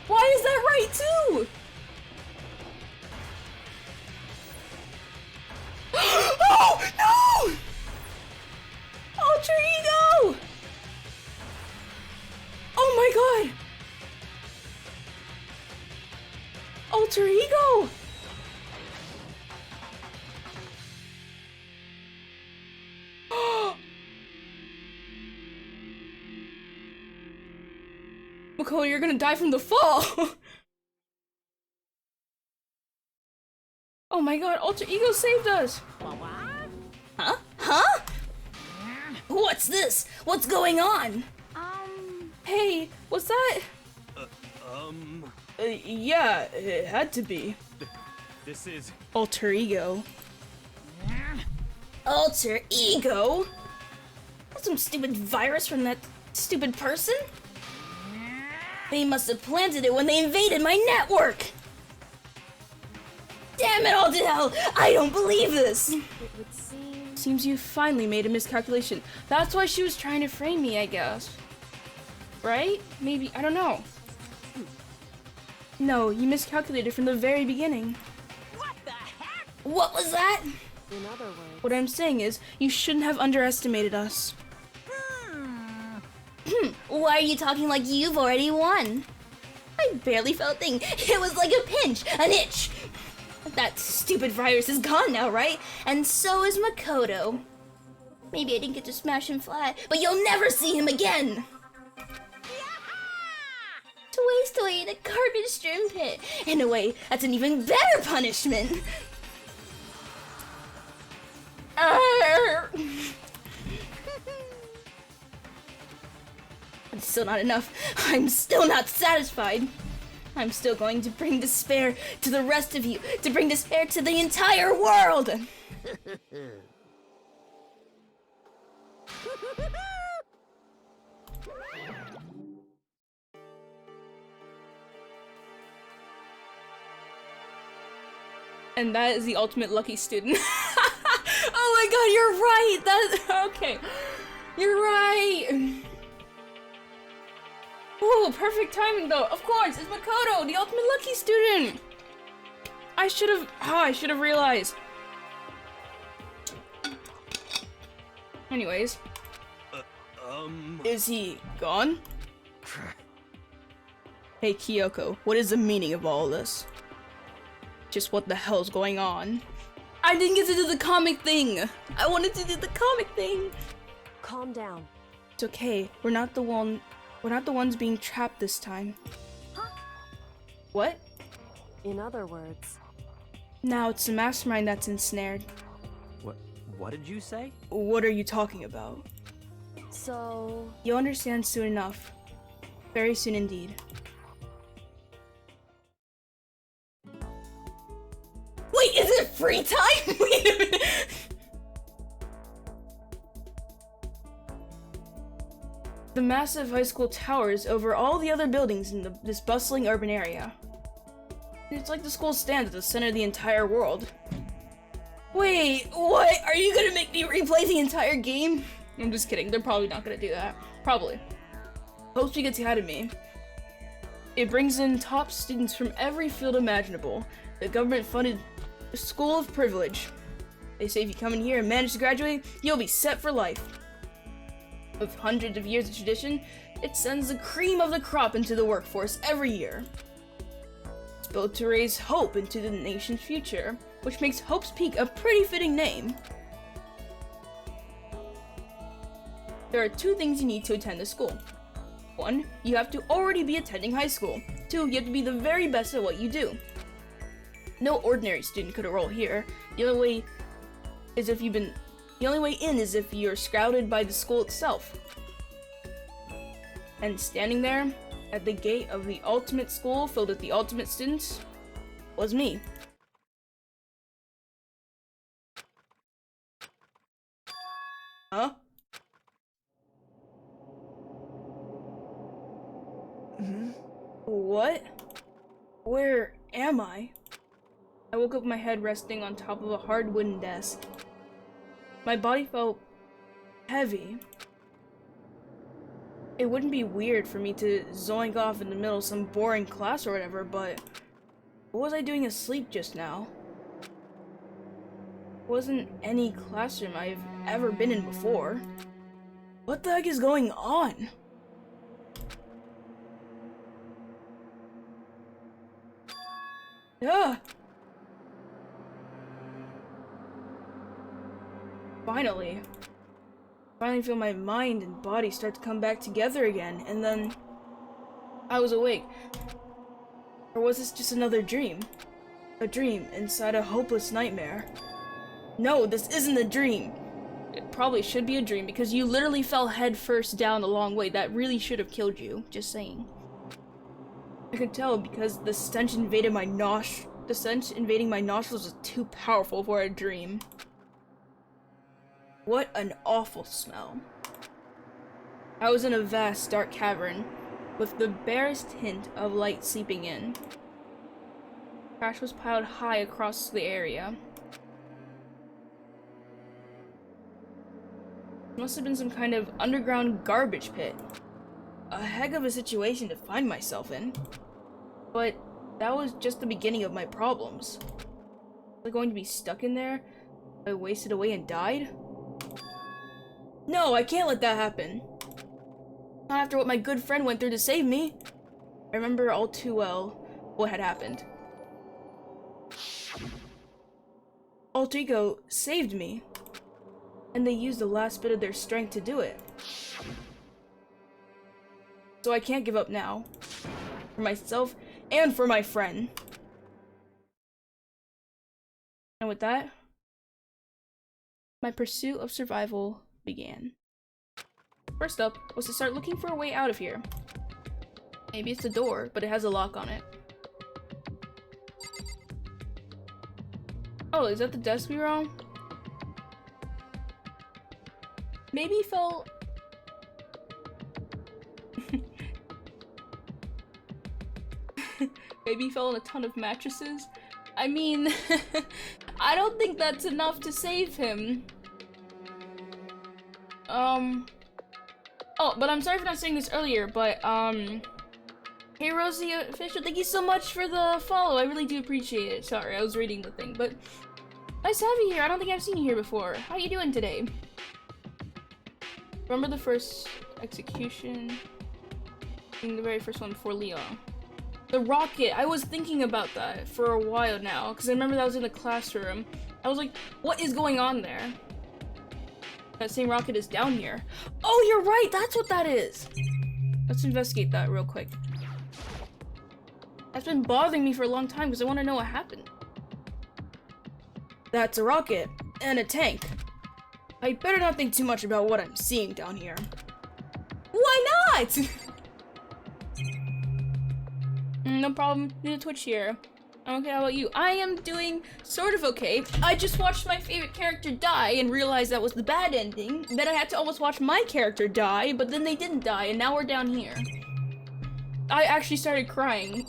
Why is that right too? Oh, no! Alter ego! Oh my god! Alter ego! Makoto, you're gonna die from the fall! Oh my god, Alter Ego saved us! Huh? Huh? What's this? What's going on? Hey, what's that? Yeah, it had to be. This is... Alter Ego. Alter ego? That's some stupid virus from that stupid person? They must have planted it when they invaded my network! Damn it all to hell! I don't believe this! It would seem... Seems you finally made a miscalculation. That's why she was trying to frame me, I guess. Right? Maybe, I don't know. No, you miscalculated from the very beginning. What the heck? What was that? In other words... What I'm saying is, you shouldn't have underestimated us. Why are you talking like you've already won? I barely felt a thing. It was like a pinch, an itch. That stupid virus is gone now, right? And so is Makoto. Maybe I didn't get to smash him flat, but you'll never see him again. Toy in a garbage strewn pit. In a way, that's an even better punishment. It's still not enough. I'm still not satisfied. I'm still going to bring despair to the rest of you, to bring despair to the entire world. And that is the ultimate lucky student. Oh my god, you're right! That okay. You're right! Oh, perfect timing though. Of course, it's Makoto, the ultimate lucky student! I should have realized. Anyways. Is he gone? Hey Kyoko, what is the meaning of all this? Just what the hell's going on? I didn't get to do the comic thing! I wanted to do the comic thing! Calm down. It's okay, we're not the ones being trapped this time. Huh? What? In other words... Now it's the mastermind that's ensnared. What did you say? What are you talking about? So... You'll understand soon enough. Very soon indeed. Wait, is it free time? Wait a minute. The massive high school towers over all the other buildings in this bustling urban area. It's like the school stands at the center of the entire world. Wait, what? Are you gonna make me replay the entire game? I'm just kidding. They're probably not gonna do that. Probably. Hope she gets ahead of me. It brings in top students from every field imaginable. The government-funded School of Privilege. They say if you come in here and manage to graduate, you'll be set for life. With hundreds of years of tradition, it sends the cream of the crop into the workforce every year. It's built to raise hope into the nation's future, which makes Hope's Peak a pretty fitting name. There are 2 things you need to attend this school. 1, you have to already be attending high school. 2, you have to be the very best at what you do. No ordinary student could enroll here. The only way in is if you're scouted by the school itself. And standing there at the gate of the ultimate school filled with the ultimate students was me. Huh? What? Where am I? I woke up with my head resting on top of a hard wooden desk. My body felt heavy. It wouldn't be weird for me to zoink off in the middle of some boring class or whatever, but what was I doing asleep just now? Wasn't any classroom I've ever been in before. What the heck is going on? Ah! Finally feel my mind and body start to come back together again, and then I was awake. Or was this just another dream? A dream inside a hopeless nightmare. No, this isn't a dream. It probably should be a dream because you literally fell head first down a long way. That really should have killed you, just saying. I could tell because the stench invading my nostrils was too powerful for a dream. What an awful smell. I was in a vast, dark cavern, with the barest hint of light seeping in. Trash was piled high across the area. It must have been some kind of underground garbage pit. A heck of a situation to find myself in. But that was just the beginning of my problems. Was I going to be stuck in there? I wasted away and died? No, I can't let that happen. Not after what my good friend went through to save me. I remember all too well what had happened. Alter Ego saved me. And they used the last bit of their strength to do it. So I can't give up now. For myself and for my friend. And with that, my pursuit of survival began. First up was to start looking for a way out of here. Maybe it's a door, but it has a lock on it. Oh, is that the desk we were on? Maybe he fell... Maybe he fell on a ton of mattresses? I mean, I don't think that's enough to save him. Oh, but I'm sorry for not saying this earlier, but, hey Rosie Official, thank you so much for the follow, I really do appreciate it. Sorry, I was reading the thing, but nice to have you here. I don't think I've seen you here before. How you doing today? Remember the first execution? I think the very first one before Leon. The rocket! I was thinking about that for a while now, because I remember that was in the classroom. I was like, what is going on there? That same rocket is down here. Oh, you're right! That's what that is! Let's investigate that real quick. That's been bothering me for a long time because I want to know what happened. That's a rocket. And a tank. I better not think too much about what I'm seeing down here. Why not?! No problem. New to Twitch here. Okay, how about you? I am doing sort of okay. I just watched my favorite character die and realized that was the bad ending. Then I had to almost watch my character die, but then they didn't die, and now we're down here. I actually started crying.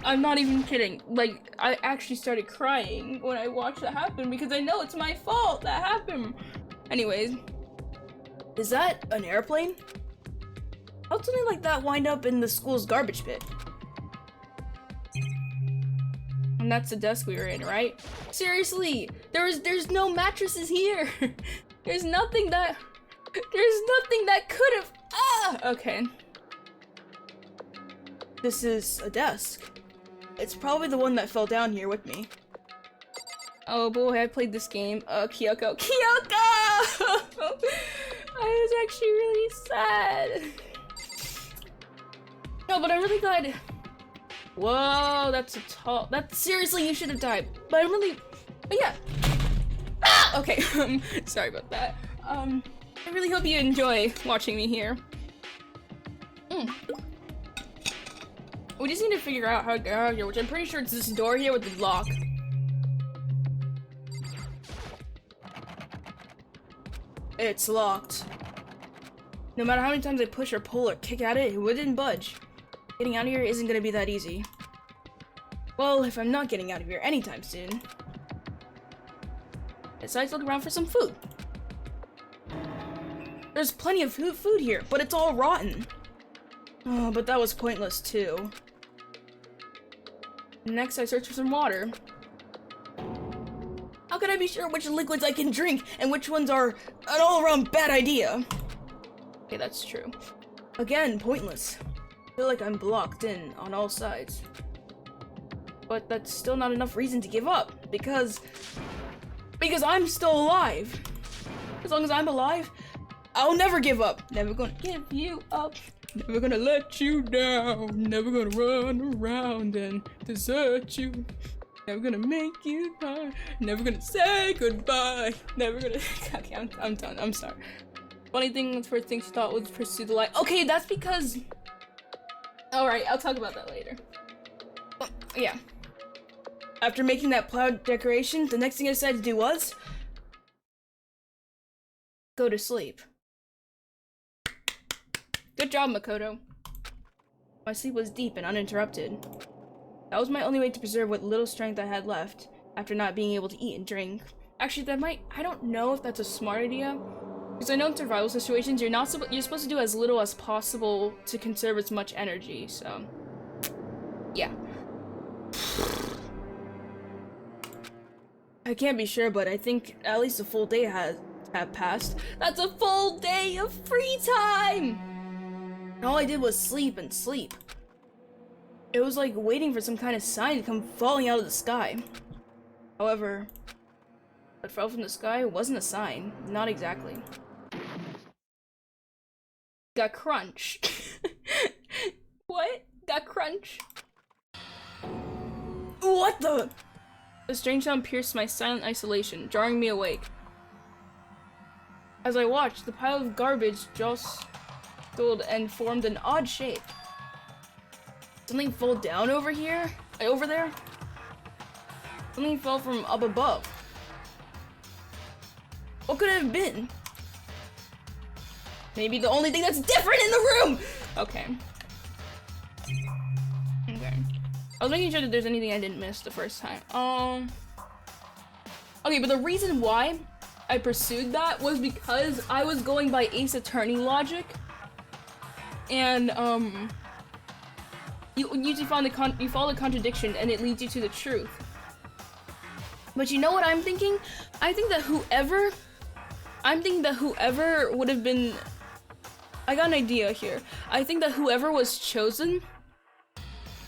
I'm not even kidding. Like, I actually started crying when I watched that happen because I know it's my fault that happened. Anyways, is that an airplane? How'd something like that wind up in the school's garbage pit? And that's the desk we were in, right? Seriously, there's no mattresses here. There's nothing that could have. Okay. This is a desk. It's probably the one that fell down here with me. Oh boy, I played this game. Kyoko. Kyoko! I was actually really sad. No, but I'm really glad. Whoa, that's a tall. Seriously, you should have died. But I'm really. But yeah. Okay. Sorry about that. I really hope you enjoy watching me here. We just need to figure out how to get out of here, which I'm pretty sure it's this door here with the lock. It's locked. No matter how many times I push or pull or kick at it, it wouldn't budge. Getting out of here isn't gonna be that easy. Well, if I'm not getting out of here anytime soon. I decided to look around for some food. There's plenty of food here, but it's all rotten. Oh, but that was pointless too. Next, I search for some water. How can I be sure which liquids I can drink and which ones are an all-around bad idea? Okay, that's true. Again, pointless. I feel like I'm blocked in on all sides. But that's still not enough reason to give up, because I'm still alive. As long as I'm alive, I'll never give up. Never gonna give you up. Never gonna let you down. Never gonna run around and desert you. Never gonna make you cry. Never gonna say goodbye. Never gonna. Okay, I'm done. I'm sorry. Funny thing, the first thing she thought was pursue the light. Okay, that's because. Alright, I'll talk about that later. Yeah. After making that cloud decoration, the next thing I decided to do was go to sleep. Good job, Makoto. My sleep was deep and uninterrupted. That was my only way to preserve what little strength I had left after not being able to eat and drink. Actually, I don't know if that's a smart idea. Because I know in survival situations, you're supposed to do as little as possible to conserve as much energy, so. Yeah. I can't be sure, but I think at least a full day have passed. That's a full day of free time! And all I did was sleep and sleep. It was like waiting for some kind of sign to come falling out of the sky. However, what fell from the sky wasn't a sign. Not exactly. Got crunch. What? Got crunch? What the? A strange sound pierced my silent isolation, jarring me awake. As I watched, the pile of garbage jostled and formed an odd shape. Something fell down over here? Over there? Something fell from up above. What could it have been? Maybe the only thing that's different in the room! Okay. Okay. I was making sure that there's anything I didn't miss the first time. Okay, but the reason why I pursued that was because I was going by Ace Attorney logic. And, you usually you follow the contradiction and it leads you to the truth. But you know what I'm thinking? I think that whoever would have been... I got an idea here. I think that whoever was chosen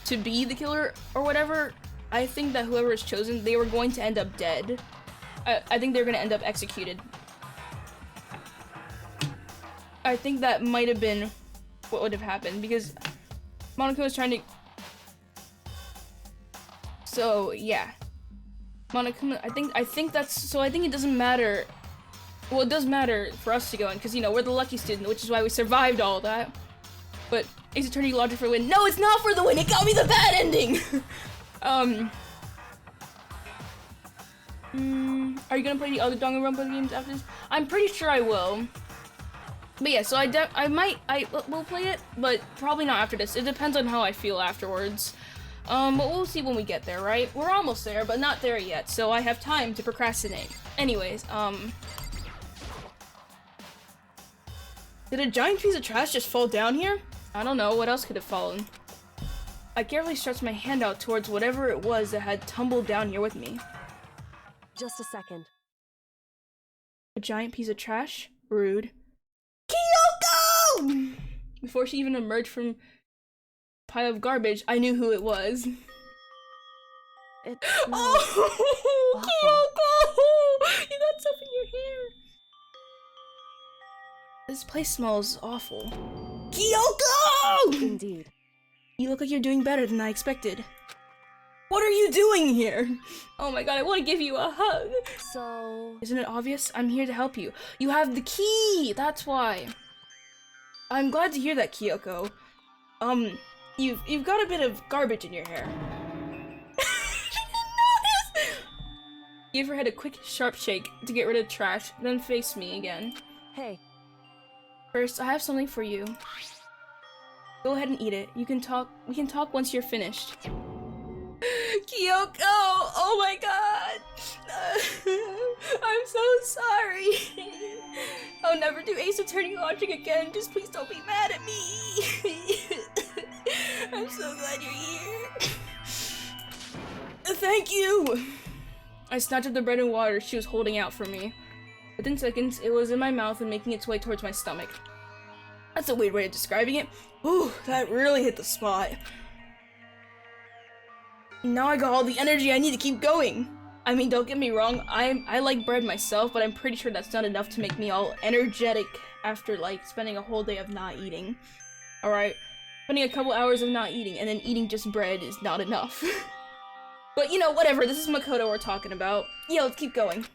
to be the killer or whatever, I think that whoever was chosen, they were going to end up dead. I think they're gonna end up executed. I think that might have been what would have happened because Monaco was trying to... So, yeah. Monaco, I think that's... So I think it doesn't matter... Well, it does matter for us to go in, because, you know, we're the lucky student, which is why we survived all that. But Ace Attorney logic for the win. No, it's not for the win! It got me the bad ending! Are you gonna play the other Danganronpa games after this? I'm pretty sure I will. But yeah, so I will play it, but probably not after this. It depends on how I feel afterwards. But we'll see when we get there, right? We're almost there, but not there yet, so I have time to procrastinate. Anyways, did a giant piece of trash just fall down here? I don't know, what else could have fallen? I carefully stretched my hand out towards whatever it was that had tumbled down here with me. Just a second. A giant piece of trash? Rude. Kyoko! Before she even emerged from a pile of garbage, I knew who it was. It Oh, awful. Kyoko! You got stuff in your hair. This place smells awful. Kyoko! Indeed. You look like you're doing better than I expected. What are you doing here? Oh my god, I want to give you a hug. So... Isn't it obvious? I'm here to help you. You have the key! That's why. I'm glad to hear that, Kyoko. You've got a bit of garbage in your hair. She didn't notice! Give her head a quick, sharp shake to get rid of trash, then face me again. Hey. First, I have something for you. Go ahead and eat it. We can talk once you're finished. Kyoko! Oh my god! I'm so sorry. I'll never do Ace Attorney logic again. Just please don't be mad at me. I'm so glad you're here. Thank you! I snatched up the bread and water she was holding out for me. Within seconds, it was in my mouth and making its way towards my stomach. That's a weird way of describing it. Ooh, that really hit the spot. Now I got all the energy I need to keep going. I mean, don't get me wrong, I like bread myself, but I'm pretty sure that's not enough to make me all energetic after, like, spending a whole day of not eating. Alright? Spending a couple hours of not eating, and then eating just bread is not enough. But, you know, whatever, this is Mukuro we're talking about. Yeah, let's keep going.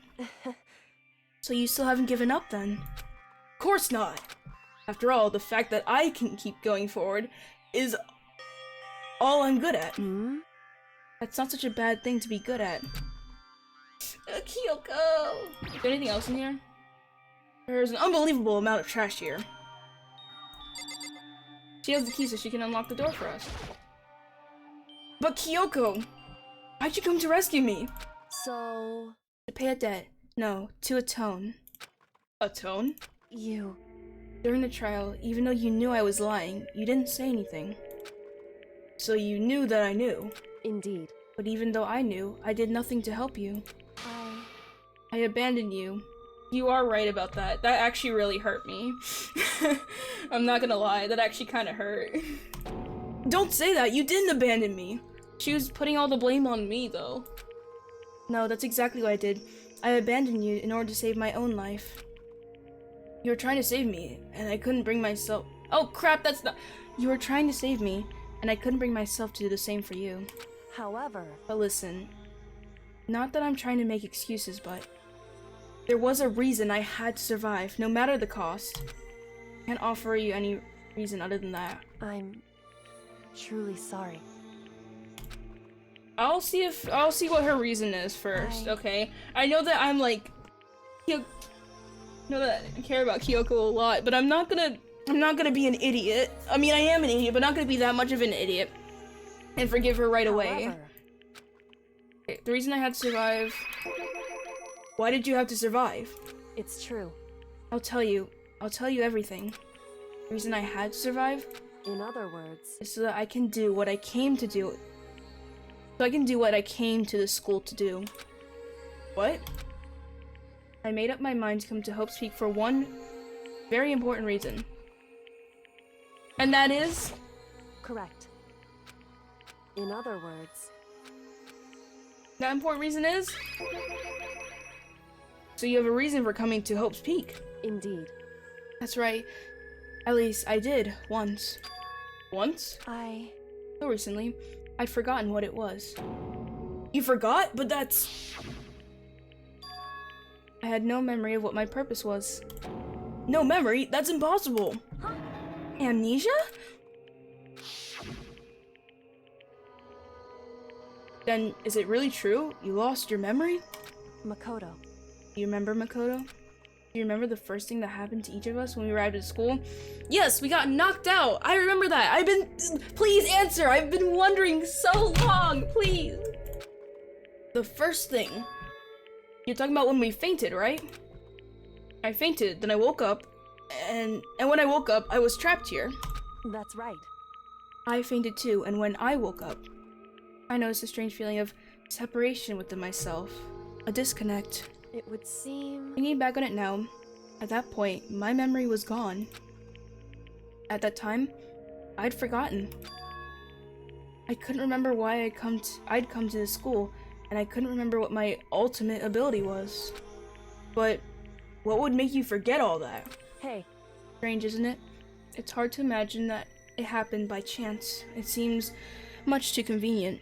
So you still haven't given up, then? Of course not! After all, the fact that I can keep going forward is all I'm good at. Hmm? That's not such a bad thing to be good at. Kyoko! Is there anything else in here? There's an unbelievable amount of trash here. She has the key so she can unlock the door for us. But Kyoko! Why'd you come to rescue me? So... To pay a debt. No, to atone. Atone? You... During the trial, even though you knew I was lying, you didn't say anything. So you knew that I knew. Indeed. But even though I knew, I did nothing to help you. I abandoned you. You are right about that. That actually really hurt me. I'm not gonna lie, that actually kinda hurt. Don't say that! You didn't abandon me! She was putting all the blame on me, though. No, that's exactly what I did. I abandoned you in order to save my own life. You were trying to save me, and I couldn't bring myself— Oh crap, that's not— You were trying to save me, and I couldn't bring myself to do the same for you. However... But listen, not that I'm trying to make excuses, but there was a reason I had to survive, no matter the cost. I can't offer you any reason other than that. I'm... truly sorry. I'll see what her reason is first, okay? I know that I'm like, I know that I care about Kyoko a lot, but I'm not gonna be an idiot. I mean, I am an idiot, but not gonna be that much of an idiot and forgive her right away. However... Okay, the reason I had to survive. Why did you have to survive? It's true. I'll tell you everything. The reason I had to survive In other words... is so that I can do what I came to do. So I can do what I came to the school to do. What? I made up my mind to come to Hope Peak for one very important reason. And that is? Correct. In other words... That important reason is? So you have a reason for coming to Hope's Peak. Indeed. That's right. At least I did, once. Once? So recently, I'd forgotten what it was. You forgot? But that's... I had no memory of what my purpose was. No memory? That's impossible! Huh? Amnesia? Then, is it really true? You lost your memory? Makoto. You remember Makoto? Do you remember the first thing that happened to each of us when we arrived at school? Yes, we got knocked out. I remember that. Please answer. I've been wondering so long, please. The first thing, you're talking about when we fainted, right? I fainted, then I woke up, and when I woke up, I was trapped here. That's right. I fainted too, and when I woke up, I noticed a strange feeling of separation within myself, a disconnect. It would seem... Thinking back on it now, at that point, my memory was gone. At that time, I'd forgotten. I couldn't remember why I'd come to this school, and I couldn't remember what my ultimate ability was. But what would make you forget all that? Hey. Strange, isn't it? It's hard to imagine that it happened by chance. It seems much too convenient.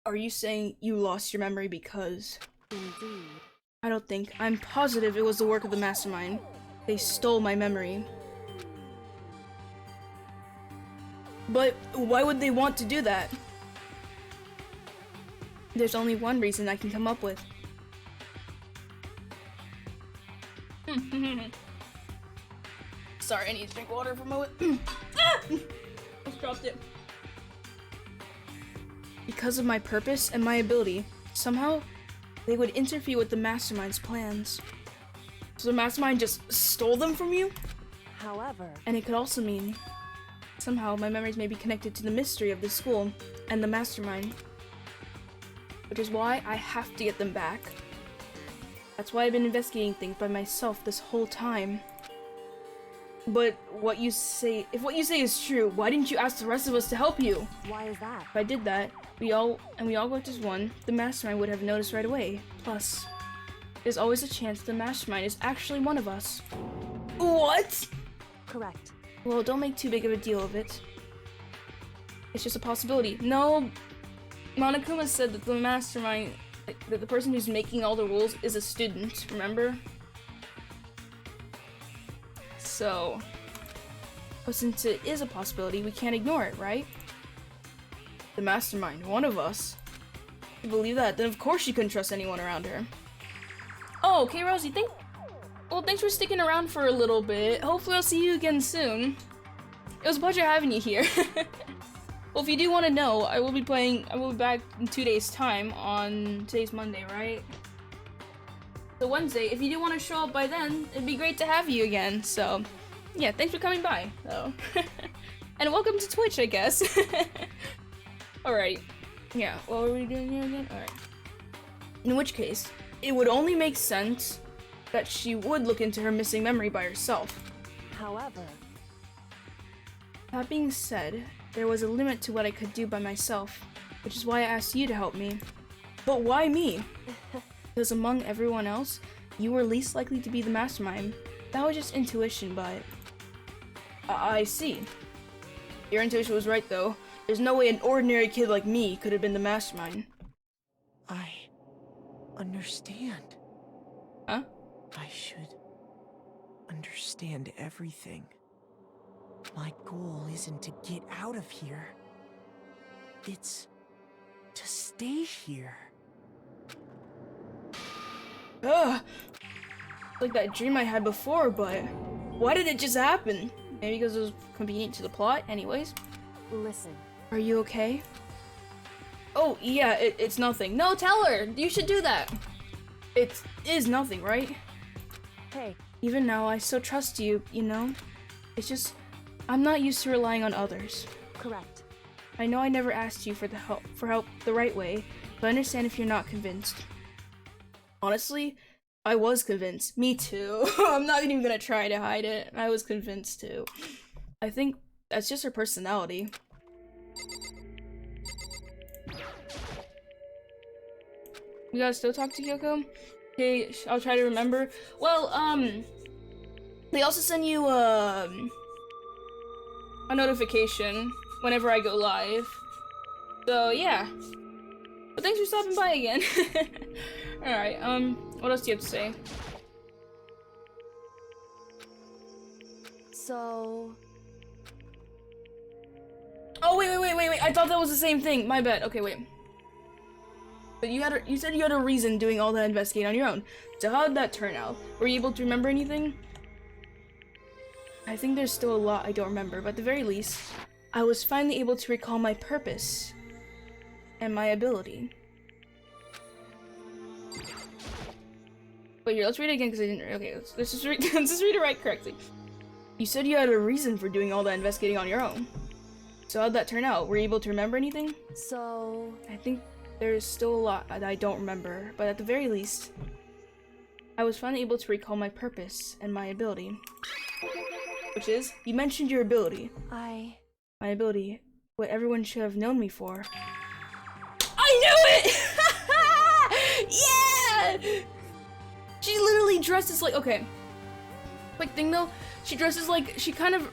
Are you saying you lost your memory because... Indeed. I don't think. I'm positive it was the work of the mastermind. They stole my memory. But why would they want to do that? There's only one reason I can come up with. Sorry, I need to drink water for a moment. Just dropped it. Because of my purpose and my ability, somehow they would interfere with the mastermind's plans. So the mastermind just stole them from you? However... And it could also mean somehow my memories may be connected to the mystery of the school and the mastermind. Which is why I have to get them back. That's why I've been investigating things by myself this whole time. But if what you say is true, why didn't you ask the rest of us to help you? Why is that? If I did that, we all worked as one, the mastermind would have noticed right away. Plus, there's always a chance the mastermind is actually one of us. What? Correct. Well, don't make too big of a deal of it. It's just a possibility. No, Monokuma said that the mastermind, that the person who's making all the rules is a student, remember? So, but since it is a possibility, we can't ignore it, right? The mastermind, one of us. If you believe that, then of course you couldn't trust anyone around her. Oh, okay, Rosie, thanks for sticking around for a little bit. Hopefully I'll see you again soon. It was a pleasure having you here. Well, if you do want to know, I will be back in 2 days' time on, today's Monday, right? So Wednesday, if you do want to show up by then, it'd be great to have you again, so yeah, thanks for coming by, though. And welcome to Twitch, I guess. Alright, yeah, what were we doing here again? Alright. In which case, it would only make sense that she would look into her missing memory by herself. However... That being said, there was a limit to what I could do by myself, which is why I asked you to help me. But why me? Because among everyone else, you were least likely to be the mastermind. That was just intuition, but... I see. Your intuition was right, though. There's no way an ordinary kid like me could have been the mastermind. I understand. Huh? I should understand everything. My goal isn't to get out of here. It's to stay here. Ugh! Like that dream I had before, but why did it just happen? Maybe because it was convenient to the plot? Anyways. Listen. Are you okay? Oh, yeah, it's nothing. No, tell her! You should do that! It is nothing, right? Hey. Even now, I still trust you, you know? It's just, I'm not used to relying on others. Correct. I know I never asked you for help the right way, but I understand if you're not convinced. Honestly, I was convinced. Me too. I'm not even gonna try to hide it. I was convinced too. I think that's just her personality. You guys still talk to Kyoko? Okay, I'll try to remember. Well, they also send you, a notification whenever I go live. So, yeah. But thanks for stopping by again. Alright, what else do you have to say? So... Oh, wait, I thought that was the same thing. My bad. Okay, wait. But you said you had a reason doing all that investigating on your own. So how did that turn out? Were you able to remember anything? I think there's still a lot I don't remember, but at the very least, I was finally able to recall my purpose and my ability. Wait, here, let's read it again because I didn't. Okay, let's just read. Let's just read it right correctly. You said you had a reason for doing all that investigating on your own. So how'd that turn out? Were you able to remember anything? So... I think there's still a lot that I don't remember, but at the very least, I was finally able to recall my purpose and my ability. Which is, you mentioned your ability. My ability, what everyone should have known me for. I knew it! Yeah! She literally dresses like, okay. Quick thing though, she dresses like,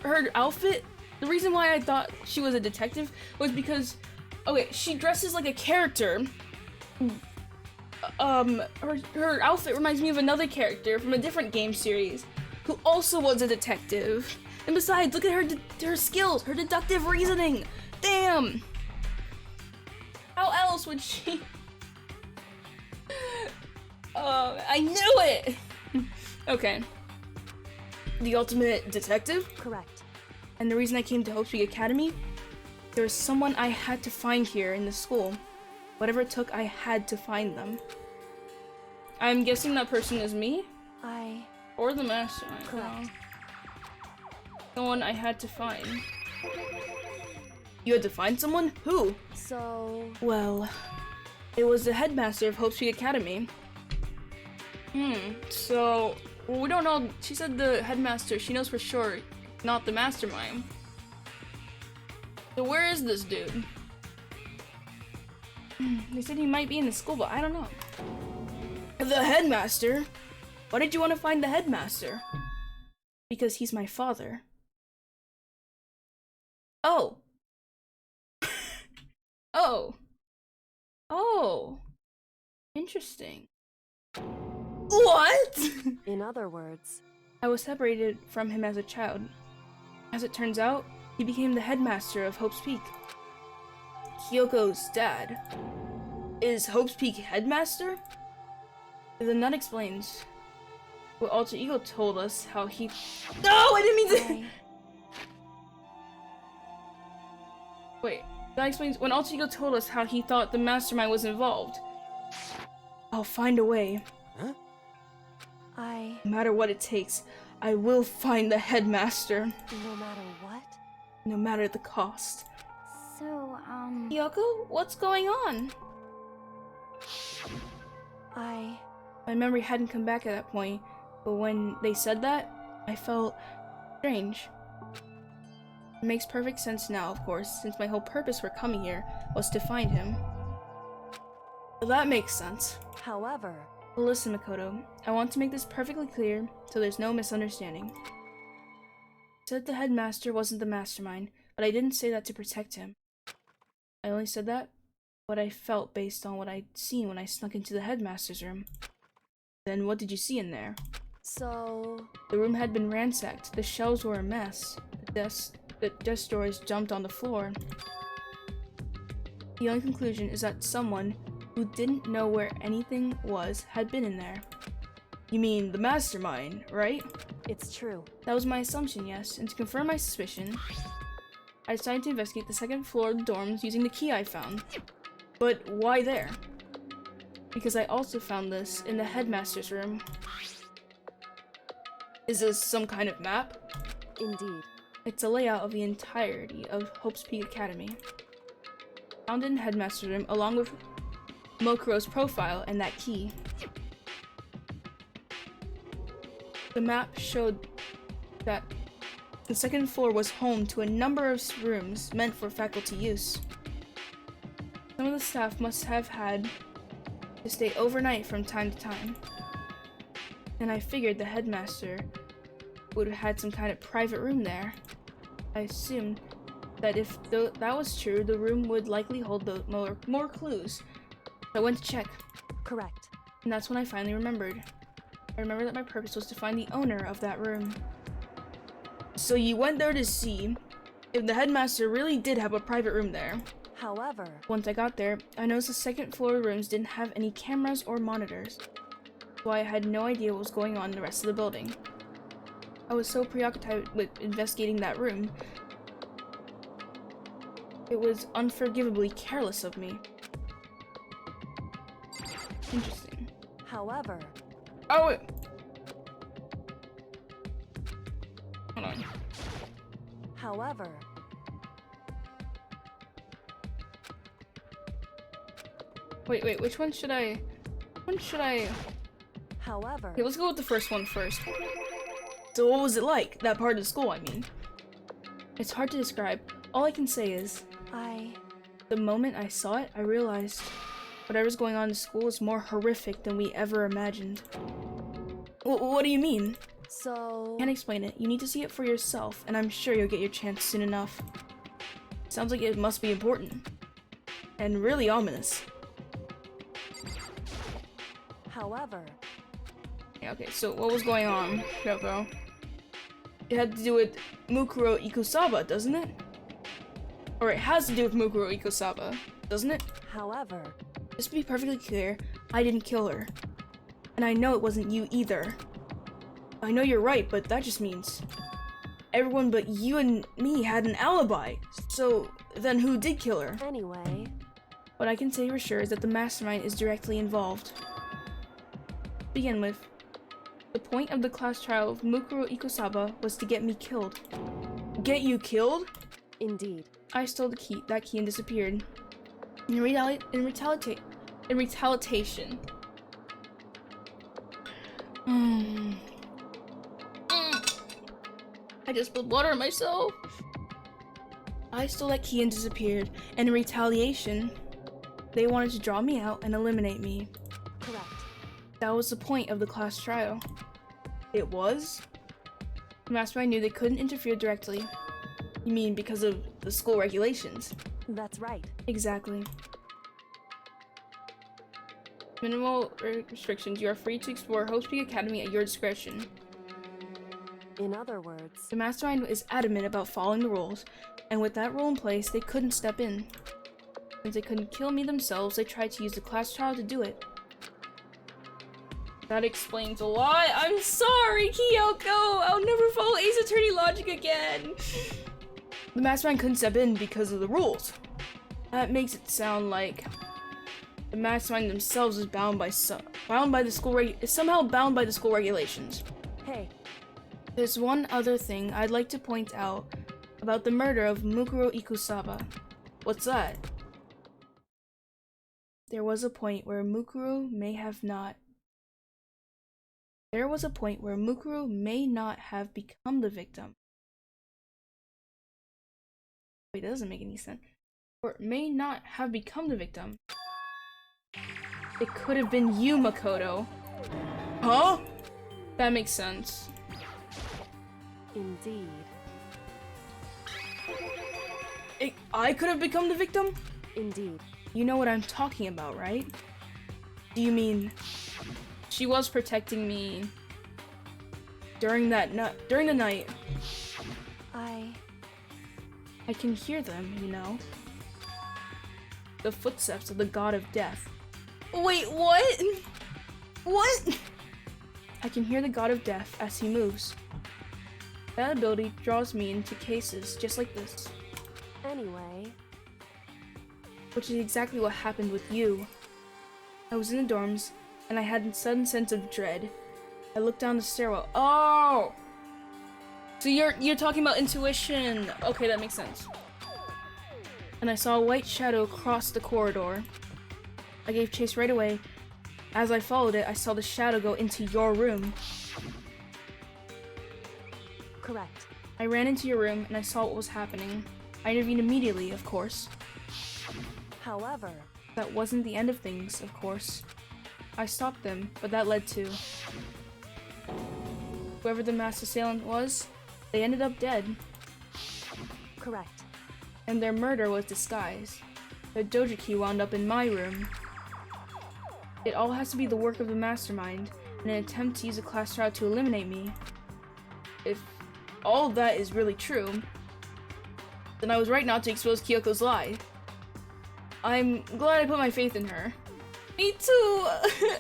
her outfit, the reason why I thought she was a detective was because, okay, she dresses like a character. Her outfit reminds me of another character from a different game series who also was a detective. And besides, look at her skills, her deductive reasoning. Damn! How else would she? I knew it! Okay. The ultimate detective? Correct. And the reason I came to Hope Peak Academy? There was someone I had to find here in the school. Whatever it took, I had to find them. I'm guessing that person is me? Or the mastermind. Correct. Someone I had to find. You had to find someone? Who? So... Well, it was the headmaster of Hope Peak Academy. So... Well, we don't know. She said the headmaster, she knows for sure, not the mastermind. So where is this dude? They said he might be in the school, but I don't know. The headmaster? Why did you want to find the headmaster? Because he's my father. Oh. Oh. Oh. Interesting. What? In other words... I was separated from him as a child. As it turns out, he became the headmaster of Hope's Peak. Kyoko's dad. Is Hope's Peak headmaster? Then that explains what Alter Ego told us how he— No! I didn't mean to— Wait, that explains when Alter Ego told us how he thought the mastermind was involved. I'll find a way. Huh? No matter what it takes, I will find the headmaster. No matter what? No matter the cost. So, Kyoko, what's going on? My memory hadn't come back at that point, but when they said that, I felt strange. It makes perfect sense now, of course, since my whole purpose for coming here was to find him. Well, that makes sense. However... Well, listen, Makoto, I want to make this perfectly clear so there's no misunderstanding. I said the headmaster wasn't the mastermind, but I didn't say that to protect him. I only said that what I felt based on what I'd seen when I snuck into the headmaster's room. Then what did you see in there? So... The room had been ransacked. The shelves were a mess. The desk drawers jumped on the floor. The only conclusion is that someone who didn't know where anything was had been in there. You mean the mastermind, right? It's true. That was my assumption, yes. And to confirm my suspicion, I decided to investigate the second floor of the dorms using the key I found. But why there? Because I also found this in the headmaster's room. Is this some kind of map? Indeed. It's a layout of the entirety of Hope's Peak Academy. Found in the headmaster's room along with Mukuro's profile and that key. The map showed that the second floor was home to a number of rooms meant for faculty use. Some of the staff must have had to stay overnight from time to time. And I figured the headmaster would have had some kind of private room there. I assumed that if that was true, the room would likely hold more clues. So I went to check. Correct. And that's when I finally remembered. I remembered that my purpose was to find the owner of that room. So you went there to see if the headmaster really did have a private room there. However, Once I got there, I noticed the second floor rooms didn't have any cameras or monitors, so I had no idea what was going on in the rest of the building. I was so preoccupied with investigating that room. It was unforgivably careless of me. Interesting. however, Oh, wait. Hold on. however, Wait, which one should I... however, Okay, let's go with the first one first. So what was it like? That part of the school, I mean. It's hard to describe. All I can say is, the moment I saw it, I realized whatever's going on in school is more horrific than we ever imagined. What do you mean? so... Can't explain it. You need to see it for yourself, and I'm sure you'll get your chance soon enough. Sounds like it must be important. And really ominous. However, Yeah, okay, so what was going on, Kyoko? It had to do with Mukuro Ikusaba, doesn't it? Or it has to do with Mukuro Ikusaba, doesn't it? however, Just to be perfectly clear, I didn't kill her. And I know it wasn't you either. I know you're right, but that just means everyone but you and me had an alibi. So then who did kill her? anyway, What I can say for sure is that the mastermind is directly involved. To begin with, the point of the class trial of Mukuro Ikusaba was to get me killed. Get you killed? indeed. I stole that key and disappeared. In retaliation. I just spilled water on myself. I stole that key and disappeared, and in retaliation, they wanted to draw me out and eliminate me. Correct. That was the point of the class trial. It was? The mastermind knew they couldn't interfere directly. You mean because of the school regulations? That's right. Exactly. Minimal restrictions. You are free to explore Hope Peak Academy at your discretion. In other words, The mastermind is adamant about following the rules, and with that rule in place, they couldn't step in. Since they couldn't kill me themselves, they tried to use the class trial to do it. That explains a lot. I'm sorry, Kyoko! I'll never follow Ace Attorney logic again! The mastermind couldn't step in because of the rules. That makes it sound like the mastermind themselves is bound by the school regulations. hey, There's one other thing I'd like to point out about the murder of Mukuro Ikusaba. What's that? There was a point where Mukuro may not have become the victim. Wait, that doesn't make any sense. Or may not have become the victim. It could have been you, Makoto. Huh? That makes sense. indeed. I could have become the victim? Indeed. You know what I'm talking about, right? Do you mean she was protecting me during the night? I can hear them, you know. The footsteps of the god of death. Wait, what? What? I can hear the god of death as he moves. That ability draws me into cases just like this. Anyway, Which is exactly what happened with you. I was in the dorms, and I had a sudden sense of dread. I looked down the stairwell. Oh! So you're talking about intuition. Okay, that makes sense. And I saw a white shadow cross the corridor. I gave chase right away. As I followed it, I saw the shadow go into your room. correct. I ran into your room, and I saw what was happening. I intervened immediately, of course. However, That wasn't the end of things, of course. I stopped them, but that led to whoever the mass assailant was, they ended up dead, correct. and their murder was disguised. The doja key wound up in my room. It all has to be the work of the mastermind, in an attempt to use a class trial to eliminate me. If all of that is really true, then I was right not to expose Kyoko's lie. I'm glad I put my faith in her. Me too!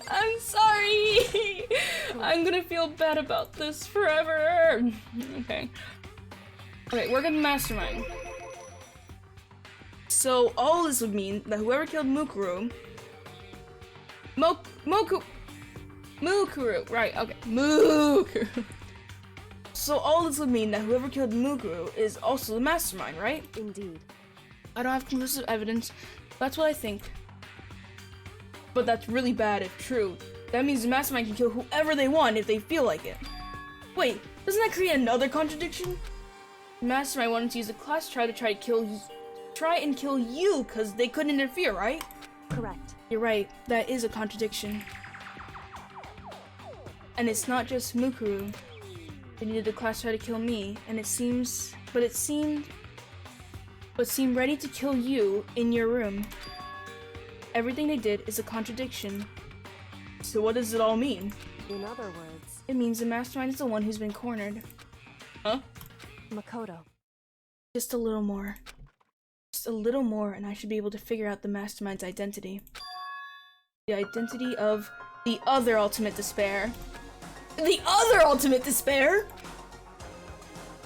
I'm sorry! I'm gonna feel bad about this forever! Okay. Okay, we're gonna mastermind. So, all this would mean that whoever killed Mukuro... Mukuro, right, okay. Mukuro. So all this would mean that whoever killed Mukuro is also the mastermind, right? Indeed. I don't have conclusive evidence. That's what I think. But that's really bad if true. That means the mastermind can kill whoever they want if they feel like it. Wait, doesn't that create another contradiction? The mastermind wanted to use the class to try and kill you because they couldn't interfere, right? Correct. You're right, that is a contradiction. And it's not just Mukuro. They needed the class to try to kill me, and seemed ready to kill you in your room. Everything they did is a contradiction. So what does it all mean? In other words, It means the mastermind is the one who's been cornered. Huh? Makoto. Just a little more. Just a little more, and I should be able to figure out the mastermind's identity. The identity of the other ultimate despair. The other ultimate despair?!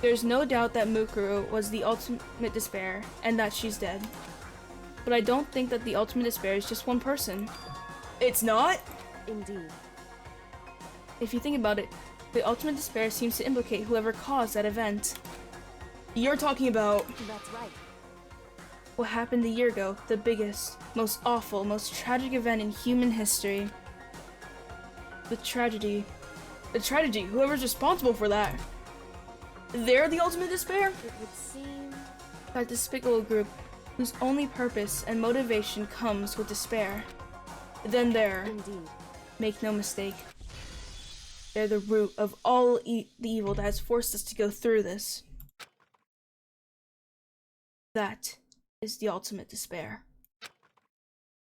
There's no doubt that Mukuro was the ultimate despair, and that she's dead. But I don't think that the ultimate despair is just one person. It's not? Indeed. If you think about it, the ultimate despair seems to implicate whoever caused that event. You're talking about That's right. what happened a year ago, the biggest, most awful, most tragic event in human history. The tragedy, whoever's responsible for that. They're the ultimate despair? It would seem... That despicable group whose only purpose and motivation comes with despair. Then they're, Indeed. make no mistake, they're the root of all the evil that has forced us to go through this. That is the ultimate despair.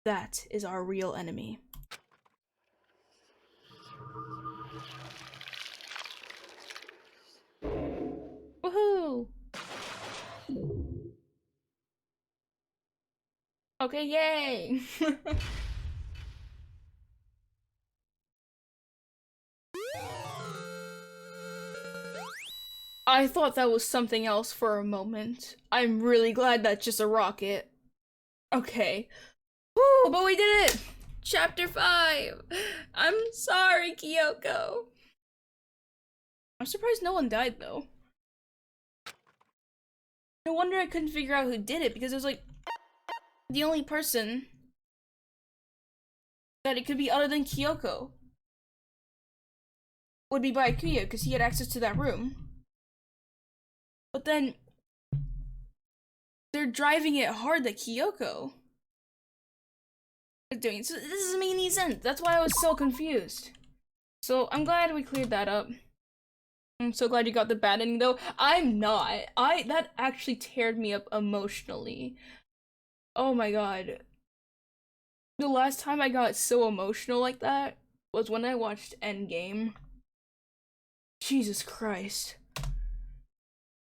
That is our real enemy. Woohoo! Okay, yay! I thought that was something else for a moment. I'm really glad that's just a rocket. Okay. Woo, but we did it! Chapter 5! I'm sorry, Kyoko. I'm surprised no one died, though. No wonder I couldn't figure out who did it, because it was like the only person that it could be other than Kyoko would be Byakuya, because he had access to that room. But then they're driving it hard that Kyoko is doing. So this doesn't make any sense. That's why I was so confused. So I'm glad we cleared that up. I'm so glad you got the bad ending though. I'm not. That actually teared me up emotionally. Oh my god. The last time I got so emotional like that was when I watched Endgame. Jesus Christ.